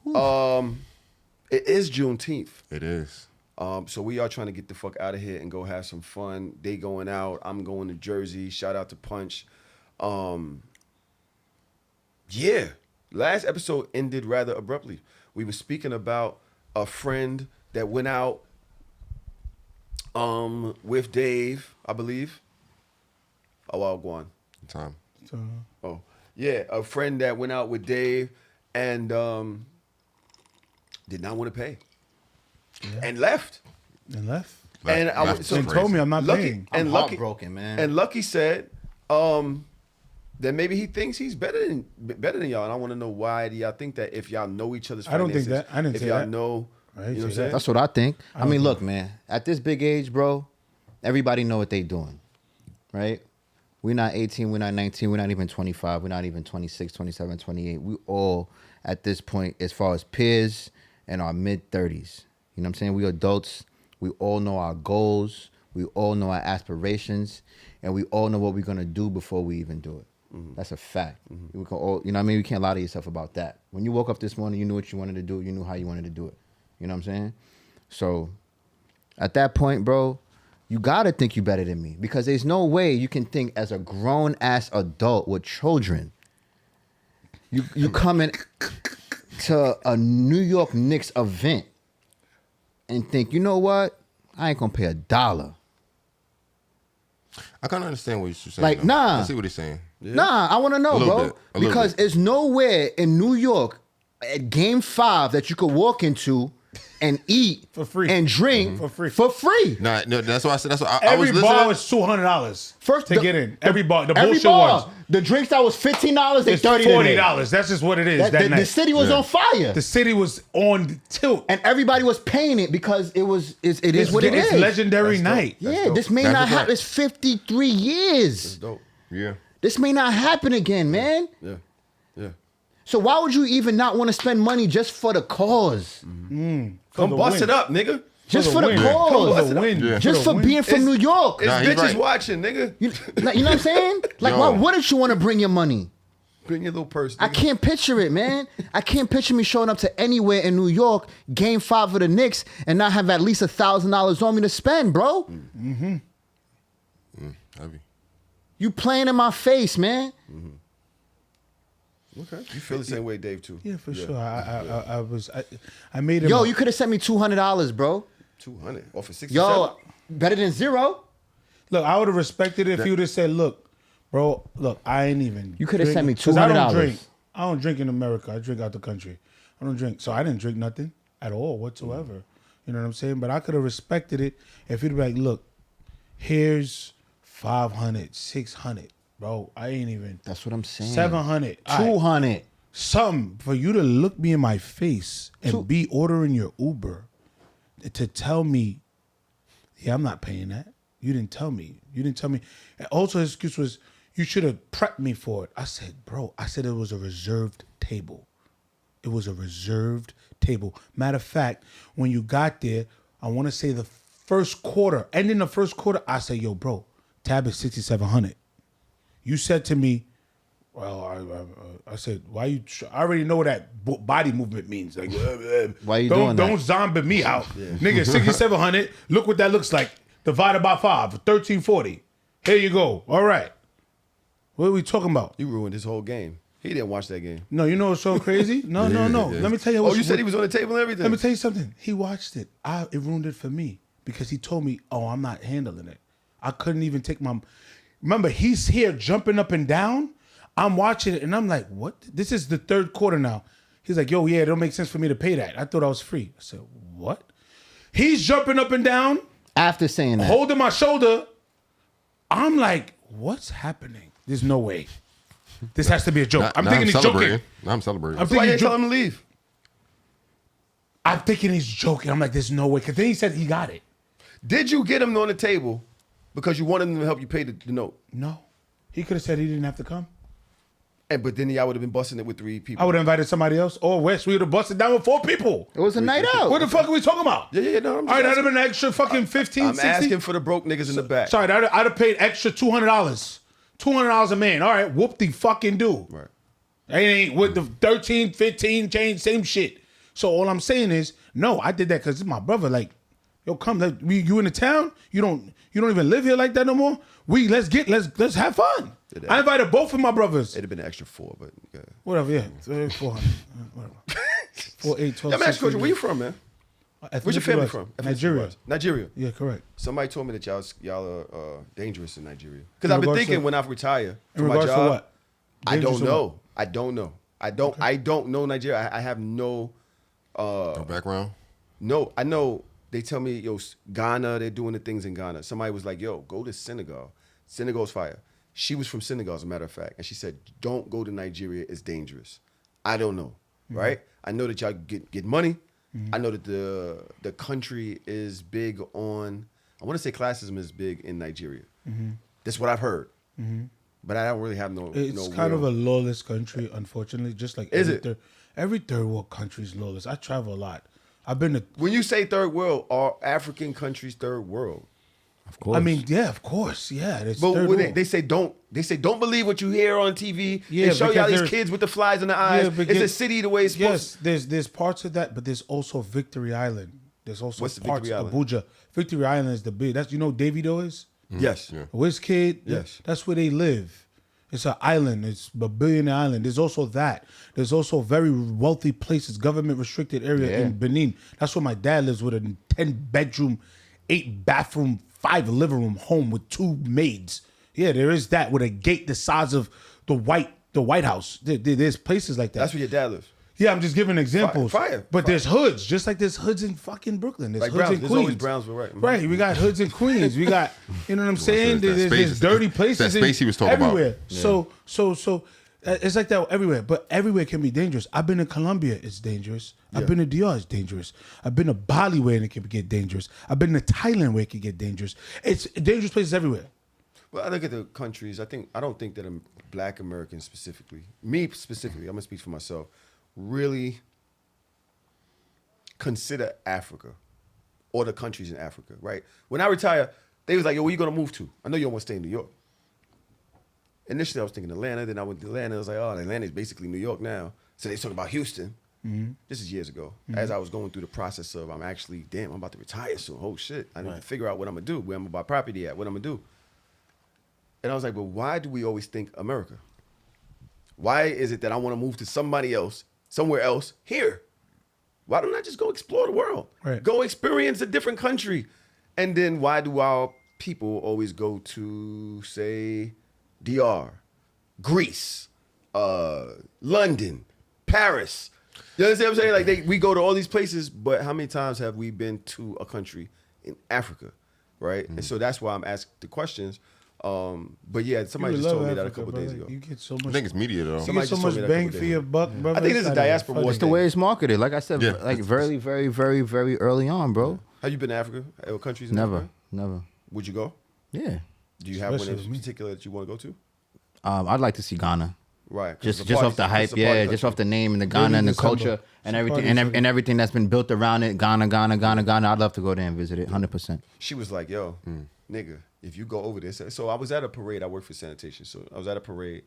A: It is Juneteenth.
D: It is.
A: So we are trying to get the fuck out of here and go have some fun. They going out. I'm going to Jersey. Shout out to Punch. Yeah. Last episode ended rather abruptly. We were speaking about a friend that went out with Dave, I believe. Oh, I'll go on.
D: Time.
A: Oh, yeah, a friend that went out with Dave and did not want to pay and left.
C: And left.
A: And I
D: Left
A: was
D: is
C: And
D: crazy.
C: told me I'm not paying.
B: I'm
A: Lucky,
B: heartbroken, man.
A: And Lucky said that maybe he thinks he's better than y'all. And I want to know why do y'all think that if y'all know each other's
C: I don't
A: finances,
C: think that. I didn't
A: if
C: say
A: y'all
C: that.
A: know,
C: I
A: you
C: didn't
A: know what I'm
C: say
A: saying?
C: that.
B: That's what I think. I mean, look, man. At this big age, bro, everybody know what they doing, right? We're not 18, we're not 19, we're not even 25, we're not even 26, 27, 28. We all, at this point, as far as peers, in our mid-30s. You know what I'm saying? We adults. We all know our goals. We all know our aspirations. And we all know what we're going to do before we even do it. Mm-hmm. That's a fact. Mm-hmm. We can all, you know what I mean? You can't lie to yourself about that. When you woke up this morning, you knew what you wanted to do. You knew how you wanted to do it. You know what I'm saying? So, at that point, bro, you got to think you better than me, because there's no way you can think as a grown-ass adult with children. You coming to a New York Knicks event and think, you know what? I ain't going to pay $1.
D: I kind of understand what you're saying.
B: Like,
D: though.
B: nah.
D: I see what he's saying.
A: Yeah.
B: Nah, I want to know,
D: A little
B: bro.
D: bit, a little
B: Because
D: bit.
B: there's nowhere in New York at Game 5 that you could walk into and eat
C: For free.
B: and drink
C: For free.
B: For free.
D: Nah, no, that's why I said. That's why I was
C: Every
D: listening.
C: bar was $200
B: First
C: to get in. Every bar, the
B: every
C: bullshit
B: bar.
C: ones.
B: The drinks that was $15, they
C: It's
B: $30 today.
C: $40. That's just what it is. That
B: The
C: night.
B: city was
D: Yeah.
B: on fire.
C: The city was on tilt.
B: And everybody was paying it because it is what it
C: It's
B: is.
C: legendary
A: That's dope.
C: night.
A: That's
B: Yeah,
A: dope.
B: this may
D: That's
B: not
D: a fact.
B: happen. It's 53 years.
A: Dope.
D: Yeah.
B: This may not happen again, man.
A: Yeah. Yeah.
B: So why would you even not want to spend money just for the cause?
A: Come
C: the
A: bust
C: win.
A: it up, nigga.
B: Just for the
C: win.
B: cause.
C: For the win.
D: Yeah.
B: Just for
C: the win.
B: being from New York.
A: It's
D: Nah, he's
A: bitches
D: right.
A: watching, nigga.
B: You know what I'm saying? Like,
D: Yo.
B: why wouldn't you want to bring your money?
A: Bring your little purse.
B: I
A: Nigga.
B: can't picture it, man. I can't picture me showing up to anywhere in New York, Game 5 of the Knicks, and not have at least $1,000 on me to spend, bro.
D: Heavy.
B: You playing in my face, man.
A: Okay. You feel the same way, Dave, too.
C: Yeah, for sure. I made him.
B: Yo, you could have sent me $200, bro.
A: 200 off of 67.
B: Yo, better than zero.
C: Look, I would have respected it if you would have said, "Look, bro, look, I ain't even."
B: You coulda sent me
C: drinking." 'Cause I don't
B: $200.
C: drink. I don't drink in America. I drink out the country. I don't drink, so I didn't drink nothing at all whatsoever. You know what I'm saying? But I could have respected it if you'd be like, "Look, here's 500, 600, bro. I ain't even
B: That's what I'm saying.
C: 700,
B: 200.
C: something for you to look me in my face and be ordering your Uber to tell me, yeah, I'm not paying that. You didn't tell me. You didn't tell me. And also his excuse was, you should have prepped me for it. I said, bro, it was a reserved table. It was a reserved table. Matter of fact, when you got there, I want to say the first quarter, ending the first quarter, I said, yo, bro, tab is 6,700. You said to me, well, I said, why you? I already know what that body movement means. Like,
B: Why you doing that?
C: Don't zombie me out, nigga. 6,700. Look what that looks like. Divided by 5, 1,340. Here you go. All right. What are we talking about?
A: You ruined his whole game. He didn't watch that game.
C: No, you know what's so crazy? No.
D: Yeah.
C: Let me tell you.
A: Oh, you said he was on the table and everything.
C: Let me tell you something. He watched it. It ruined it for me because he told me, "Oh, I'm not handling it. I couldn't even take my." Remember, he's here jumping up and down. I'm watching it and I'm like, "What? This is the third quarter now." He's like, "Yo, yeah, it don't make sense for me to pay that. I thought I was free." I said, "What?" He's jumping up and down,
B: After saying that,
C: holding my shoulder. I'm like, "What's happening? There's no way. This has to be a joke." I'm thinking he's joking.
D: Now I'm celebrating.
C: I'm
A: Why
C: thinking
A: you
C: he's
A: tell
C: joking.
A: him to leave?
C: I'm thinking he's joking. I'm like, "There's no way." Because then he said he got it.
A: Did you get him on the table because you wanted him to help you pay the note?
C: No, he could have said he didn't have to come.
A: But then y'all would have been busting it with 3 people.
C: I would have invited somebody else. Or West, we would have busted down with 4 people.
B: it was a night out.
C: What the fuck are we talking about?
A: Yeah, no, I'm
C: All
A: just
C: right, that'd have
A: asking.
C: been an extra fucking 15,
A: I'm
C: 60.
A: asking for the broke niggas in the back.
C: Sorry, I'd have paid extra $200. $200 a man. All right, whoop the fucking do.
A: Right.
C: It ain't with the 13, 15 change, same shit. So all I'm saying is, no, I did that because it's my brother. Like, yo, come, you in the town? You don't even live here like that no more? Let's have fun. I invited both of my brothers.
A: It'd have been an extra 4, but yeah.
C: Whatever, yeah. 400. Whatever. 4, 8, 12,
A: Let me ask you a
C: 16.
A: question. Where you from, man? Where's your family from?
C: Nigeria.
A: Nigeria.
C: Yeah, correct.
A: Somebody told me that y'all are dangerous in Nigeria. Because I've been
C: regards
A: thinking
C: to-
A: when I retire
C: In
A: from my
C: regards to
A: job.
C: what?
A: I
C: Dangerous
A: don't
C: or
A: know.
C: what?
A: I don't know Nigeria. I have no.
D: No background.
A: No, I know. They tell me, yo, Ghana. They're doing the things in Ghana. Somebody was like, yo, go to Senegal. Senegal's fire. She was from Senegal, as a matter of fact, and she said, don't go to Nigeria. It's dangerous. I don't know, right? I know that y'all get money. I know that the country is big on. I want to say classism is big in Nigeria. That's what I've heard. But I don't really have no.
C: It's kind of a lawless country, unfortunately. Just like
A: Is it?
C: Every third world country is lawless. I travel a lot. I've been to.
A: When you say third world, are African countries third world?
B: Of course.
C: I mean, yeah, of course, yeah. It's
A: But
C: third
A: when
C: world.
A: they say don't believe what you hear on TV.
C: Yeah,
A: they show y'all
C: because
A: these
C: there's-
A: kids with the flies in the eyes.
C: but
A: It's a
C: yes-
A: city the way it's supposed.
C: Yes, there's parts of that, but there's also Victory Island. There's also
A: What's the
C: parts
A: Victory
C: of
A: Island?
C: Abuja. Victory Island is the big. That's Davido is.
A: Yes.
D: Yeah.
C: WizKid.
A: Yes.
C: That's where they live. It's an island. It's a billionaire island. There's also that. There's also very wealthy places, government restricted area in Benin. That's where my dad lives with a 10-bedroom, 8-bathroom, 5-living-room home with 2 maids. Yeah, there is that with a gate the size of the White House. There's places like that.
A: That's where your dad lives.
C: Yeah, I'm just giving examples.
A: Fire.
C: But there's hoods, just like there's hoods in fucking Brooklyn. There's
A: Like
C: hoods
A: Browns-
C: in
A: there's
C: Queens.
A: always Brownsville, right. Mhm.
C: Right. We got hoods in Queens. We got, you know what I'm saying?
D: that
C: There's
D: space-
C: dirty
D: that
C: places.
D: space he was talking about.
C: everywhere. So it's like that everywhere. But everywhere can be dangerous. I've been to Colombia, it's dangerous. I've been to DR, it's dangerous. I've been to Bali where it can get dangerous. I've been to Thailand where it can get dangerous. It's dangerous places everywhere.
A: Well, I look at the countries. I don't think that Black Americans specifically, me specifically, I'm gonna speak for myself, really consider Africa or the countries in Africa. Right? When I retire, they was like, "Yo, where you gonna move to? I know you don't want to stay in New York." Initially, I was thinking Atlanta. Then I went to Atlanta. I was like, "Oh, Atlanta's basically New York now." So they talking about Houston. This is years ago. As I was going through the process of, I'm about to retire soon. Oh shit! I need to figure out what I'm gonna do. Where I'm gonna buy property at? What I'm gonna do? And I was like, but why do we always think America? Why is it that I want to move to somebody else, somewhere else, here? Why don't I just go explore the world?
C: Right.
A: Go experience a different country. And then why do our people always go to, say, DR, Greece, London, Paris? You understand what I'm saying? Like we go to all these places, but how many times have we been to a country in Africa, right? And so that's why I'm asking the questions. But yeah, somebody
C: You
A: just
C: would
A: told me
C: love
A: that a
C: Africa,
A: couple days
C: brother.
A: ago.
C: You get so
D: I
C: much.
D: think it's media though.
C: You
A: Somebody
C: get so
A: just told
C: much
A: me that a
C: bang
A: couple
C: for
A: days
C: your
A: ago.
C: buck, brother.
A: I think it's a
C: not even
A: diaspora
C: funny.
A: war
B: It's the way it's marketed. Like I said,
D: Yeah.
B: like very, very, very, very early on, bro.
A: Have you been to Africa? Or countries in
B: Never,
A: Africa?
B: never.
A: Would you go?
B: Yeah.
A: Do you have one
C: Especially
A: in
C: me.
A: particular that you want to go to?
B: I'd like to see Ghana.
A: Right. 'cause
B: Just
A: it's a
B: off
A: party-
B: the hype,
A: it's a party
B: yeah. Just
A: country.
B: off the name and the
C: Maybe
B: Ghana and the
C: December.
B: culture and
C: It's a
B: everything
C: party
B: and everything that's been built around it. Ghana. I'd love to go there and visit it, 100%.
A: She was like, yo, nigga, if you go over there. So I was at a parade. I work for sanitation. So I was at a parade.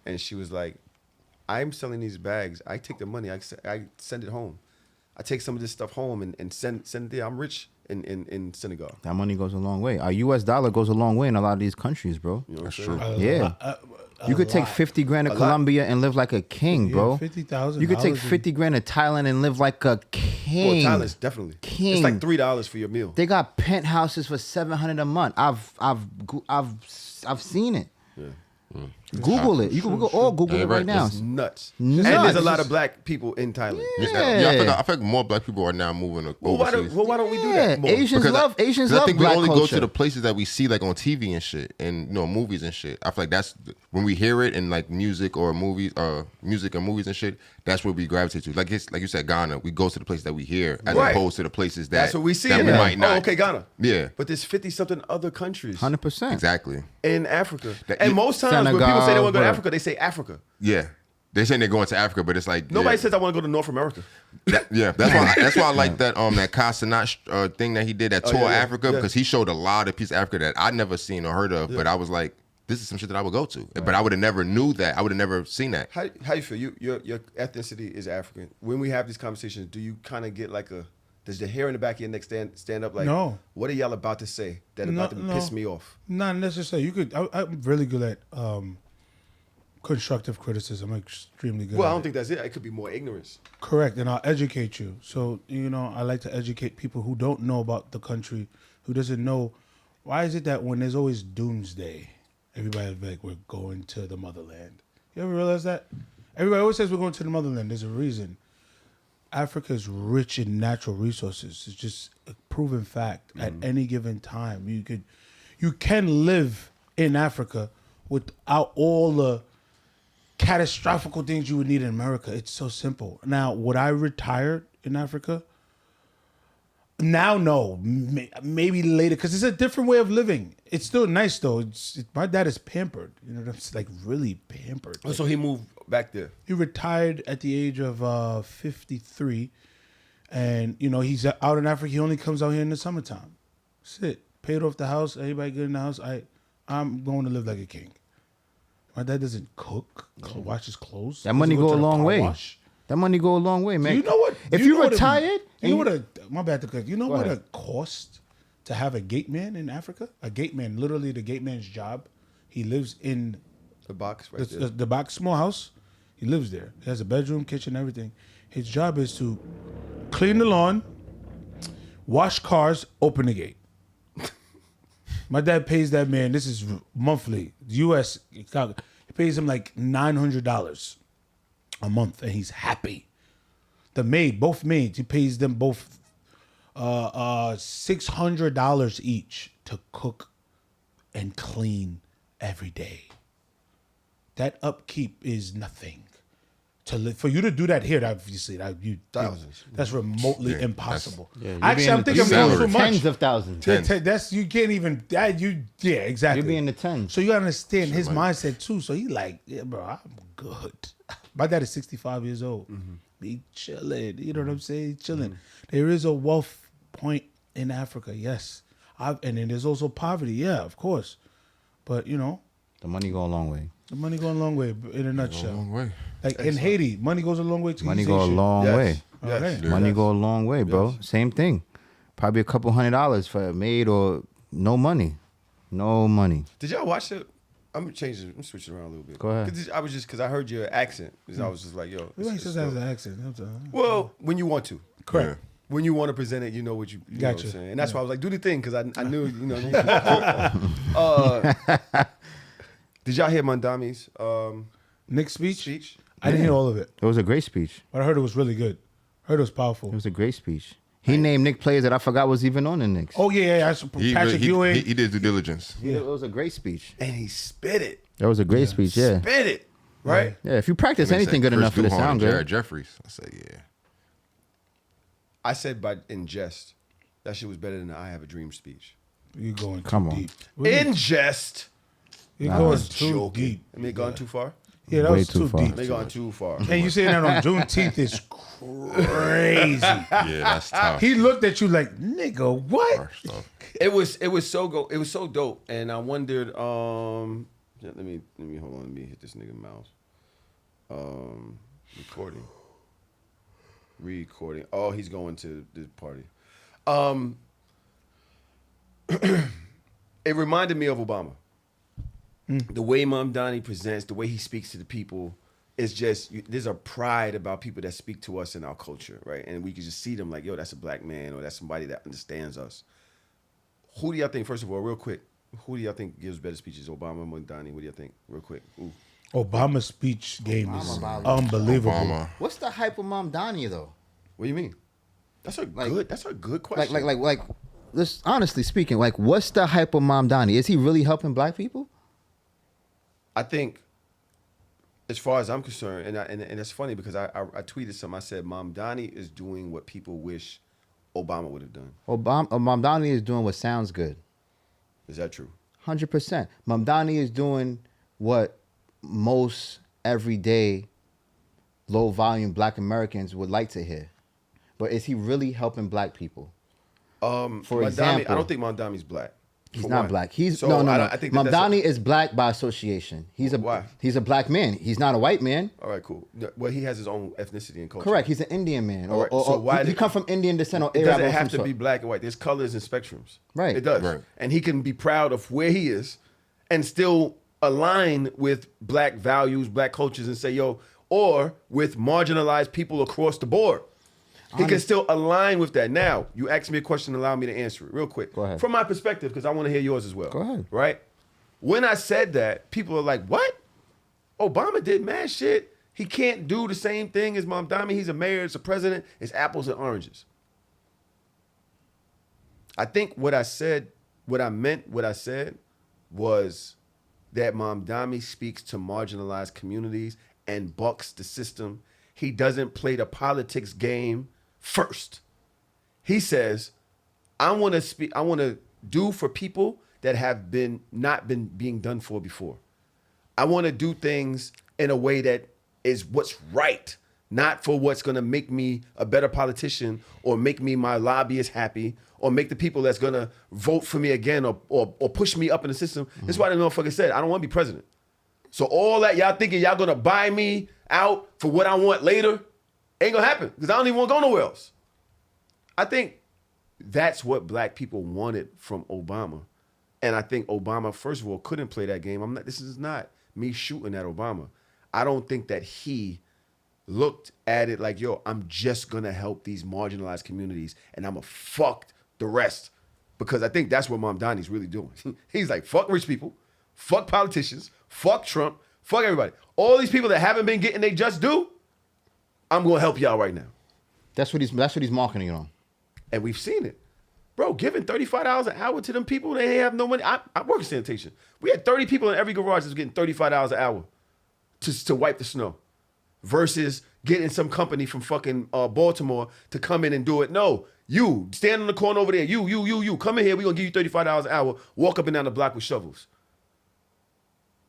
A: And she was like, I'm selling these bags. I take the money. I send it home. I take some of this stuff home and send it there. I'm rich in Senegal.
B: That money goes a long way. Our U.S. dollar goes a long way in a lot of these countries, bro.
A: You know what I'm
D: That's
A: saying?
D: true.
B: Yeah. You could take 50 grand to Colombia and live like a king, bro.
C: $50,000.
B: You could take 50 grand to Thailand and live like a
A: Well,
B: king.
A: Thailand's definitely.
B: King.
A: It's like $3 for your meal.
B: They got penthouses for $700 a month. I've seen it.
A: Yeah.
B: Google it. You can all Google it right now.
A: It's nuts.
B: Nuts.
A: And there's a
B: It's
A: lot of
B: just-
A: black people in Thailand.
B: Yeah.
D: I feel like more black people are now moving
A: Well,
D: overseas.
A: why don't we do
B: Yeah,
A: that more?
B: Asians love
D: Because
B: black
D: I think we only
B: culture.
D: go to the places that we see like on TV and shit, and movies and shit. I feel like that's when we hear it in like music or movies, music and movies and shit. That's where we gravitate to. Like you said, Ghana. We go to the places that we hear as
A: Right.
D: opposed to the places that
A: That's what we see.
D: that
A: in
D: we
A: that.
D: might not.
A: Oh, okay, Ghana.
D: Yeah,
A: But there's 50-something other countries
B: 100%.
D: exactly.
A: in Africa.
D: That-
A: And most times when people
B: Senegal,
A: say they want to go to
B: where-
A: Africa, they say Africa.
D: Yeah, they're saying they're going to Africa, but it's like
A: Nobody
D: yeah.
A: says I want to go to North America.
D: That's why I like that that Casanat thing that he did that tour
A: yeah,
D: Africa
A: yeah.
D: because he showed a lot of pieces of Africa that I'd never seen or heard of, but I was like, this is some shit that I would go to, but I would have never knew that. I would have never seen that.
A: How you feel? Your ethnicity is African. When we have these conversations, do you kind of get like does the hair in the back of your neck stand up like,
C: No.
A: what are y'all about to say that about to piss me off?
C: Not necessarily. You could. I'm really good at constructive criticism. I'm extremely good.
A: Well,
C: at
A: I don't
C: it.
A: think that's it. It could be more ignorance.
C: Correct, and I'll educate you. So I like to educate people who don't know about the country, who doesn't know. Why is it that when there's always doomsday, everybody's like, we're going to the motherland? You ever realize that? Everybody always says we're going to the motherland. There's a reason. Africa is rich in natural resources. It's just a proven fact. At any given time, you can live in Africa without all the catastrophic things you would need in America. It's so simple. Now, would I retire in Africa? Now, no. Maybe later, because it's a different way of living. It's still nice, though. My dad is pampered. That's like really pampered.
A: Oh, so he moved back there.
C: He retired at the age of 53. And, he's out in Africa. He only comes out here in the summertime. That's it. Paid off the house. Everybody good in the house. I'm going to live like a king. My dad doesn't cook, wash his clothes.
B: That money
C: Doesn't
B: go a
C: to the
B: long
C: car
B: way.
C: wash.
B: That money go a long way, man.
C: You know what?
B: If you retired,
C: my bad to cut. You know
B: Go
C: what
B: ahead.
C: it costs to have a gate man in Africa? A gate man, literally the gate man's job. He lives in
A: The box right there.
C: the box small house. He lives there. He has a bedroom, kitchen, everything. His job is to clean the lawn, wash cars, open the gate. My dad pays that man. This is monthly. U.S. He pays him like $900 a month, and he's happy. The maid, both maids, he pays them both $600 each to cook and clean every day. That upkeep is nothing. To live, for you to do that here, obviously,
A: Thousands.
C: That's remotely impossible.
B: you're
C: Actually, I'm
B: being-
C: thinking
B: you're
C: I'm
B: being
C: doing too much.
B: tens of thousands.
C: That's you can't even. Yeah, exactly.
B: You're being the tens.
C: So you gotta understand his mindset too. So he like, yeah, bro, I'm good. My dad is 65 years old. He chilling. You know what I'm saying? He chilling. There is a wealth point in Africa, yes. And then there's also poverty, yeah, of course. But
B: The money go a long way.
C: the money goes a long way in a
D: A
C: nutshell.
D: long way.
C: Like in Haiti, money goes a long way to
B: Money go a long
A: Yes.
B: way.
A: Yes.
C: Okay.
A: Yes.
B: Money go a long way, bro. Same thing. Probably a couple $100 for a maid or no money. No money.
A: Did y'all watch it? I'm switching around a little bit.
B: Go ahead.
A: Because I heard your accent. I was just like, yo.
C: Everybody
A: it's
C: says that as
A: dope.
C: an accent.
A: Well, when you want to.
C: Correct.
A: When you want to present it, you know what you know what I'm
C: Gotcha.
A: saying. And that's why I was like, do the thing, because I knew, did y'all hear Mandami's
C: Nick's speech?
A: speech?
C: I didn't hear all of it,
B: It was a great speech.
C: but I heard it was really good. I heard it was powerful.
B: It was a great speech. He named Knicks players that I forgot was even on the Knicks.
C: Oh yeah. I saw Patrick Ewing.
D: He did due diligence.
B: Yeah, it was a great speech.
A: And he spit it.
B: That was a great speech, yeah.
A: Spit it. Right?
B: Yeah, if you practice
D: They
B: anything
D: said
B: good
D: Chris
B: enough for the
D: Duhon
B: sound
D: and
B: good.
D: Jared Jeffries. I said, yeah.
A: I said in jest, that shit was better than the I Have a Dream speech.
C: You're going too
B: Come on.
C: deep.
A: In jest.
C: You're
B: I
C: going
A: was
C: too
A: joking.
C: deep.
A: I mean, gone too far?
C: Yeah, that
B: Way
C: was
B: too
C: too
B: far.
C: deep.
A: They gone too far.
C: And you saying that on Juneteenth is crazy.
D: Yeah, that's tough.
C: He looked at you like, nigga, what?
D: Harsh stuff.
A: It was so dope, and I wondered. Let me hold on. Let me hit this nigga mouse. Recording. Oh, he's going to the party. It reminded me of Obama. The way Mamdani presents, the way he speaks to the people, it's just there's a pride about people that speak to us in our culture, right? And we can just see them like, yo, that's a black man or that's somebody that understands us. Who do y'all think, first of all, real quick, who do y'all think gives better speeches, Obama or Mamdani? What do y'all think, real quick? Ooh.
C: Obama's speech game is
B: Obama.
C: unbelievable.
D: Obama.
B: What's the hype of Mamdani though?
A: What do you mean? That's a good question.
B: Like, let's honestly speaking, like, what's the hype of Mamdani? Is he really helping black people?
A: I think, as far as I'm concerned, and it's funny because I tweeted something. I said Mamdani is doing what people wish Obama would have done.
B: Mamdani is doing what sounds good.
A: Is that true?
B: 100%. Mamdani is doing what most everyday low volume black Americans would like to hear. But is he really helping black people? For example,
A: I don't think Mamdani's black.
B: He's
A: For
B: not
A: one.
B: black. He's
A: So
B: no.
A: I think that
B: Mamdani is black by association.
A: Why?
B: He's a black man. He's not a white man.
A: All right, cool. No, well, he has his own ethnicity and culture.
B: Correct. He's an Indian man.
A: All right, so why
B: he come from Indian descent or
A: It
B: Arab
A: doesn't
B: or
A: have
B: some
A: to
B: sort.
A: be black and white. There's colors and spectrums.
B: Right.
A: It does.
D: Right.
A: And he can be proud of where he is and still align with black values, black cultures, and say, yo, or with marginalized people across the board. He can still align with that. Now, you asked me a question, allow me to answer it real quick.
B: Go ahead.
A: From my perspective, because I want to hear yours as well.
B: Go ahead.
A: Right? When I said that, people are like, what? Obama did mad shit. He can't do the same thing as Mamdani. He's a mayor, it's a president. It's apples and oranges. I think what I said was that Mamdani speaks to marginalized communities and bucks the system. He doesn't play the politics game first. He says, I want to do for people that have not been being done for before. I want to do things in a way that is what's right, not for what's going to make me a better politician or make me my lobbyist happy or make the people that's going to vote for me again or push me up in the system. That's why the motherfucker said, I don't want to be president. So all that y'all thinking y'all going to buy me out for what I want later ain't going to happen because I don't even want to go nowhere else. I think that's what black people wanted from Obama. And I think Obama, first of all, couldn't play that game. This is not me shooting at Obama. I don't think that he looked at it like, yo, I'm just going to help these marginalized communities and I'm going to fuck the rest. Because I think that's what Mamdani's really doing. He's like, fuck rich people, fuck politicians, fuck Trump, fuck everybody. All these people that haven't been getting they just due, I'm going to help y'all right now.
B: That's what he's marketing it on.
A: And we've seen it. Bro, giving $35 an hour to them people, they have no money. I work in sanitation. We had 30 people in every garage that was getting $35 an hour to wipe the snow versus getting some company from fucking Baltimore to come in and do it. No, you, stand in the corner over there. You, come in here. We're going to give you $35 an hour. Walk up and down the block with shovels.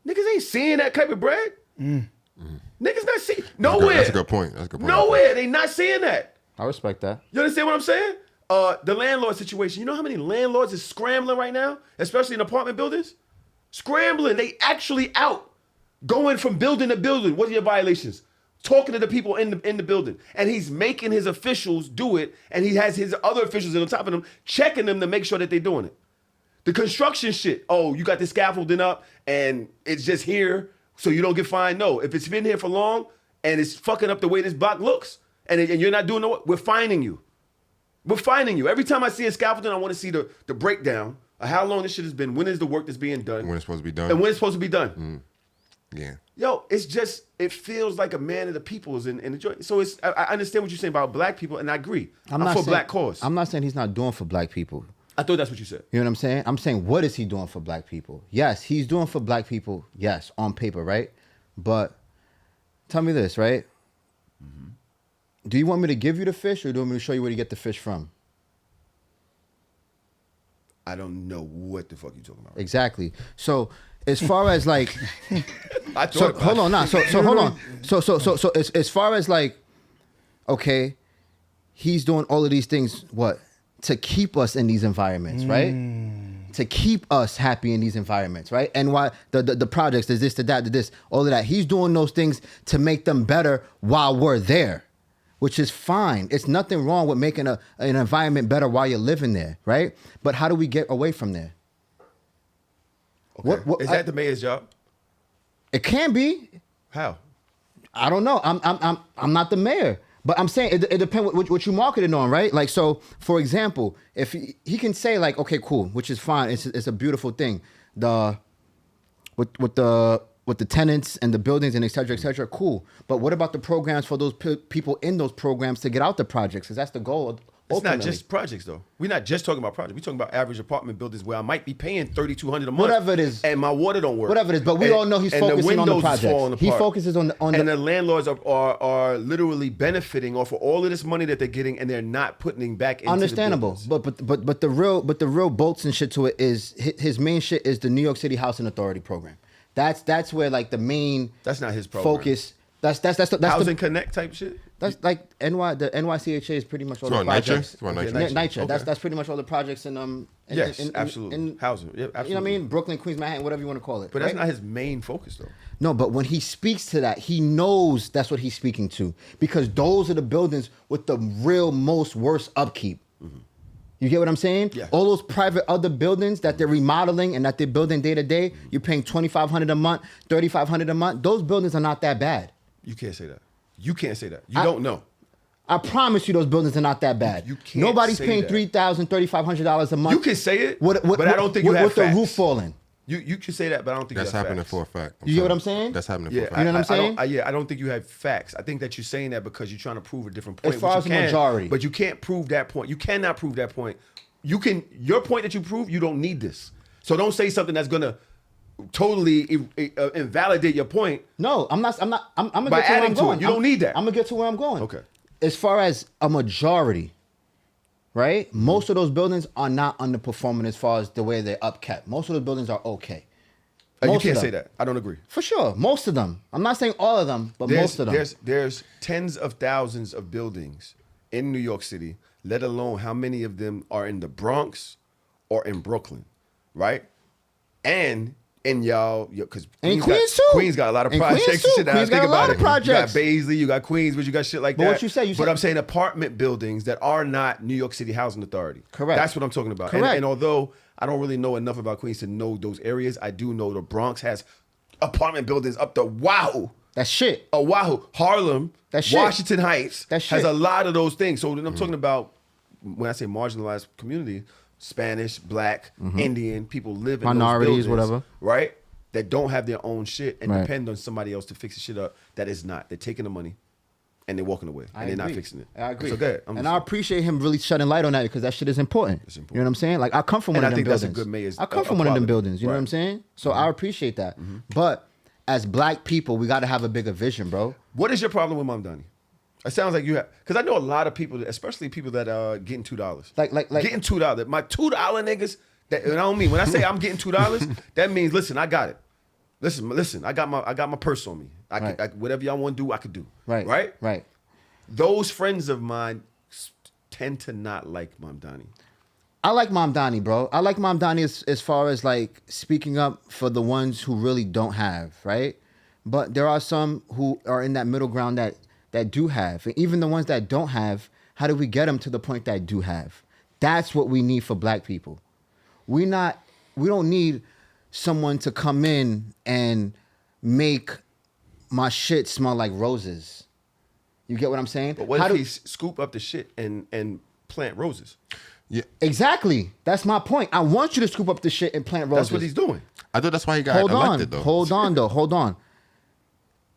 A: Niggas ain't seeing that type of bread. Niggas not seeing. Nowhere.
D: That's a good point.
A: Nowhere. They not seeing that.
B: I respect that.
A: You understand what I'm saying? The landlord situation. You know how many landlords is scrambling right now, especially in apartment buildings? Scrambling. They actually out, going from building to building. What are your violations? Talking to the people in the building. And he's making his officials do it, and he has his other officials on top of them, checking them to make sure that they're doing it. The construction shit. Oh, you got the scaffolding up, and it's just here, so you don't get fined. No, if it's been here for long, and it's fucking up the way this block looks, and you're not doing no, we're fining you. We're finding you. Every time I see a scaffolding, I want to see the breakdown of how long this shit has been. When is the work that's being done?
D: When it's supposed to be done.
A: And when it's supposed to be done.
D: Yeah.
A: Yo, it's just, it feels like a man of the people is in the joint. So I understand what you're saying about black people, and I agree. I'm for black cause.
B: I'm not saying he's not doing for black people.
A: I thought that's what you said.
B: You know what I'm saying? I'm saying, what is he doing for black people? Yes, he's doing for black people. Yes, on paper, right? But tell me this, right? Do you want me to give you the fish or do you want me to show you where to get the fish from?
A: I don't know what the fuck you're talking about.
B: Exactly. So as far as like,
A: I thought
B: so
A: about
B: hold
A: it.
B: on, now. So hold on. So as far as like, okay, he's doing all of these things, what? To keep us in these environments, right? To keep us happy in these environments, right? And why the projects, there's this, the that, the this, all of that. He's doing those things to make them better while we're there, which is fine. It's nothing wrong with making an environment better while you're living there, right? But how do we get away from there?
A: Okay.
B: What
A: Is that the mayor's job?
B: It can be.
A: How?
B: I don't know. I'm not the mayor, but I'm saying it depends what you market it on, right? Like, so for example, if he can say like, okay, cool, which is fine. It's a beautiful thing. With the tenants and the buildings and et cetera, cool. But what about the programs for those people in those programs to get out the projects? Because that's the goal.
A: It's not
B: ultimately.
A: just projects though. We're not just talking about projects. We're talking about average apartment buildings where I might be paying $3,200 a month.
B: Whatever it is.
A: And my water don't work.
B: Whatever it is, but we all know he's focusing on the projects. He focuses on the
A: and the landlords are literally benefiting off of all of this money that they're getting, and they're not putting back into
B: understandable.
A: the buildings.
B: But the real bolts and shit to it is his main shit is the New York City Housing Authority program. That's where like the main
A: That's not his program.
B: focus. That's
A: Housing Connect type shit.
B: That's like the NYCHA is pretty much all the
D: It's about
B: projects.
D: It's about
A: Okay,
D: NYCHA.
B: NYCHA.
A: Okay.
B: That's pretty much all the projects in
A: Yes,
B: in-
A: absolutely.
B: in-
A: Housing. Yeah, absolutely.
B: You know what I mean? Brooklyn, Queens, Manhattan, whatever you want to call it.
A: But that's
B: right?
A: not his main focus though.
B: No, but when he speaks to that, he knows that's what he's speaking to because those are the buildings with the real most worst upkeep. You get what I'm saying?
A: Yeah.
B: All those private other buildings that they're remodeling and that they're building day to day, you're paying $2,500 a month, $3,500 a month. Those buildings are not that bad.
A: You can't say that. You can't say that. You don't know.
B: I promise you, those buildings are not that bad.
A: You can't
B: Nobody's
A: say
B: paying
A: that.
B: $3,000, $3,500 a month.
A: You can say it, but I don't think you have
B: with the
A: facts.
B: roof falling.
A: You can say that, but I don't think
D: That's
A: you have
D: happening
A: facts.
D: for a fact.
B: You get what I'm saying?
D: That's happening
A: Yeah,
D: for a
B: You know
D: fact.
B: what I'm saying?
A: I don't think you have facts. I think that you're saying that because you're trying to prove a different point.
B: As far
A: which
B: as
A: you
B: the
A: can,
B: majority.
A: but you can't prove that point. You cannot prove that point. You can. Your point that you prove, you don't need this. So don't say something that's gonna totally invalidate your point.
B: No, I'm not. I'm gonna
A: By
B: get to where
A: adding
B: I'm
A: to it,
B: going.
A: you don't need that.
B: I'm gonna get to where I'm going.
A: Okay.
B: As far as a majority, right? Most of those buildings are not underperforming as far as the way they're upkept. Most of those buildings are okay.
A: You
B: Most of
A: can't
B: them.
A: say that. I don't agree.
B: For sure, most of them. I'm not saying all of them, but most of them.
A: There's tens of thousands of buildings in New York City, let alone how many of them are in the Bronx or in Brooklyn, right? And in y'all, because
B: And Queens too.
A: Queens got a lot of
B: And
A: projects
B: Queens
A: and
B: too.
A: shit. Now
B: Queens
A: I think
B: got a lot
A: about
B: of
A: it.
B: projects.
A: You got Baisley, you got Queensbridge, you got shit like
B: But
A: that.
B: what you say,
A: but I'm saying apartment buildings that are not New York City Housing Authority.
B: Correct.
A: That's what I'm talking about.
B: Correct.
A: And although I don't really know enough about Queens to know those areas, I do know the Bronx has apartment buildings up to Wahoo.
B: That's shit.
A: Wahoo. Harlem,
B: That shit.
A: Washington Heights
B: That
A: has
B: shit.
A: a lot of those things. So then I'm talking about, when I say marginalized community, Spanish, Black, Indian, people live in
B: Minorities,
A: those buildings,
B: whatever.
A: right? That don't have their own shit and
B: Right.
A: depend on somebody else to fix the shit up. That is not. They're taking the money and they're walking away and they're not fixing it.
B: I agree.
A: So good.
B: And I appreciate him really shedding light on that because that shit is important.
A: It's important.
B: You know what I'm saying? Like I come from one
A: And
B: of
A: I
B: them
A: think that's a
B: buildings.
A: good mayor's
B: I come from one of them
A: quality.
B: buildings. You know what I'm
A: Right.
B: saying? So I appreciate that. But as black people, we got to have a bigger vision, bro.
A: What is your problem with Mamdani? It sounds like you have, because I know a lot of people, especially people that are getting $2.
B: Like-
A: getting $2. My $2 niggas. That, and I don't mean when I say I'm getting $2, that means listen, I got it. Listen, I got my purse on me.
B: Right.
A: Whatever y'all want to do, I could do.
B: Right.
A: Right.
B: Right.
A: Those friends of mine tend to not like Mamdani.
B: I like Mamdani, bro. I like Mamdani as far as like speaking up for the ones who really don't have, right? But there are some who are in that middle ground that do have. And even the ones that don't have, how do we get them to the point that do have? That's what we need for black people. We don't need someone to come in and make my shit smell like roses. You get what I'm saying?
A: But what if he scoop up the shit and plant roses?
D: Yeah,
B: Exactly. That's my point. I want you to scoop up the shit and plant roses.
A: That's what he's doing.
D: I thought that's why he got
B: Hold
D: elected,
B: on.
D: though.
B: Hold on.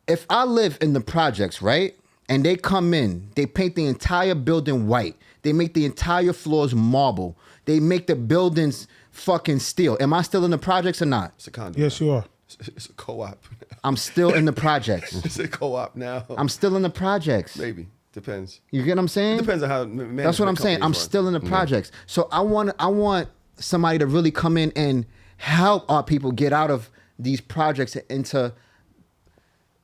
B: If I live in the projects, right? And they come in, they paint the entire building white. They make the entire floors marble. They make the buildings fucking steel. Am I still in the projects or not?
A: It's a condo.
C: Yes,
A: now.
C: you are.
A: It's a co-op.
B: I'm still in the projects.
A: It's a co-op now.
B: I'm still in the projects.
A: Maybe. Depends.
B: You get what I'm saying?
A: Depends on how
B: That's what I'm saying. I'm still in the projects. So I want somebody to really come in and help our people get out of these projects and into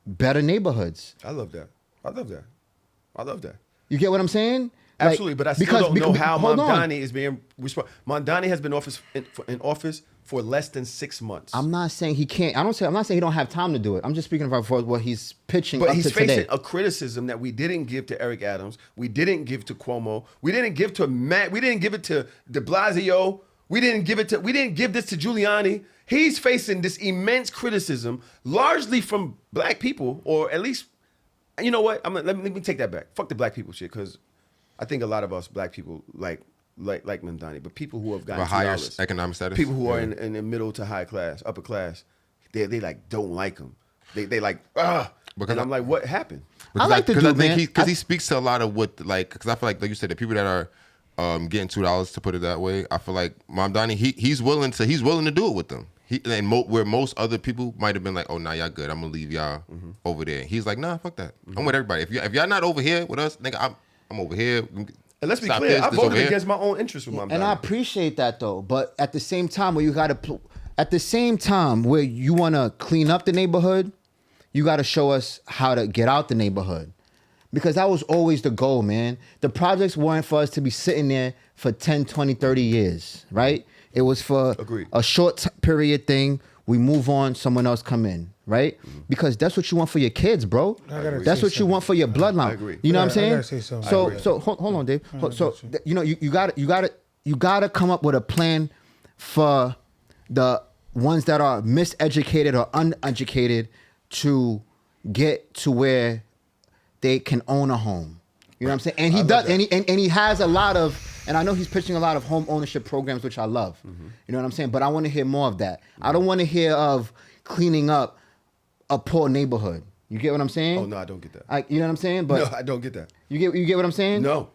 B: better neighborhoods.
A: I love that. I love that.
B: You get what I'm saying? Like,
A: Absolutely, but I still don't know how
B: hold on.
A: Mamdani is being responsible. Mamdani has been in office for less than 6 months.
B: I'm not saying he can't. I'm not saying he don't have time to do it. I'm just speaking about for what he's pitching
A: But
B: up
A: he's
B: to
A: facing
B: today.
A: a criticism that we didn't give to Eric Adams. We didn't give to Cuomo. We didn't give to Matt. We didn't give it to de Blasio We didn't give this to Giuliani. He's facing this immense criticism, largely from black people, or at least, you know what? Let me take that back. Fuck the black people shit, because I think a lot of us black people like Mamdani, but people who have gotten
D: higher
A: $2,
D: economic status,
A: people who are in the middle to high class, upper class, they like don't like him. They like because I'm like, what happened?
B: I like the dude, man.
D: Because he speaks to a lot of what, like, because I feel like you said, the people that are getting $2, to put it that way. I feel like Mamdani, he's willing to do it with them. Where most other people might have been like, oh, nah, y'all good, I'm gonna leave y'all over there. He's like, nah, fuck that. I'm with everybody. If y'all not over here with us, nigga, I'm over here.
A: And let's be clear, I voted against my own interests with Mamdani.
B: And I appreciate that though, but at the same time, where you want to clean up the neighborhood, you got to show us how to get out the neighborhood. Because that was always the goal, man. The projects weren't for us to be sitting there for 10, 20, 30 years, right? It was for a short period thing. We move on, someone else come in, right? Because that's what you want for your kids, bro. That's what you want for your bloodline.
A: I agree.
B: You know what I'm saying?
C: I gotta say something.
B: So hold on, Dave. You gotta come up with a plan for the ones that are miseducated or uneducated to get to where they can own a home. You know what I'm saying? And he does, and he has a lot of, and I know he's pitching a lot of home ownership programs, which I love. You know what I'm saying? But I want to hear more of that. I don't want to hear of cleaning up a poor neighborhood. You get what I'm saying?
A: Oh no, I don't get that.
B: You know what I'm saying? But
A: no, I don't get that.
B: You get what I'm saying?
A: No.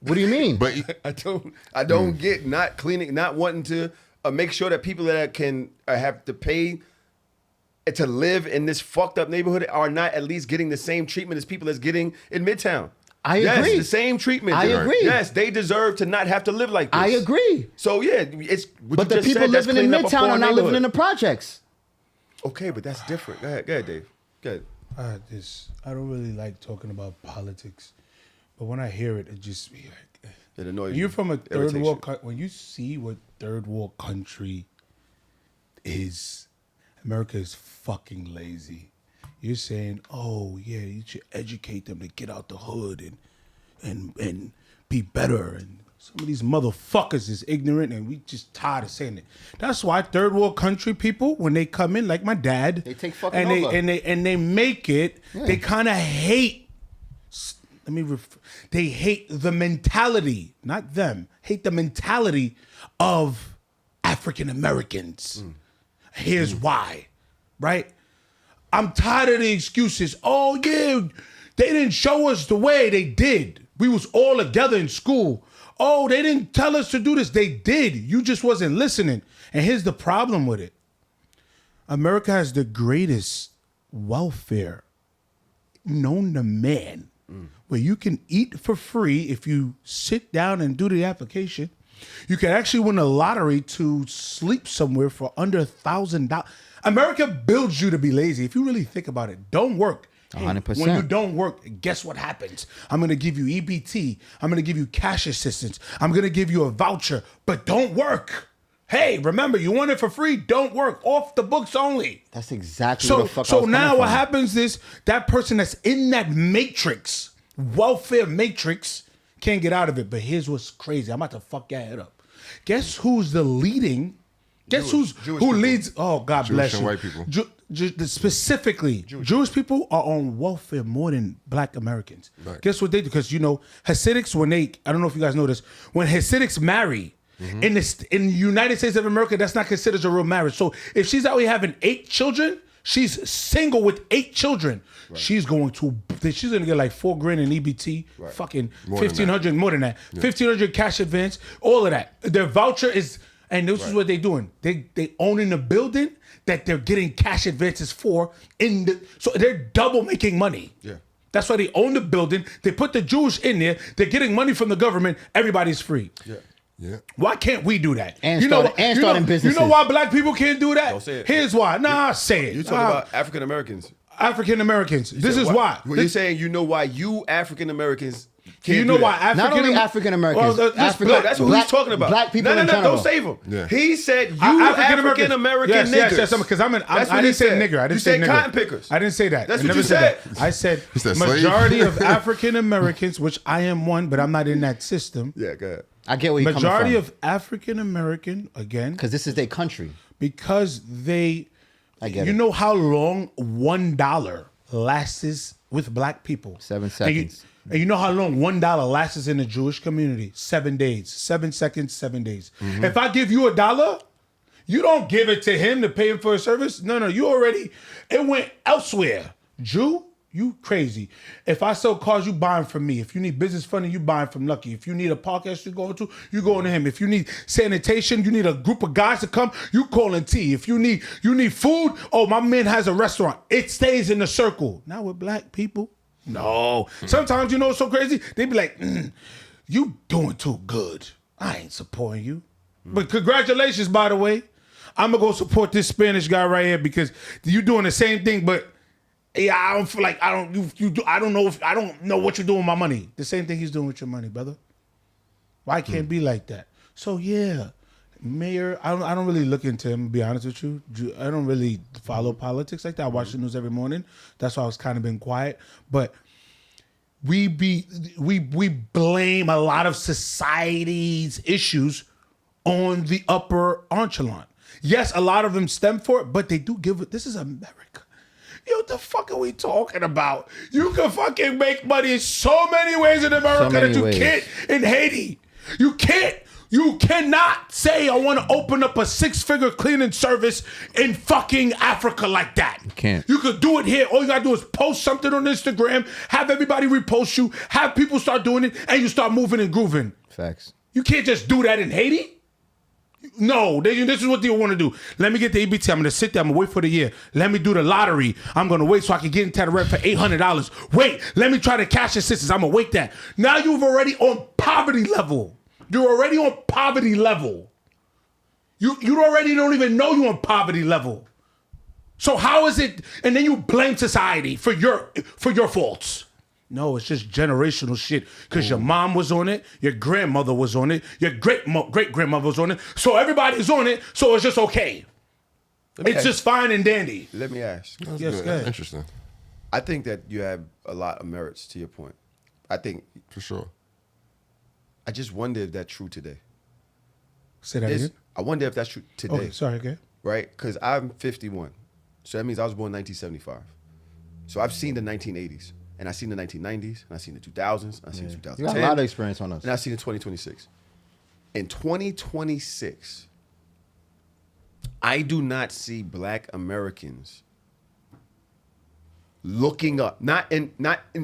B: What do you mean?
D: But
A: I don't get not cleaning, not wanting to make sure that people that can have to pay to live in this fucked up neighborhood are not at least getting the same treatment as people that's getting in Midtown.
B: I agree.
A: Yes, the same treatment.
B: I agree.
A: Yes, they deserve to not have to live like this.
B: I agree.
A: So yeah, it's.
B: But the people living in Midtown are not living in the projects.
A: Okay, but that's different. Go ahead, Dave. Go ahead.
C: I don't really like talking about politics, but when I hear it, it just be like.
A: It annoys
C: You're
A: you.
C: from a third
A: Irritation.
C: world. When you see what third world country is, America is fucking lazy. You're saying, oh yeah, you should educate them to get out the hood and be better. And some of these motherfuckers is ignorant, and we just tired of saying it. That's why third world country people, when they come in, like my dad,
B: They take fucking
C: and
B: over.
C: they make it.
B: Yeah.
C: They kind of hate. They hate the mentality, not them. Hate the mentality of African Americans. Here's why, right? I'm tired of the excuses. Oh yeah, they didn't show us the way. They did. We was all together in school. Oh, they didn't tell us to do this. They did. You just wasn't listening. And here's the problem with it. America has the greatest welfare known to man, where you can eat for free if you sit down and do the application. You can actually win a lottery to sleep somewhere for under $1,000. America builds you to be lazy. If you really think about it, don't work. Hey,
B: 100%.
C: when you don't work, guess what happens? I'm going to give you EBT. I'm going to give you cash assistance. I'm going to give you a voucher, but don't work. Hey, remember, you want it for free? Don't work. Off the books only.
B: That's exactly what the fuck I
C: So
B: was
C: now
B: coming
C: what
B: from.
C: happens is that person that's in that matrix, welfare matrix, can't get out of it. But here's what's crazy. I'm about to fuck your head up. Guess who's the leading? Guess
A: Jewish
C: who
A: people.
C: leads? Oh, God
D: Jewish
C: bless
D: and
C: you.
D: white people.
C: Specifically, Jewish people are on welfare more than Black Americans.
D: Right.
C: Guess what they do? Because, you know, Hasidics, I don't know if you guys know this, when Hasidics marry, in the United States of America, that's not considered a real marriage. So if she's out here having 8 children, she's single with 8 children. Right. She's gonna get like $4,000 in EBT, fucking 1,500 more than that, 1,500 cash advance, all of that. Their voucher is, and this is what they're doing. They owning the building that they're getting cash advances for so they're double making money.
A: Yeah.
C: That's why they own the building. They put the Jewish in there. They're getting money from the government. Everybody's free.
A: Yeah.
D: Yeah.
C: Why can't we do that?
B: And starting businesses.
C: You know why Black people can't do that?
A: Don't say it.
C: Here's why. Nah, say it.
A: You're talking about African Americans.
C: African Americans. This is why.
A: Well, you're saying you know why you African Americans can't
C: You know
A: do
C: why
A: that.
B: Not only African Americans.
C: Well,
A: No, that's what he's talking about.
B: Black people
A: no,
B: in
A: no,
B: general.
A: don't save him.
D: Yeah.
A: He said you African American
C: yes,
A: niggers.
C: Yes, because I
A: That's what
C: didn't
A: he
C: say
A: said.
C: nigger. I didn't
A: You
C: say
A: said
C: nigger.
A: cotton pickers.
C: I didn't say that.
A: That's
C: I
A: what
C: never
A: you
C: said
A: said.
C: that. I said
D: said slave.
C: majority of African Americans, which I am one, but I'm not in that system.
A: Yeah, go ahead.
B: I get where you're coming from.
C: Majority of African American, again,
B: because this is their country.
C: because they,
B: I get
C: you
B: it.
C: know how long $1 lasts with black people?
B: 7
C: And
B: seconds.
C: and you know how long $1 lasts in the Jewish community? 7 days. 7 seconds, 7 days. If I give you $1, you don't give it to him to pay him for a service. No, you already, it went elsewhere. Jew, you crazy. If I sell cars, you buying from me. If you need business funding, you buying from Luckie. If you need a podcast you're going to, you going to him. If you need sanitation, you need a group of guys to come, you calling T. If you need food, oh, my man has a restaurant. It stays in the circle. Not with black people. No. Sometimes, you know what's so crazy? They be like, you doing too good. I ain't supporting you. But congratulations, by the way. I'm going to go support this Spanish guy right here because you doing the same thing, but yeah, I don't feel like I don't know what you're doing with my money. The same thing he's doing with your money, brother. Why can't be like that? So yeah, Mayor, I don't really look into him, to be honest with you. I don't really follow politics like that. I watch the news every morning. That's why I was kind of been quiet. But we blame a lot of society's issues on the upper echelon. Yes, a lot of them stem for it, but they do give it. This is America. Yo, what the fuck are we talking about? You can fucking make money in so many ways in America that you can't in Haiti. You cannot say I want to open up a 6-figure cleaning service in fucking Africa like that. You
B: can't.
C: You could do it here. All you gotta do is post something on Instagram, have everybody repost you, have people start doing it, and you start moving and grooving.
B: Facts.
C: You can't just do that in Haiti. No, this is what they want to do. Let me get the EBT. I'm going to sit there. I'm going to wait for the year. Let me do the lottery. I'm going to wait so I can get into the red for $800. Wait, let me try the cash assistance. I'm going to wait that. Now you've already on poverty level. You're already on poverty level. You already don't even know you're on poverty level. So how is it? And then you blame society for your faults. No, it's just generational shit. Because your mom was on it, your grandmother was on it, your great-grandmother was on it. So everybody's on it, so it's just okay. It's just fine and dandy.
A: Let me ask.
C: Yes, go ahead.
D: Interesting.
A: I think that you have a lot of merits to your point. I think,
D: For sure.
A: I just wonder if that's true today.
C: Say that again.
A: I wonder if that's true today.
C: Okay, sorry, okay.
A: Right? Because I'm 51. So that means I was born in 1975. So I've seen the 1980s. And I've seen the 1990s. And I've seen the 2000s. And I've seen the 2010s.
B: You got a lot of experience on us.
A: And I've seen the 2026. In 2026, I do not see black Americans looking up. Not in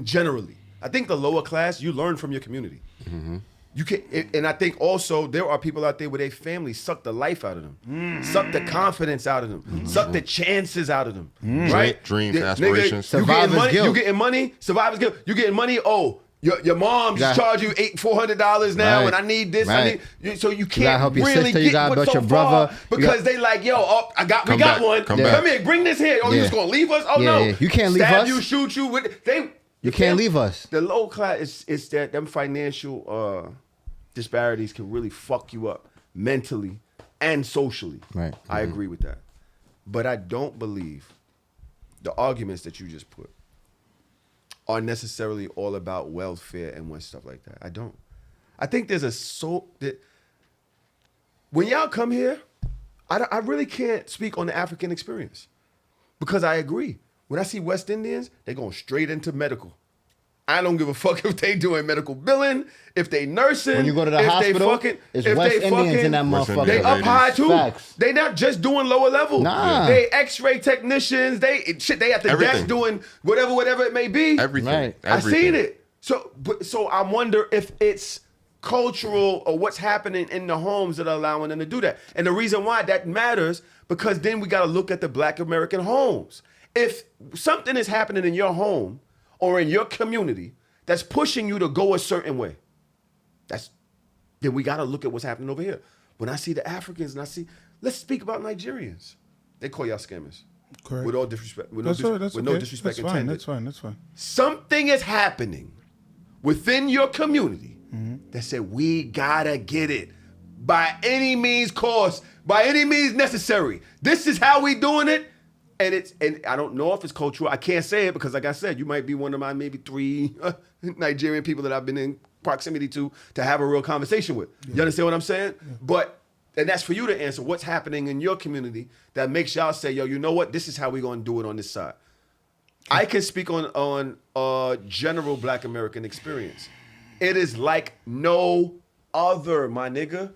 A: generally. I think the lower class, you learn from your community. Mm-hmm. You can, and I think also there are people out there where their families suck the life out of them, suck the confidence out of them, suck the chances out of them, right?
D: Dreams,
A: The-
D: aspirations.
A: Nigga, you getting money,
B: guilt.
A: you getting money, survivor's guilt. You getting money. Oh, your mom just charge you $400 now,
B: Right.
A: and I need this.
B: Right.
A: So you
B: gotta
A: can't
B: help your
A: really
B: sister, you
A: get
B: gotta
A: what's
B: help
A: so
B: your
A: far
B: brother.
A: because they like, yo, we got
D: back,
A: one.
D: come
A: Come
D: back.
A: here, bring this here. Oh, you
B: Yeah.
A: just gonna leave us? Oh
B: Yeah,
A: no,
B: yeah. You can't leave
A: Stab
B: us.
A: you, shoot you.
B: You can't leave us.
A: The low class is that them financial disparities can really fuck you up mentally and socially.
B: Right.
A: I agree with that. But I don't believe the arguments that you just put are necessarily all about welfare and stuff like that. I don't. I think there's when y'all come here, I really can't speak on the African experience because I agree. When I see West Indians, they going straight into medical. I don't give a fuck if they doing medical billing, if they nursing.
B: When you go to the
A: if
B: hospital,
A: they
B: it's
A: if
B: West
A: they
B: Indians in that
D: West
B: motherfucker.
A: They up high too.
B: Facts.
A: They not just doing lower level.
B: Nah.
A: They X-ray technicians. They at the
D: Everything.
A: desk doing whatever it may be.
D: Everything.
B: Right.
A: I seen it. So I wonder if it's cultural or what's happening in the homes that are allowing them to do that. And the reason why that matters, because then we got to look at the Black American homes. If something is happening in your home or in your community that's pushing you to go a certain way, then we got to look at what's happening over here. When I see the Africans and let's speak about Nigerians. They call y'all scammers.
C: Correct.
A: With all disrespect. With
C: That's
A: no,
C: right, that's
A: with
C: okay.
A: no disrespect
C: That's fine,
A: intended.
C: that's fine.
A: Something is happening within your community that said, we gotta get it by any means cost, by any means necessary. This is how we doing it. And I don't know if it's cultural. I can't say it because, like I said, you might be one of my maybe 3 Nigerian people that I've been in proximity to have a real conversation with. You understand what I'm saying? And that's for you to answer. What's happening in your community that makes y'all say, yo, you know what? This is how we're going to do it on this side. I can speak on general Black American experience. It is like no other, my nigga.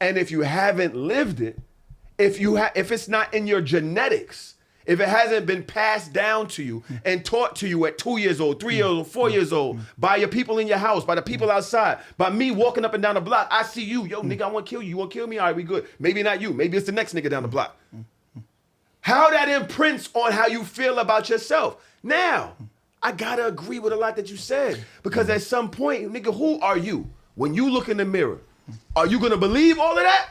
A: And if you haven't lived it, if it's not in your genetics, if it hasn't been passed down to you and taught to you at 2 years old, 3 years old, 4 years old, by your people in your house, by the people outside, by me walking up and down the block, I see you. Yo, nigga, I want to kill you. You want to kill me? All right, we good. Maybe not you. Maybe it's the next nigga down the block. How that imprints on how you feel about yourself. Now, I got to agree with a lot that you said. Because at some point, nigga, who are you? When you look in the mirror, are you going to believe all of that?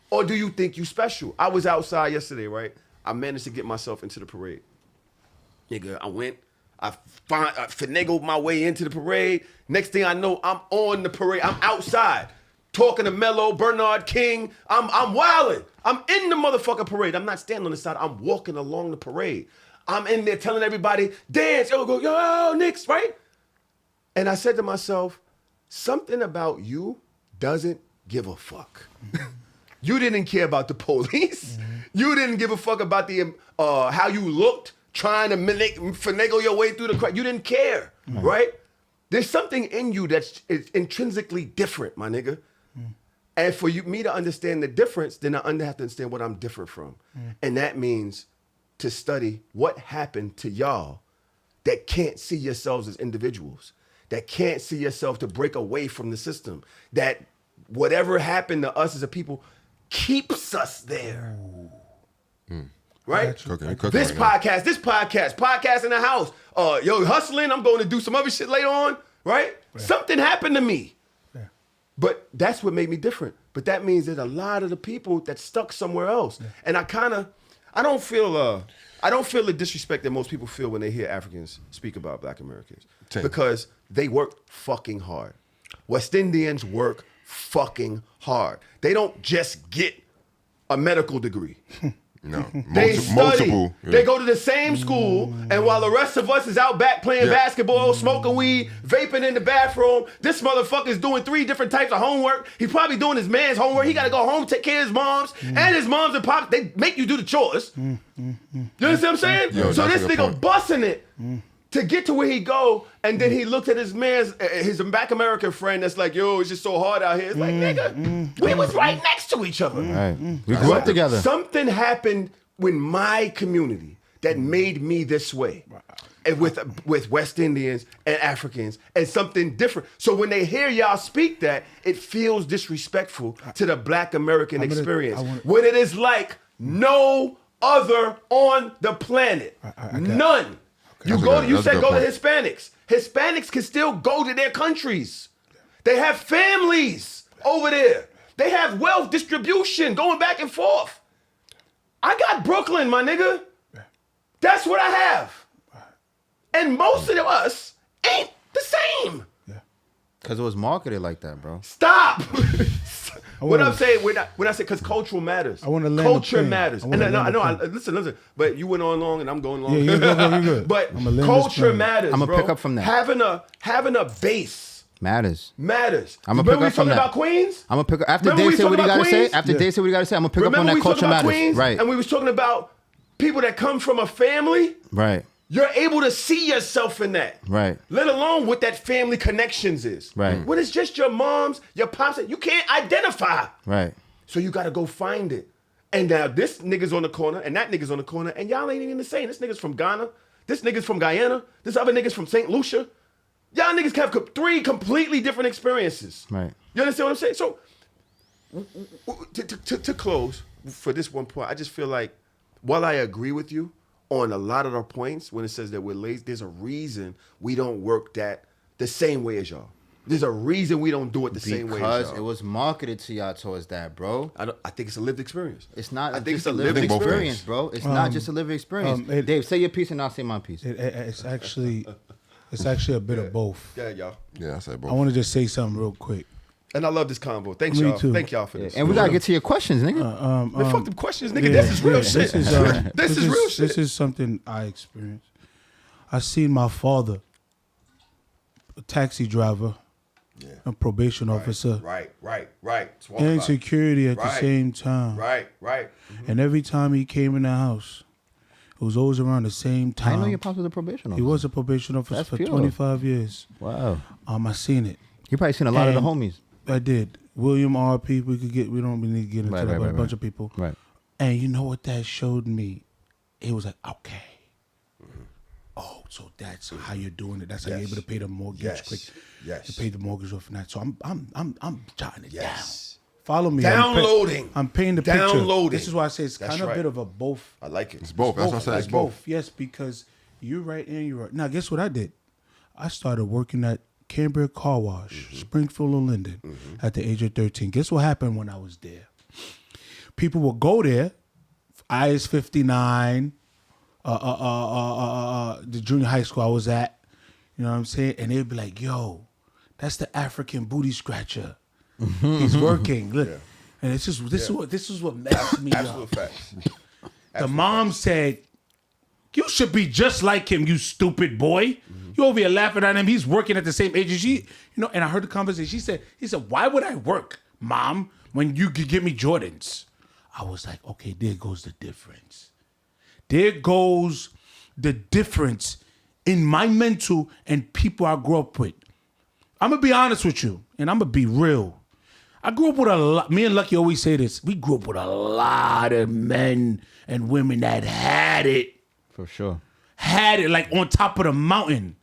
A: Or do you think you special? I was outside yesterday, right? I managed to get myself into the parade. Nigga, I finagled my way into the parade. Next thing I know, I'm on the parade. I'm outside talking to Mello, Bernard King. I'm wilding. I'm in the motherfucking parade. I'm not standing on the side. I'm walking along the parade. I'm in there telling everybody, dance, yo, Knicks, right? And I said to myself, something about you doesn't give a fuck. You didn't care about the police. You didn't give a fuck about the how you looked, trying to finagle your way through the crowd. You didn't care, right? There's something in you that's intrinsically different, my nigga. And for me to understand the difference, then I have to understand what I'm different from. And that means to study what happened to y'all that can't see yourselves as individuals, that can't see yourself to break away from the system, that whatever happened to us as a people keeps us there. Right? This podcast in the house. Yo, hustling, I'm going to do some other shit later on, right? Something happened to me. Yeah. But that's what made me different. But that means there's a lot of the people that stuck somewhere else. Yeah. And I don't feel the disrespect that most people feel when they hear Africans speak about Black Americans. Because they work fucking hard. West Indians work fucking hard. They don't just get a medical degree.
D: No,
A: they study.
D: Multiple. Yeah.
A: They go to the same school, and while the rest of us is out back playing basketball, smoking weed, vaping in the bathroom, this motherfucker's doing 3 different types of homework. He's probably doing his man's homework. He got to go home, take care of his moms, and his moms and pops. They make you do the chores. You understand what I'm saying? So this nigga busting it to get to where he go, and then he looked at his Black American friend that's like, yo, it's just so hard out here. It's like, nigga, we was right next to each other.
B: Right. We grew up together.
A: Something happened in my community that made me this way. And with West Indians and Africans and something different. So when they hear y'all speak that, it feels disrespectful to the Black American experience. When it is like no other on the planet. None. You said go to Hispanics. Hispanics can still go to their countries. They have families over there. They have wealth distribution going back and forth. I got Brooklyn, my nigga. That's what I have. And most of us ain't the same.
B: Because it was marketed like that, bro.
A: Stop. What I'm saying, when I say, because cultural matters.
C: I want to land
A: culture matters. And listen. But you went on long, and I'm going long.
C: Yeah, you're good.
A: But culture matters.
B: I'm gonna pick up from that.
A: Having a base
B: matters.
A: I'm
B: gonna pick up from that.
A: About Queens?
B: I'm gonna pick up after Dave said what he gotta say. After Dave said what he gotta say, I'm gonna pick up on that culture matters.
A: Queens,
B: right.
A: And we was talking about people that come from a family.
B: Right.
A: You're able to see yourself in that.
B: Right.
A: Let alone what that family connections is.
B: Right.
A: When it's just your moms, your pops, you can't identify.
B: Right.
A: So you got to go find it. And now this nigga's on the corner and that nigga's on the corner and y'all ain't even the same. This nigga's from Ghana. This nigga's from Guyana. This other nigga's from St. Lucia. Y'all niggas have 3 completely different experiences.
B: Right.
A: You understand what I'm saying? So to close for this one point, I just feel like while I agree with you on a lot of our points when it says that we're lazy, there's a reason we don't work that the same way as y'all. There's a reason we don't do it the same way as y'all.
B: Because it was marketed to y'all towards that, bro.
A: I think it's a lived experience.
B: It's not.
A: I think
B: just
A: it's a lived
B: experience, bro. It's not just a lived experience. Dave, say your piece and I'll say my piece.
C: It's actually a bit of both.
A: Yeah, y'all.
D: Yeah, I say both.
C: I want to just say something real quick.
A: And I love this convo. Thanks,
C: Me
A: y'all.
C: too.
A: Thank y'all for this.
B: And we gotta get to your questions, nigga.
A: Man, fuck them questions, nigga. This is real shit. This is real shit.
C: This is something I experienced. I seen my father, a taxi driver, a probation officer,
A: Right. Talk
C: and
A: about it.
C: security at the
A: Right.
C: same time.
A: Right.
C: And every time he came in the house, it was always around the same
B: I
C: time.
B: know your pops was a probation officer.
C: He was a probation officer
B: That's
C: for
B: pure.
C: 25 years.
B: Wow.
C: I seen it.
B: You probably seen a lot of the
C: And
B: homies.
C: I did. William R.P. We don't really need to get into
B: Right,
C: that, but a
B: right.
C: bunch of people.
B: Right.
C: And you know what that showed me? It was like, okay. Oh, so that's how you're doing it. That's how you're
A: Yes.
C: able to pay the mortgage
A: Yes.
C: quick.
A: Yes.
C: To pay the mortgage off and that. So I'm jotting it
A: Yes.
C: down. Follow me.
A: Downloading.
C: I'm paying the picture.
A: Downloading.
C: This is why I say it's
A: That's
C: kind of
A: right.
C: a bit of a both.
A: I like it.
D: It's both. That's what I said. It's both.
C: Yes, because you're right and you're right. Now, guess what I did? I started working at Cambria Car Wash, Springfield and Linden, at the age of 13. Guess what happened when I was there? People would go there, IS 59, the junior high school I was at, you know what I'm saying? And they'd be like, yo, that's the African booty scratcher. He's working. Look. Yeah. And this is what messed me
A: Absolute
C: up.
A: facts.
C: The mom said, you should be just like him, you stupid boy. You over here laughing at him. He's working at the same age as you. And I heard the conversation. He said, why would I work, Mom, when you could give me Jordans? I was like, okay, there goes the difference. There goes the difference in my mental and people I grew up with. I'm going to be honest with you, and I'm going to be real. I grew up with a lot. Me and Luckie always say this. We grew up with a lot of men and women that had it.
B: For sure.
C: Had it like on top of the mountain.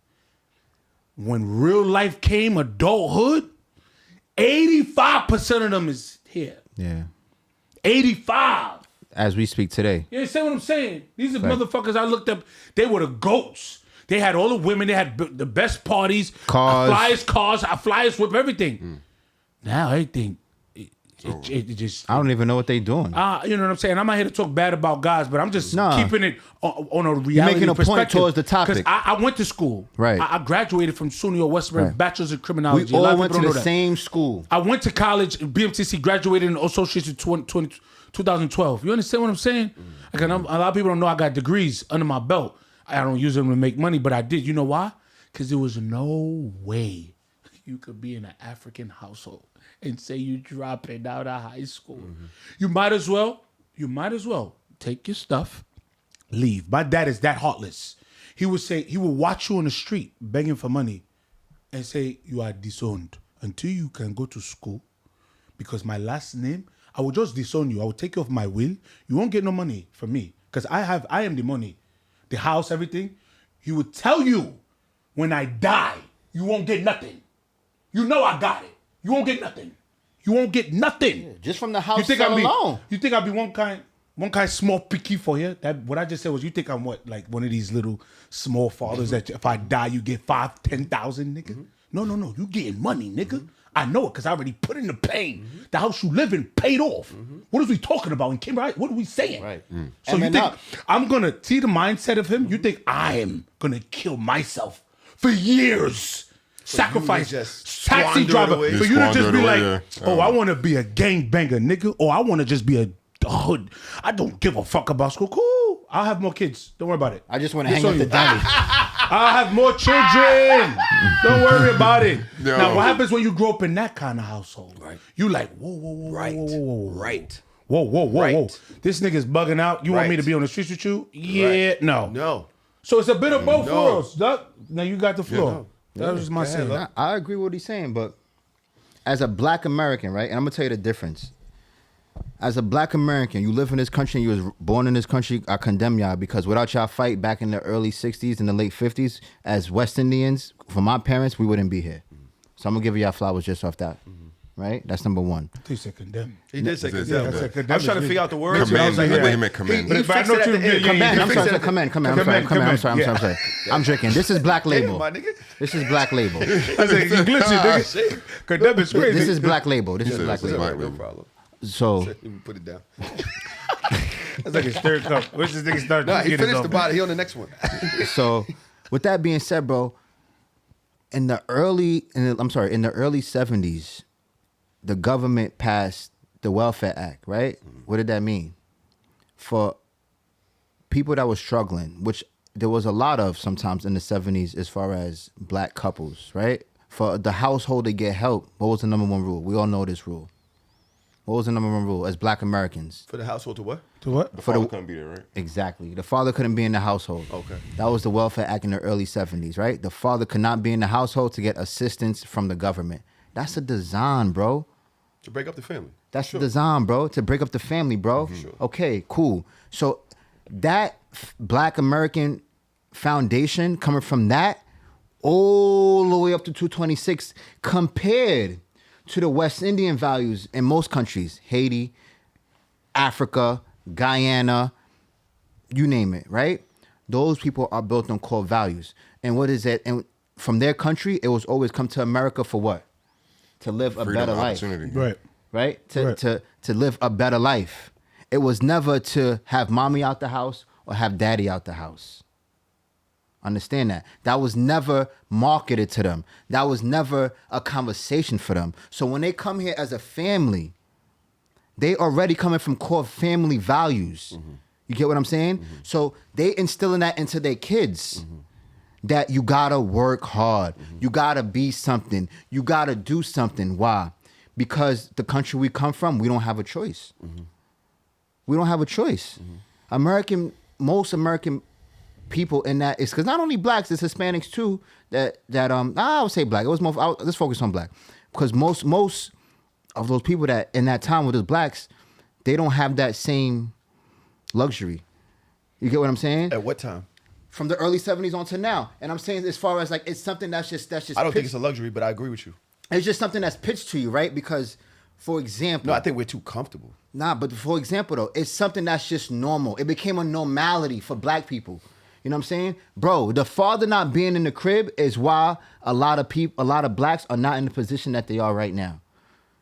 C: When real life came, adulthood, 85% of them is here.
B: Yeah.
C: 85.
B: As we speak today.
C: You understand what I'm saying? These are
B: Right.
C: motherfuckers I looked up. They were the goats. They had all the women. They had the best parties.
B: Cars.
C: Cars, flyers, whip, everything. Now everything, it just...
B: I don't even know what they doing.
C: you know what I'm saying? I'm not here to talk bad about guys, but I'm just
B: Nah.
C: keeping it on a reality
B: You're making a point
C: perspective.
B: towards the topic.
C: Because I went to school.
B: Right.
C: I graduated from SUNY Westbury,
B: Right.
C: Bachelor's in
B: We
C: Criminology. A lot
B: all
C: of
B: went
C: people
B: to
C: don't
B: the
C: know that.
B: same school.
C: I went to college, BMTC, graduated in associates in 2012. You understand what I'm saying? Like, a lot of people don't know I got degrees under my belt. I don't use them to make money, but I did. You know why? Because there was no way you could be in an African household and say you dropping out of high school. You might as well take your stuff, leave. My dad is that heartless. He would watch you on the street begging for money and say, you are disowned until you can go to school, because my last name, I will just disown you. I will take you off my will. You won't get no money from me because I am the money, the house, everything. He would tell you, when I die, you won't get nothing. You know I got it. You won't get nothing. You won't get nothing.
B: Just from the house alone.
C: You think I'll be one kind small picky for you? That what I just said was, you think I'm what, like one of these little small fathers that if I die you get 5,000, 10,000, nigga? No. You getting money, nigga. I know it because I already put in the pain. The house you live in paid off. What is we talking about? And Kimber, what are we saying?
B: Right.
C: So
B: And
C: you
B: then
C: think I'm gonna see the mindset of him? You think I am gonna kill myself for years? Sacrifice,
A: just
C: taxi
A: squander it
C: driver,
A: away.
C: for you to just
D: Squander
C: be
D: it
C: like,
D: away, yeah.
C: oh, I want to be a gangbanger, nigga, or I want to just be a hood. I don't give a fuck about school. Cool, I'll have more kids. Don't worry about it.
B: I just want to
C: It's
B: hang
C: on
B: up the
C: you.
B: daddy.
C: I'll have more children. Don't worry about it.
D: Yo.
C: Now, what happens when you grow up in that kind of household?
A: Right.
C: You like, whoa,
A: Right.
C: whoa.
A: Right.
C: Whoa.
A: Right.
C: This nigga's bugging out. You want me
A: Right.
C: to be on the streets with you? Yeah,
A: Right.
C: no.
A: No.
C: So it's a bit of both
A: No.
C: worlds. Doc. Now you got the floor.
A: no.
C: That was my saying.
B: I agree with what he's saying, but as a black American, right? And I'm gonna tell you the difference. As a black American, you live in this country, and you was born in this country, I condemn y'all, because without y'all fight back in the early 60s and the late 50s, as West Indians, for my parents, we wouldn't be here. So I'm gonna give y'all flowers just off that. Right? That's number one.
C: He said condemn.
A: He did say
D: Yeah,
A: condemn.
D: I said
C: condemn
A: I was trying to
C: is
A: figure out the words.
D: Commend.
A: I was like,
D: I think
A: wait.
D: he meant commend.
A: He
C: But I
A: fixed
C: know
A: it at
C: you-
A: the end.
C: yeah,
B: Come
C: yeah,
B: in. I'm
C: fix
B: sorry.
C: it.
B: Come in. I'm
C: Commend.
B: sorry. I'm drinking. This is Black Label.
A: my nigga.
B: This is Black Label.
C: I said, you glitchy, nigga. Condemn is crazy.
B: This is Black Label. This is
D: said
B: Black
D: this is
B: Label.
D: Black
A: No
D: Label.
A: problem.
B: So
A: Let me put it down.
C: That's like a stir cup. Where's this nigga start?
A: Nah, he
C: Get his
A: finished
C: own.
A: the bottle. He on the next one.
B: So, with that being said, bro, in the early 70s, the government passed the Welfare Act, right? What did that mean? For people that were struggling, which there was a lot of sometimes in the 70s as far as black couples, right? for the household to get help, what was the number one rule? We all know this rule. What was the number one rule as Black Americans?
A: For the household to what?
C: To what?
D: The father couldn't be there, right?
B: Exactly. The father couldn't be in the household.
A: Okay.
B: That was the Welfare Act in the early 70s, right? The father could not be in the household to get assistance from the government. That's a design, bro.
A: To break up the family.
B: That's the design, bro. To break up the family, bro.
A: Sure.
B: Okay, cool. So that Black American foundation coming from that all the way up to 226 compared to the West Indian values in most countries, Haiti, Africa, Guyana, you name it, right? Those people are built on core values. And what is it? And from their country, it was always come to America for what? To live a
D: Freedom,
B: better life.
D: opportunity.
C: Right.
B: Right?
C: Right.
B: To live a better life. It was never to have mommy out the house or have daddy out the house. Understand that. That was never marketed to them. That was never a conversation for them. So when they come here as a family, they already coming from core family values. You get what I'm saying? So they instilling that into their kids. That you gotta work hard. You gotta be something. You gotta do something. Why? Because the country we come from, we don't have a choice. We don't have a choice. Most American people in that is because not only blacks, it's Hispanics too. I would say black. It was more. Let's focus on black because most of those people that in that time with the blacks, they don't have that same luxury. You get what I'm saying?
A: At what time?
B: From the early 70s on to now. And I'm saying as far as like it's something that's just
A: I don't think it's a luxury, but I agree with you.
B: it's just something that's pitched to you, right? Because for example,
A: No, I think we're too comfortable.
B: nah, but for example though, it's something that's just normal. It became a normality for black people. You know what I'm saying? Bro, the father not being in the crib is why a lot of blacks are not in the position that they are right now.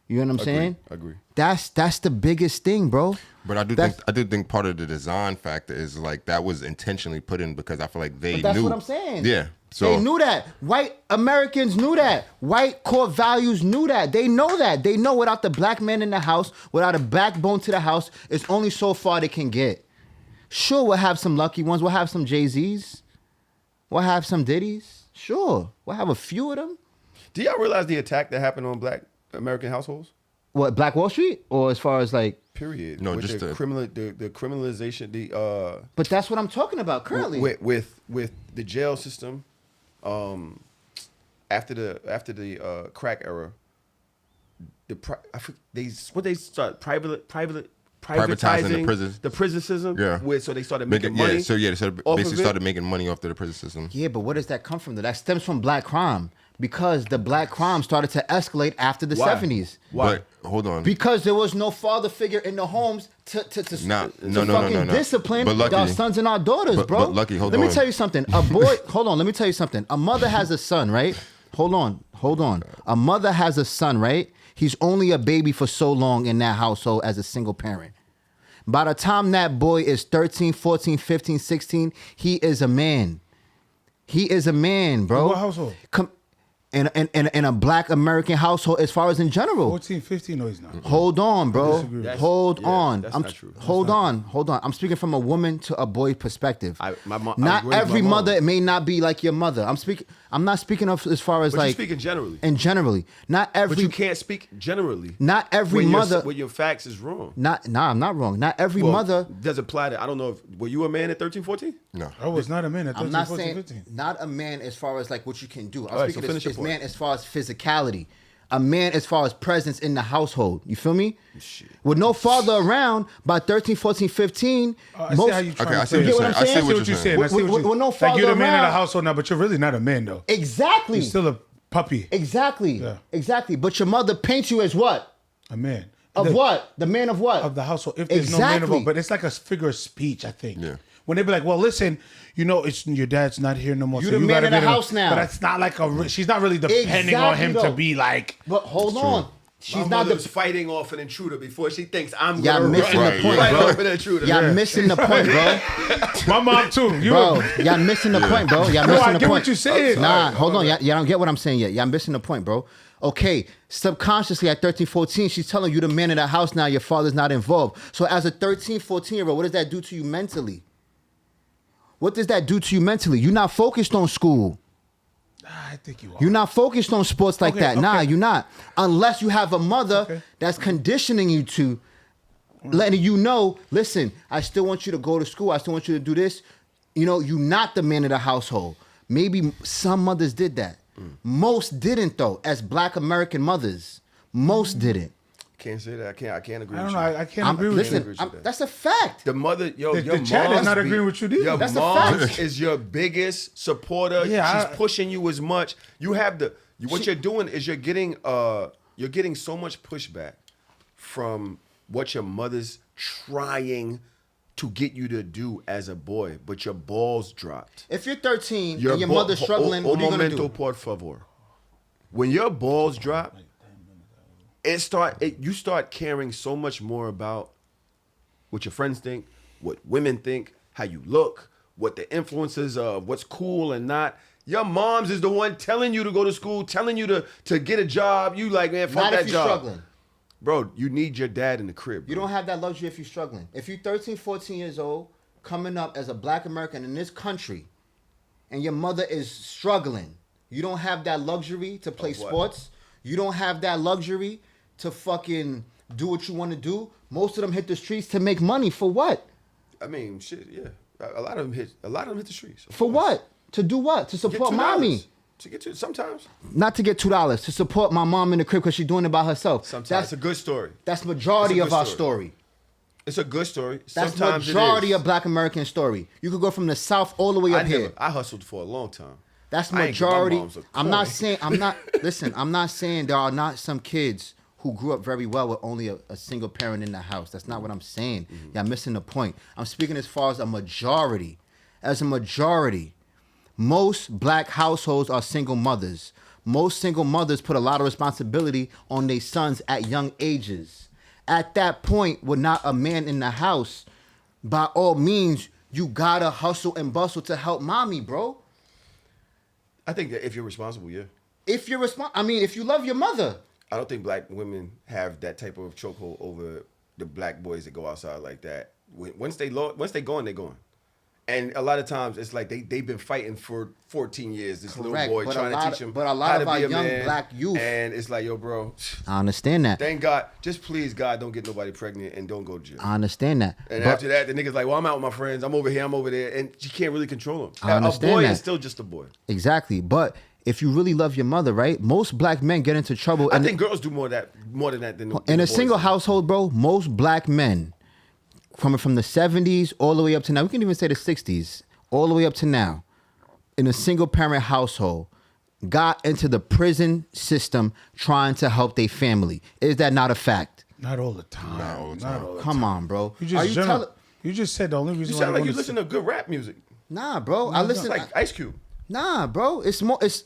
B: You know what I'm saying?
A: Agree.
B: That's the biggest thing, bro.
D: But I do think part of the design factor is like that was intentionally put in because I feel like they
B: But that's
D: knew.
B: what I'm saying.
D: Yeah. So
B: They knew that. White Americans knew that. White core values knew that. They know that. They know without the black man in the house, without a backbone to the house, it's only so far they can get. Sure, we'll have some lucky ones. We'll have some Jay-Z's. We'll have some Diddy's. Sure. We'll have a few of them.
A: Do y'all realize the attack that happened on black American households?
B: What, Black Wall Street? Or as far as like...
A: Period.
D: No,
A: with
D: just
A: the criminalization,
B: But that's what I'm talking about currently.
A: with the jail system, after the crack era, they start privatizing
D: Privatizing the prisons.
A: the prison system.
D: Yeah.
A: So they started making money.
D: Yeah, so yeah, they started,
A: off of
D: basically
A: it.
D: started making money off the prison system.
B: Yeah, but where does that come from though? That stems from black crime. Because the black crime started to escalate after the
A: Why?
B: 70s.
A: Why?
D: But hold on.
B: Because there was no father figure in the homes to
D: No.
B: fucking discipline
D: But Lucky-
B: our sons and our daughters,
D: but-
B: bro.
D: but Lucky, hold
B: Let me
D: on.
B: tell you something. A boy, hold on, let me tell you something. A mother has a son, right? Hold on. A mother has a son, right? He's only a baby for so long in that household as a single parent. By the time that boy is 13, 14, 15, 16, he is a man. He is a man, bro.
C: In what household?
B: In a black American household, as far as in general.
C: 14, 15, no, he's not.
B: Hold on, bro.
C: disagree.
B: Hold on.
A: That's
B: I'm
A: not true.
B: hold on. I'm speaking from a woman to a boy's perspective.
A: I
B: Not
A: agree with
B: every
A: my mom.
B: mother may not be like your mother. I'm not speaking of as far as
A: But you're
B: like
A: speaking generally.
B: and generally. Not every
A: But you can't speak generally.
B: not every
A: when
B: mother
A: when your facts is wrong.
B: I'm not wrong. Not every
A: Well,
B: mother.
A: does apply to. I don't know if were you a man at 13, 14?
D: No.
C: I was not a man at 13,
B: I'm not
C: 14,
B: saying
C: 15.
B: not a man as far as like what you can do. I'm
A: All right,
B: speaking
A: so finish your
B: as
A: point.
B: man as far as physicality. A man as far as presence in the household. You feel me? With no father around by 13, 14, 15.
C: I see how you trying
D: Okay,
C: to
D: I see
C: say
D: what
C: it.
D: you're
B: what I'm
D: saying. I see
B: saying?
D: what
C: What
D: you're
C: you
D: saying.
C: saying? I see what you
B: With no
C: like you're the
B: father
C: man in the
B: around.
C: household now, but you're really not a man though.
B: Exactly.
C: You're still a puppy.
B: Exactly.
C: Yeah.
B: Exactly. But your mother paints you as what?
C: A man.
B: Of what? The man of what?
C: Of the household. If there's no man
B: Exactly.
C: involved, but it's like a figure of speech, I think.
D: Yeah.
C: When they be like, well, listen, you know, it's your dad's not here no more.
B: You
C: so
B: the
C: you
B: man
C: gotta
B: of the
C: be
B: house now.
C: But it's not like she's not really depending on
B: Exactly,
C: him
B: though.
C: to be like.
B: But hold on. She's
A: My
B: not
A: mother's
B: the.
A: fighting off an intruder before she thinks I'm
B: Y'all
A: gonna
B: missing
A: run
B: the point,
A: right
B: bro.
A: over the intruder.
B: Y'all missing the point, bro.
C: My mom too. You
B: Bro, y'all missing the point, bro. Y'all
C: No,
B: missing
C: I
B: the
C: get
B: point.
C: what you're saying.
B: Nah, hold on. Y'all don't get what I'm saying yet. Y'all missing the point, bro. Okay, subconsciously at 13, 14, she's telling you the man in the house now, your father's not involved. So as a 13, 14-year-old, what does that do to you mentally? What does that do to you mentally? You're not focused on school.
C: I think you are.
B: You're not focused on sports like
C: Okay,
B: that. Nah,
C: okay.
B: you're not. Unless you have a mother that's conditioning you to, letting you know, listen, I still want you to go to school. I still want you to do this. You know, you're not the man of the household. Maybe some mothers did that. Most didn't, though, as Black American mothers. Most didn't.
A: Can't say that. I can't agree
C: I
A: with
C: don't
A: you.
C: know. I can't agree with
B: Listen,
C: you.
B: that's a fact.
A: The mother, yo,
C: The
A: your
C: chat is
A: mom's
C: not agreeing with you either.
A: Your
B: That's a
A: mom
B: fact.
A: is your biggest supporter.
C: Yeah,
A: She's pushing you as much. You have what you're doing is you're getting so much pushback from what your mother's trying to get you to do as a boy, but your balls dropped.
B: If you're 13 and your mother's struggling, what are you going to do?
A: Por favor. When your balls drop, you start caring so much more about what your friends think, what women think, how you look, what the influences of what's cool and not. Your mom's is the one telling you to go to school, telling you to get a job. You like, man, fuck
B: Not
A: that
B: if you're
A: job.
B: struggling.
A: Bro, you need your dad in the crib. Bro.
B: You don't have that luxury if you're struggling. If you're 13, 14 years old, coming up as a Black American in this country, and your mother is struggling, you don't have that luxury to play sports. You don't have that luxury to fucking do what you want to do. Most of them hit the streets to make money. For what?
A: I mean, shit, yeah. A lot of them hit the streets. of
B: For
A: course.
B: what? To do what? To
A: Get
B: support
A: $2.
B: mommy.
A: To get to sometimes.
B: Not to get $2. To support my mom in the crib because she's doing it by herself.
A: Sometimes it's a good story.
B: That's majority
A: It's a
B: of
A: good
B: our
A: story.
B: story.
A: It's a good story.
B: That's
A: Sometimes
B: majority
A: it is.
B: of Black American story. You could go from the South all the way up here.
A: I hustled for a long time.
B: That's
A: I ain't give my
B: majority.
A: moms a
B: I'm not
A: coin.
B: saying listen, I'm not saying there are not some kids who grew up very well with only a single parent in the house. That's not what I'm saying. Y'all missing the point. I'm speaking as far as a majority. As a majority, most Black households are single mothers. Most single mothers put a lot of responsibility on their sons at young ages. At that point, with not a man in the house, by all means, you gotta hustle and bustle to help mommy, bro.
A: I think that if you're responsible, yeah.
B: If you're if you love your mother.
A: I don't think Black women have that type of chokehold over the Black boys that go outside like that. Once they going, they're going. And a lot of times it's like they've been fighting for 14 years. This
B: Correct,
A: little boy
B: but
A: trying
B: a
A: to
B: lot
A: teach him
B: of- but a lot
A: how
B: of
A: to
B: our
A: be a
B: young
A: man.
B: Black youth-
A: And it's like, yo, bro,
B: I understand that.
A: thank God, just please God, don't get nobody pregnant and don't go to jail.
B: I understand that.
A: And
B: But
A: after that, the nigga's like, well, I'm out with my friends. I'm over here. I'm over there. And you can't really control him.
B: I understand
A: a boy
B: that.
A: is still just a boy.
B: exactly. But if you really love your mother, right? Most Black men get into trouble.
A: I think girls do more than that than
B: in
A: the
B: a
A: boys
B: single
A: do.
B: household, bro, most Black men, from the 70s all the way up to now, we can even say the 60s, all the way up to now, in a single parent household, got into the prison system trying to help their family. Is that not a fact?
C: Not all the time.
D: Not all the time.
B: Come on, bro.
C: You
B: Are
C: just
B: you
C: general.
B: telling?
C: You just said the only reason
A: You
C: why
A: sound
C: I
A: like you
C: wanna
A: listen to good rap music.
B: Nah, bro. I listen.
A: It's like Ice Cube.
B: Nah, bro.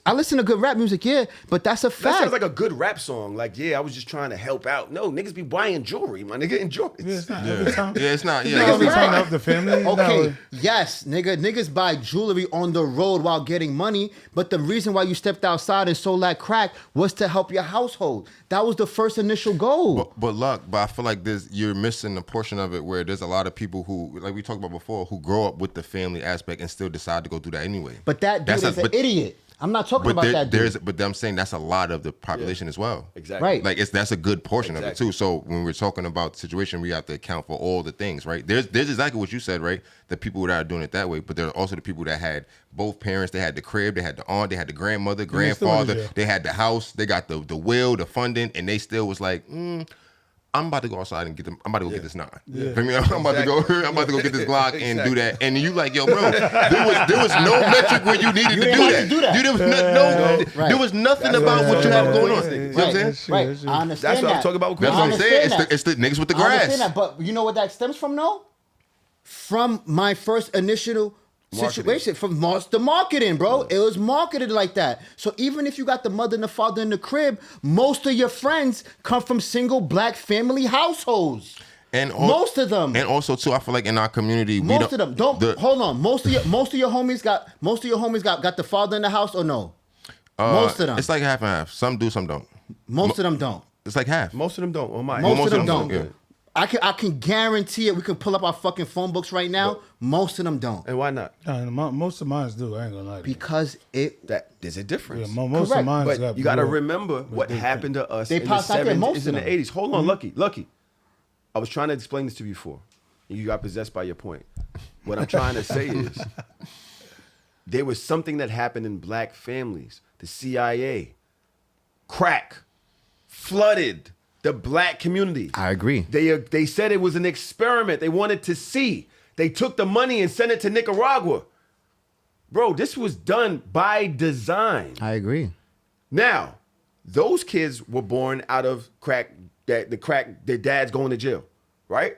B: I listen to good rap music, yeah, but that's a
A: That
B: fact.
A: sounds like a good rap song. Like, yeah, I was just trying to help out. No, niggas be buying jewelry, my nigga. Enjoy it.
C: Yeah, it's not
D: Yeah.
C: every time.
D: Yeah, it's not.
C: Not
D: Yeah,
C: every
B: Niggas
C: time
B: right.
C: to help the family.
B: Okay,
C: No.
B: yes, niggas buy jewelry on the road while getting money, but the reason why you stepped outside and sold that crack was to help your household. That was the first initial goal.
D: But I feel like you're missing a portion of it where there's a lot of people who, like we talked about before, who grow up with the family aspect and still decide to go do that anyway.
B: But that dude is an idiot. I'm not talking about that dude.
D: But I'm saying that's a lot of the population as well.
A: Exactly.
B: Right.
D: Like that's a good portion of it
A: Exactly.
D: too. So when we're talking about the situation, we have to account for all the things, right? There's exactly what you said, right? The people that are doing it that way, but there are also the people that had both parents. They had the crib, they had the aunt, they had the grandmother,
C: still in
D: grandfather,
C: jail.
D: they had the house, they got the will, the funding, and they still was like, I'm about to go outside and get them. I'm about to go get this 9.
C: Yeah.
D: Feel me? I'm about to go. I'm about to go get this Glock and do that. And you like, yo, bro, there was no metric where you needed to
B: didn't
D: do
B: have
D: that.
B: to do that.
D: You didn't
B: Right.
D: There was nothing
A: That's
D: about
A: what
D: what you
A: I'm
D: have
A: talking
D: going on.
A: about.
D: You know what
B: Right,
D: I'm saying?
C: That's true,
B: right.
C: that's true.
B: I understand
A: That's what
B: that.
A: I'm talking about with
D: That's
A: I
D: what I'm saying.
B: understand
D: It's the niggas with the
B: I understand
D: grass.
B: that, but you know what that stems from, though? From my first initial situation, from the marketing, bro. It was marketed like that. So even if you got the mother and the father in the crib, most of your friends come from single Black family households.
D: And
B: Most of them.
D: And also too, I feel like in our community,
B: Most of them hold on. Most of your homies got the father in the house or no? Most of them.
D: It's like half and half. Some do, some don't.
B: Most of them don't.
D: It's like half.
B: Most of them don't.
D: Most of them don't. Yeah.
B: I can guarantee it. We can pull up our fucking phone books right now. Most of them don't.
A: And why not?
C: Most of mine do. I ain't gonna lie to you.
B: Because
A: There's a difference.
C: Yeah, most
B: Correct.
C: of mine
A: But you got to remember what happened to us
B: They
A: in the
B: passed out there,
A: 70s
B: most
A: and
B: of
A: the
B: them.
A: 80s. Hold on, Lucky. I was trying to explain this to you before. You got possessed by your point. What I'm trying to say is there was something that happened in black families. The CIA, crack, flooded the black community.
B: I agree.
A: They said it was an experiment. They wanted to see. They took the money and sent it to Nicaragua. Bro, this was done by design.
B: I agree.
A: Now, those kids were born out of crack. Their dad's going to jail, right?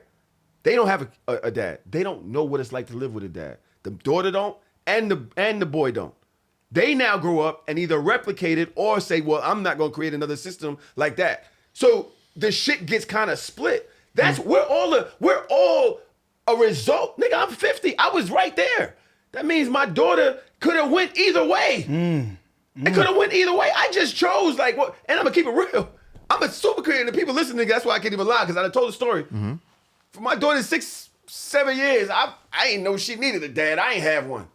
A: They don't have a dad. They don't know what it's like to live with a dad. The daughter don't, and the boy don't. They now grow up and either replicate it or say, well, I'm not going to create another system like that. So the shit gets kind of split. We're all a result. Nigga, I'm 50. I was right there. That means my daughter could have went either way. It could have went either way. I just chose and I'm gonna keep it real. I'm a super creative. And people listening, that's why I can't even lie, because I done told the story. For my daughter 6, 7 years, I ain't know she needed a dad. I ain't have one.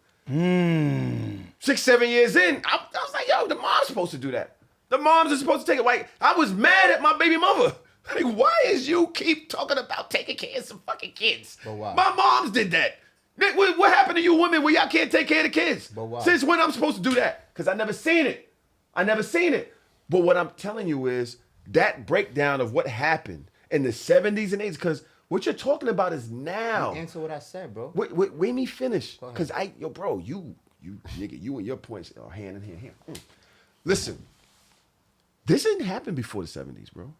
A: 6, 7 years in, I was like, yo, the mom's supposed to do that. The moms are supposed to take it. Like, I was mad at my baby mother. Like, why is you keep talking about taking care of some fucking kids?
B: But why?
A: My moms did that. What happened to you women where y'all can't take care of the kids?
B: But why?
A: Since when I'm supposed to do that? Because I never seen it. But what I'm telling you is that breakdown of what happened in the 70s and 80s, because what you're talking about is now.
B: Answer what I said, bro.
A: Wait me finish.
B: Go ahead.
A: Because you nigga, you and your points are hand in hand. Listen, this didn't happen before the 70s, bro.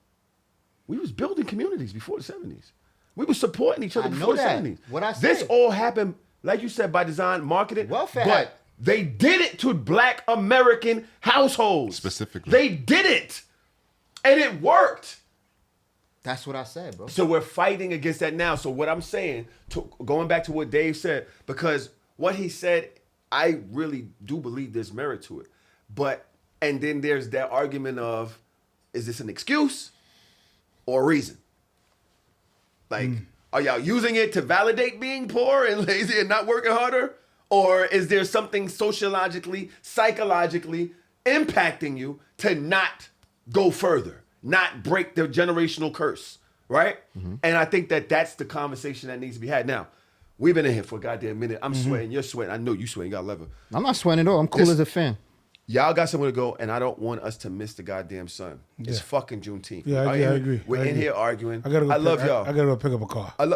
A: We was building communities before the 70s. We was supporting each other
B: I know
A: before the
B: that.
A: 70s.
B: What I said.
A: This all happened, like you said, by design, marketed.
B: Welfare
A: but
B: Act.
A: they did it to black American households.
D: Specifically.
A: They did it. And it worked.
B: That's what I said, bro.
A: So we're fighting against that now. So what I'm saying, going back to what Dave said, because what he said, I really do believe there's merit to it. And then there's that argument of, is this an excuse or a reason? Like, are y'all using it to validate being poor and lazy and not working harder? Or is there something sociologically, psychologically impacting you to not go further, not break the generational curse, right? And I think that's the conversation that needs to be had. Now, we've been in here for a goddamn minute. I'm sweating, you're sweating. I know you sweating, you got leather.
B: I'm not sweating at all. I'm cool as a fan.
A: Y'all got somewhere to go, and I don't want us to miss the goddamn sun. It's fucking Juneteenth.
C: Yeah, I agree.
A: We're in here arguing.
C: I
A: love y'all.
C: I gotta go pick up a car.
A: Oh,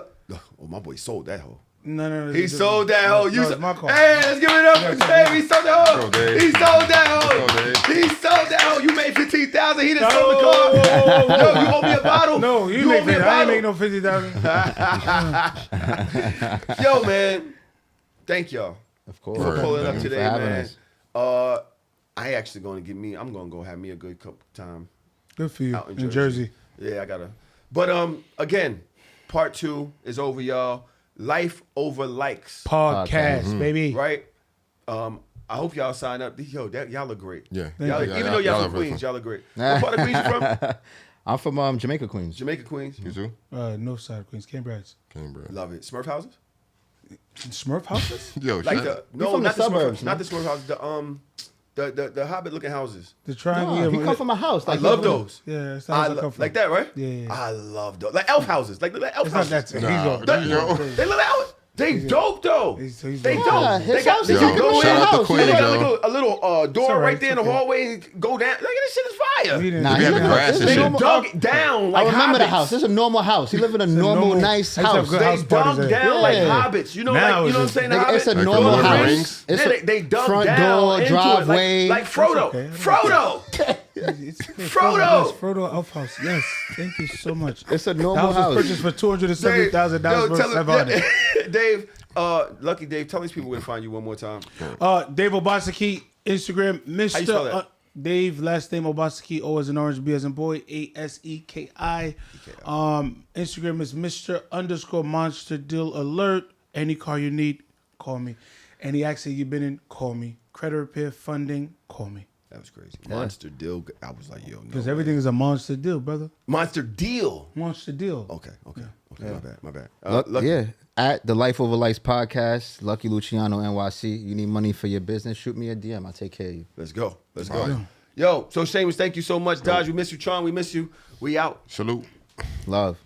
A: my boy sold that hoe.
C: No.
A: He sold that hoe.
C: It's my car.
A: Hey, let's give it up for Dave. He sold that hoe.
D: Go, Dave.
A: He sold that hoe.
D: Go, Dave.
A: He sold that hoe. You made 15,000. He done sold the car. Yo, you owe me a bottle.
C: No, you
A: owe
C: make
A: me a
C: that. I ain't
A: bottle.
C: make no 50,000.
A: Yo, man. Thank y'all
B: Of course.
A: for pulling up
B: Thank you
A: today,
B: for having
A: man.
B: us.
A: I actually I'm gonna go have me a good time
C: Good for you
A: out
C: in Jersey.
A: Yeah, I gotta. But again, part 2 is over, y'all. Life over likes,
C: Podcast, baby.
A: right? I hope y'all sign up. Yo, y'all look great.
D: Yeah.
A: Y'all,
D: Yeah,
A: even though y'all
D: are
A: from
D: really
A: Queens,
D: fun.
A: y'all look great. What part of Queens you from?
B: I'm from Jamaica, Queens.
A: Jamaica, Queens.
D: You too?
C: North side of Queens, Cambridge.
D: Cambridge.
A: Love it. Smurf houses?
C: Smurf houses?
D: Yo,
A: Like
D: shut
A: no,
B: from the
A: not the
B: suburbs,
A: Smurf, not the Smurf houses. The Hobbit looking houses.
C: The triangle.
B: No,
C: yeah,
B: he come from a house.
A: I
B: Like,
A: love those.
C: Yeah, it's not come from.
A: Like that, right?
C: Yeah.
A: I love those. Like elf houses. Like elf
C: It's not
A: houses.
C: that.
D: Nah,
C: He's
D: there you go.
A: They look out. They dope though.
C: He's
A: They
C: dope.
A: dope.
B: Yeah,
A: They
B: his
A: got
B: house
A: they
B: is
A: can
B: a
A: go
B: good
A: in.
B: house.
D: to Queens,
A: They got
D: yo.
A: a little door
C: all right,
A: right there in the
C: it's okay.
A: hallway. And go down. Look at this shit is fire.
C: He didn't-
B: Nah,
D: We
B: he
D: have
B: live in
D: grass
B: this
D: and
B: is
A: They
D: shit.
B: normal-
A: dug down like
B: I remember the
A: hobbits.
B: house. This is a normal house. He live in a normal, nice
C: I used to have
B: house.
C: good
A: They
C: house parties
A: dug
C: there.
A: down like
B: Yeah.
A: hobbits. You know,
C: Now
A: like you
C: it's
A: know what I'm
C: just-
A: saying? The
B: Nigga, it's a
A: Hobbit?
D: Like
B: normal
D: Lord of the
B: house.
D: Rings?
B: It's
A: Yeah,
B: a
A: they dug
B: front
A: down
B: door,
A: into
B: driveway.
A: it, like Frodo.
C: okay.
A: Frodo.
C: It's
A: Frodo.
C: Yes, Frodo Elf House. Yes, thank you so much.
B: It's a
C: The
B: normal
C: house was
B: house.
C: purchased for $270,000
A: Yo,
C: versus $700.
A: Dave, Lucky Dave, tell these people where to find you one more time.
C: Dave Obasaki, Instagram,
A: How you spell
C: Mr.
A: that?
C: Dave, last name Obasaki, O as in orange, B as in boy, ASEKI. Instagram is Mr. _Monster Deal Alert. Any car you need, call me. Any accident you've been in, call me. Credit repair, funding, call me.
A: That was crazy. Monster deal. I was like, yo, no.
C: Because everything is a monster deal, brother.
A: Monster deal.
C: Monster deal.
A: Okay. My bad.
B: Lucky. Yeah. At the Life Over Lights podcast, Lucky Luciano NYC. You need money for your business? Shoot me a DM. I'll take care of you.
A: Let's go. Yo, So Shameless, thank you so much. Dodge, we miss you. Tron, we miss you. We out.
D: Salute.
B: Love.